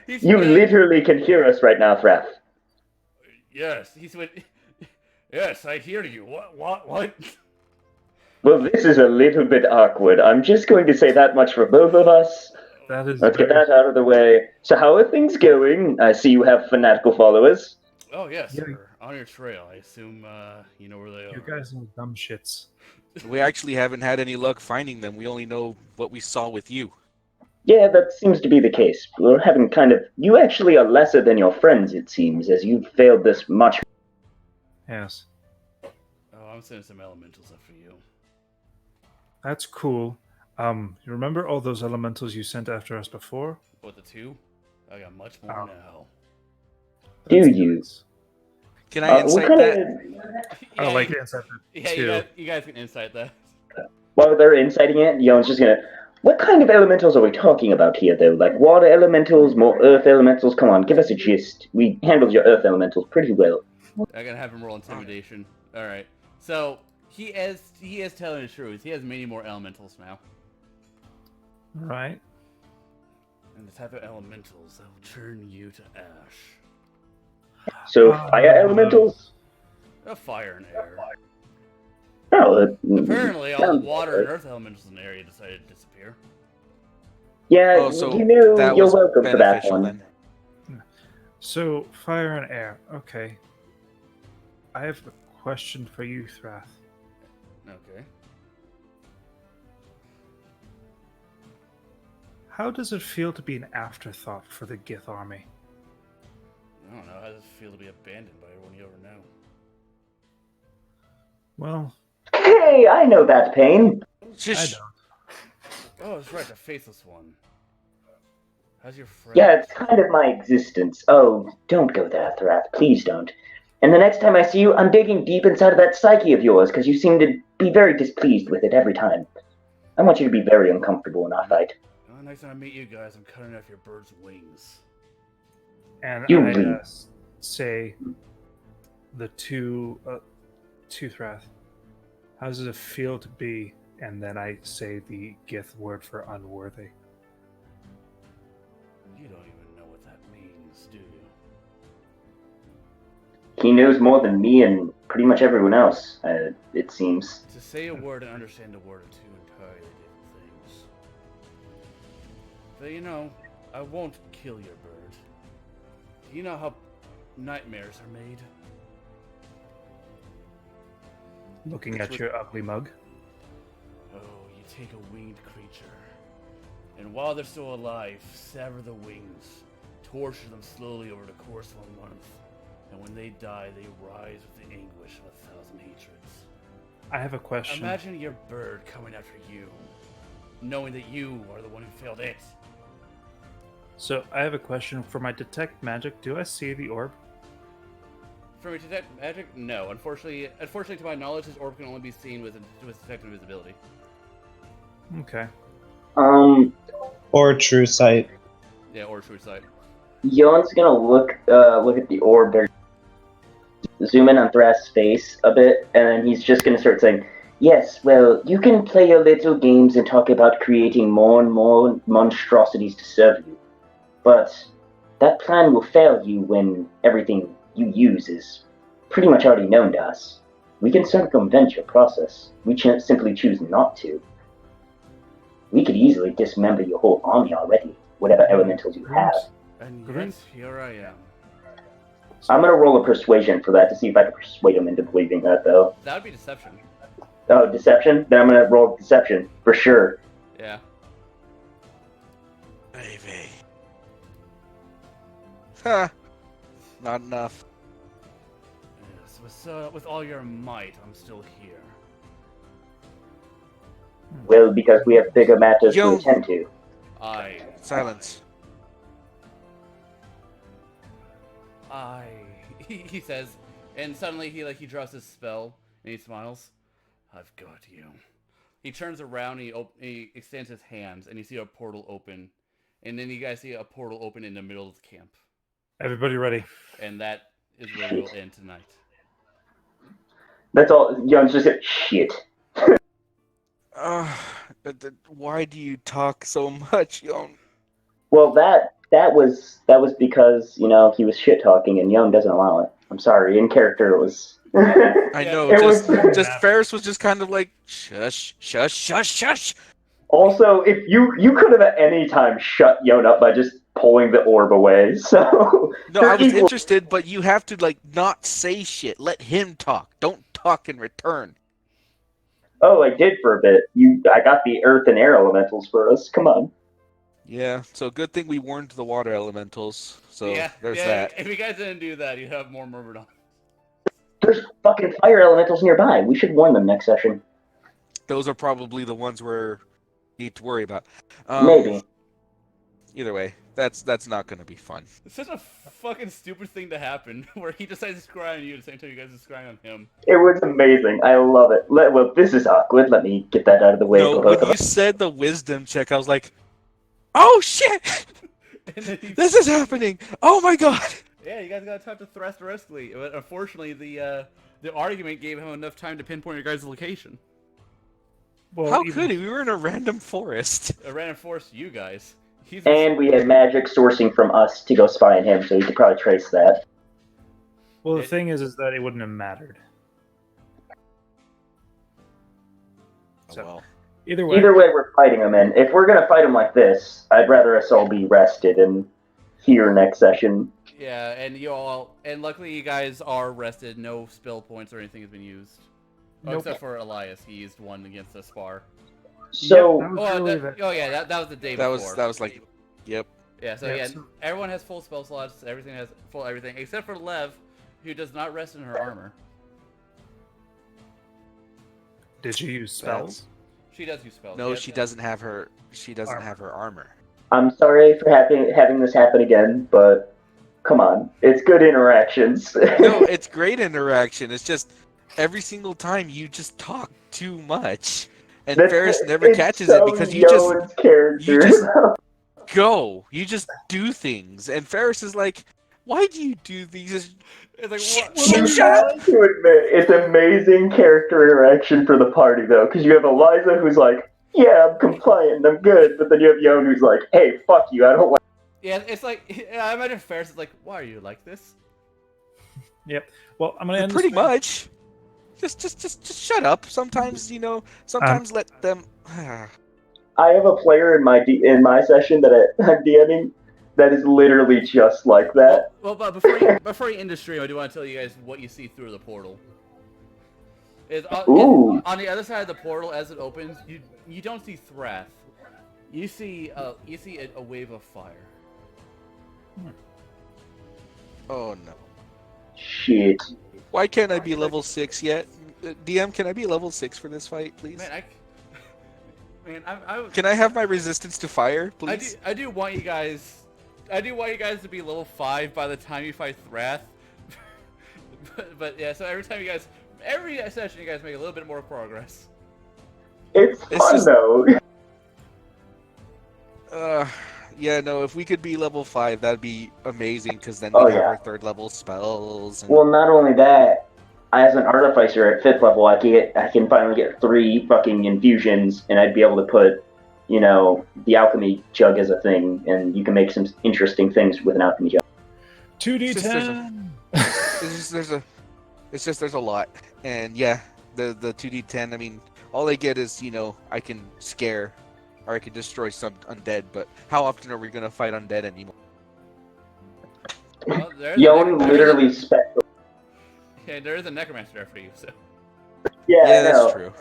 He's You mad. literally can hear us right now, Thrath. Yes, he went. Yes, I hear you. What? Well, this is a little bit awkward. I'm just going to say that much for both of us. That is Let's get very- that out of the way. So, how are things going? I see you have fanatical followers. Oh yes, Yeah. sir. On your trail. I assume you know where they are. You guys are dumb shits. We actually haven't had any luck finding them. We only know what we saw with you. Yeah, that seems to be the case. We're having kind of. You actually are lesser than your friends, it seems, as you've failed this much. Yes. Oh, I'm sending some elementals after you. That's cool. You remember all those elementals you sent after us before? What, the 2? I got much more Oh. now. Do That's you? nice. Can I What insight kind that? of. I like the inside Yeah, too. you guys can insight that. While they're inciting it, Yon's just gonna. What kind of elementals are we talking about here, though? Like water elementals, more earth elementals? Come on, give us a gist. We handled your earth elementals pretty well. I'm gonna have him roll intimidation. All right. So he is telling the truth. He has many more elementals now, Right. and the type of elementals that will turn you to ash. So, fire elementals? Fire and air. Oh, Apparently, all the water and earth elementals in the area decided to disappear. Yeah, Oh, so you know, that you're was welcome for that beneficial one. then. So, fire and air. Okay. I have a question for you, Thrath. Okay. How does it feel to be an afterthought for the Gith army? I don't know. How does it feel to be abandoned by everyone you ever know? Well, Hey, I know that pain. I Shush. don't. Oh, that's right, the faceless one. How's your friend? Yeah, it's kind of my existence. Oh, don't go there, Thrath. Please don't. And the next time I see you, I'm digging deep inside of that psyche of yours, because you seem to be very displeased with it every time. I want you to be very uncomfortable in our fight. Oh, next time I meet you guys, I'm cutting off your bird's wings. And You I leave. say the two Thrath. How does it feel to be? And then I say the Gith word for unworthy. You don't even know what that means, do you? He knows more than me and pretty much everyone else, it seems. To say a word and understand a word are two entirely different things. But you know, I won't kill your bird. Do you know how nightmares are made? Looking at your ugly mug. Oh, you take a winged creature, and while they're still alive, sever the wings, torture them slowly over the course of a month, and when they die, they rise with the anguish of 1,000 hatreds. I have a question. Imagine your bird coming after you, knowing that you are the one who failed it. So I have a question. For my detect magic, do I see the orb? For me, detect magic? No. Unfortunately, to my knowledge, this orb can only be seen with detect invisibility. Okay. Or true sight. Yeah, or true sight. Yon's gonna look at the orb there, zoom in on Thrath's face a bit, and then he's just gonna start saying, "Yes, well, you can play your little games and talk about creating more and more monstrosities to serve you, but that plan will fail you when everything you use is pretty much already known to us. We can circumvent your process. We simply choose not to. We could easily dismember your whole army already, whatever elementals you have. And Great. yet, here I am. I'm gonna roll a persuasion for that to see if I can persuade him into believing that, though. That would be deception. Oh, deception? Then I'm gonna roll deception, for sure. Yeah. Baby. Huh. Not enough. Yes, with all your might, I'm still here. Well, because we have bigger matters Yo. to attend to. Silence. He says, and suddenly he drops his spell and he smiles. I've got you. He turns around and he extends his hands and you see a portal open, and then you guys see a portal open in the middle of the camp, Everybody ready? and that is where we'll end tonight. That's all. Yon's just like, shit. Why do you talk so much, Young? Well, that was because, he was shit talking and Yon doesn't allow it. I'm sorry, in character it was I know. It Just was Ferris was just kind of like shush, shush, shush, shush. also if you could have at any time shut Yon up by just pulling the orb away. So No, you're I was equal- interested, but you have to like not say shit. Let him talk. Don't talk in return. Oh, I did for a bit. I got the earth and air elementals for us. Come on. Yeah. So good thing we warned the water elementals. So there's yeah, that. If you guys didn't do that, you'd have more Myrmidon. There's fucking fire elementals nearby. We should warn them next session. Those are probably the ones we need to worry about. Maybe. Either way, that's not going to be fun. It's such a fucking stupid thing to happen, where he decides to scry on you at the same time you guys are scrying on him. It was amazing. I love it. Well, this is awkward. Let me get that out of the way. No, when you said the wisdom check, I was like, oh shit! And then This is happening! Oh my god! yeah, you guys gotta talk to Thrastereskly. But unfortunately, the argument gave him enough time to pinpoint your guys' location. Well, How even- could he? We were in a random forest. A random force you guys. He's And we had magic sourcing from us to go spy on him, so you could probably trace that. Well, the thing is that it wouldn't have mattered. Oh, So- well. Either way, Either way, we're fighting him, and if we're gonna fight him like this, I'd rather us all be rested and here next session. yeah, and luckily you guys are rested. No spill points or anything has been used. Oh, Nope. except for Elias, he used one against the spar. So Yep, that was really That was the day That before. was like, yep. Yeah, so Yeah, yeah, so- everyone has full spell slots. Everything has full everything except for Lev, who does not rest in her armor. did you use spells? She does use spells. No, yeah. she doesn't have her. She doesn't Armor. have her armor. I'm sorry for having this happen again, but come on, it's good interactions. No, it's great interaction. It's just every single time you just talk too much, and Ferris never it's catches so it because you just Yoan's character. go. You just do things, and Ferris is like, "Why do you do these?" It's like Shit, what? shit, You shut up! have to admit, it's amazing character interaction for the party, though, because you have Eliza who's like, yeah, I'm compliant, I'm good, but then you have Yoan who's like, hey, fuck you, I don't like. Yeah, it's like I imagine Ferris is like, why are you like this? Yep. Well, I'm gonna end Pretty this much. Just shut up. Sometimes Sometimes let them. I have a player in my session that I'm DMing that is literally just like that. Well, but before you end the stream, I do want to tell you guys what you see through the portal. Ooh. On the other side of the portal, as it opens, you don't see Thrath. You see a wave of fire. Oh no. Shit. Why can't I be level 6 yet? DM, can I be level 6 for this fight, please? Man, I Can I have my resistance to fire, please? I do want you guys to be level 5 by the time you fight Thrath. but yeah, so every session you guys make a little bit more progress. It's fun, just- though. Yeah, no, if we could be level 5, that'd be amazing, because then Oh, we'd have yeah. our 3rd level spells. And... Well, not only that, as an artificer at 5th level, I can finally get 3 fucking infusions, and I'd be able to put, the alchemy jug as a thing, and you can make some interesting things with an alchemy jug. 2d10. It's just there's a lot, and yeah, the 2d10. I mean, all I get is I can scare, or I can destroy some undead. But how often are we gonna fight undead anymore? Well, Yoan literally special. Yeah, there is a necromancer there for you. So Yeah, Yeah, no. that's true.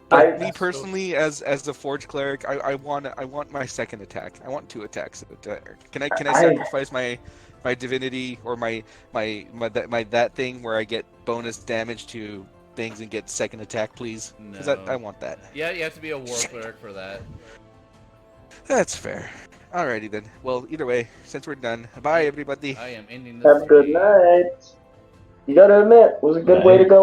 But I- me personally, as the forge cleric, I want my second attack. I want 2 attacks. Can I sacrifice my divinity or my that thing where I get bonus damage to things and get second attack, please? Because No. I want that. yeah, you have to be a war cleric for that. That's fair. Alrighty then. Well, either way, since we're done, bye everybody. I am ending this. Have a good stream. night. You gotta admit, it was a good way to go.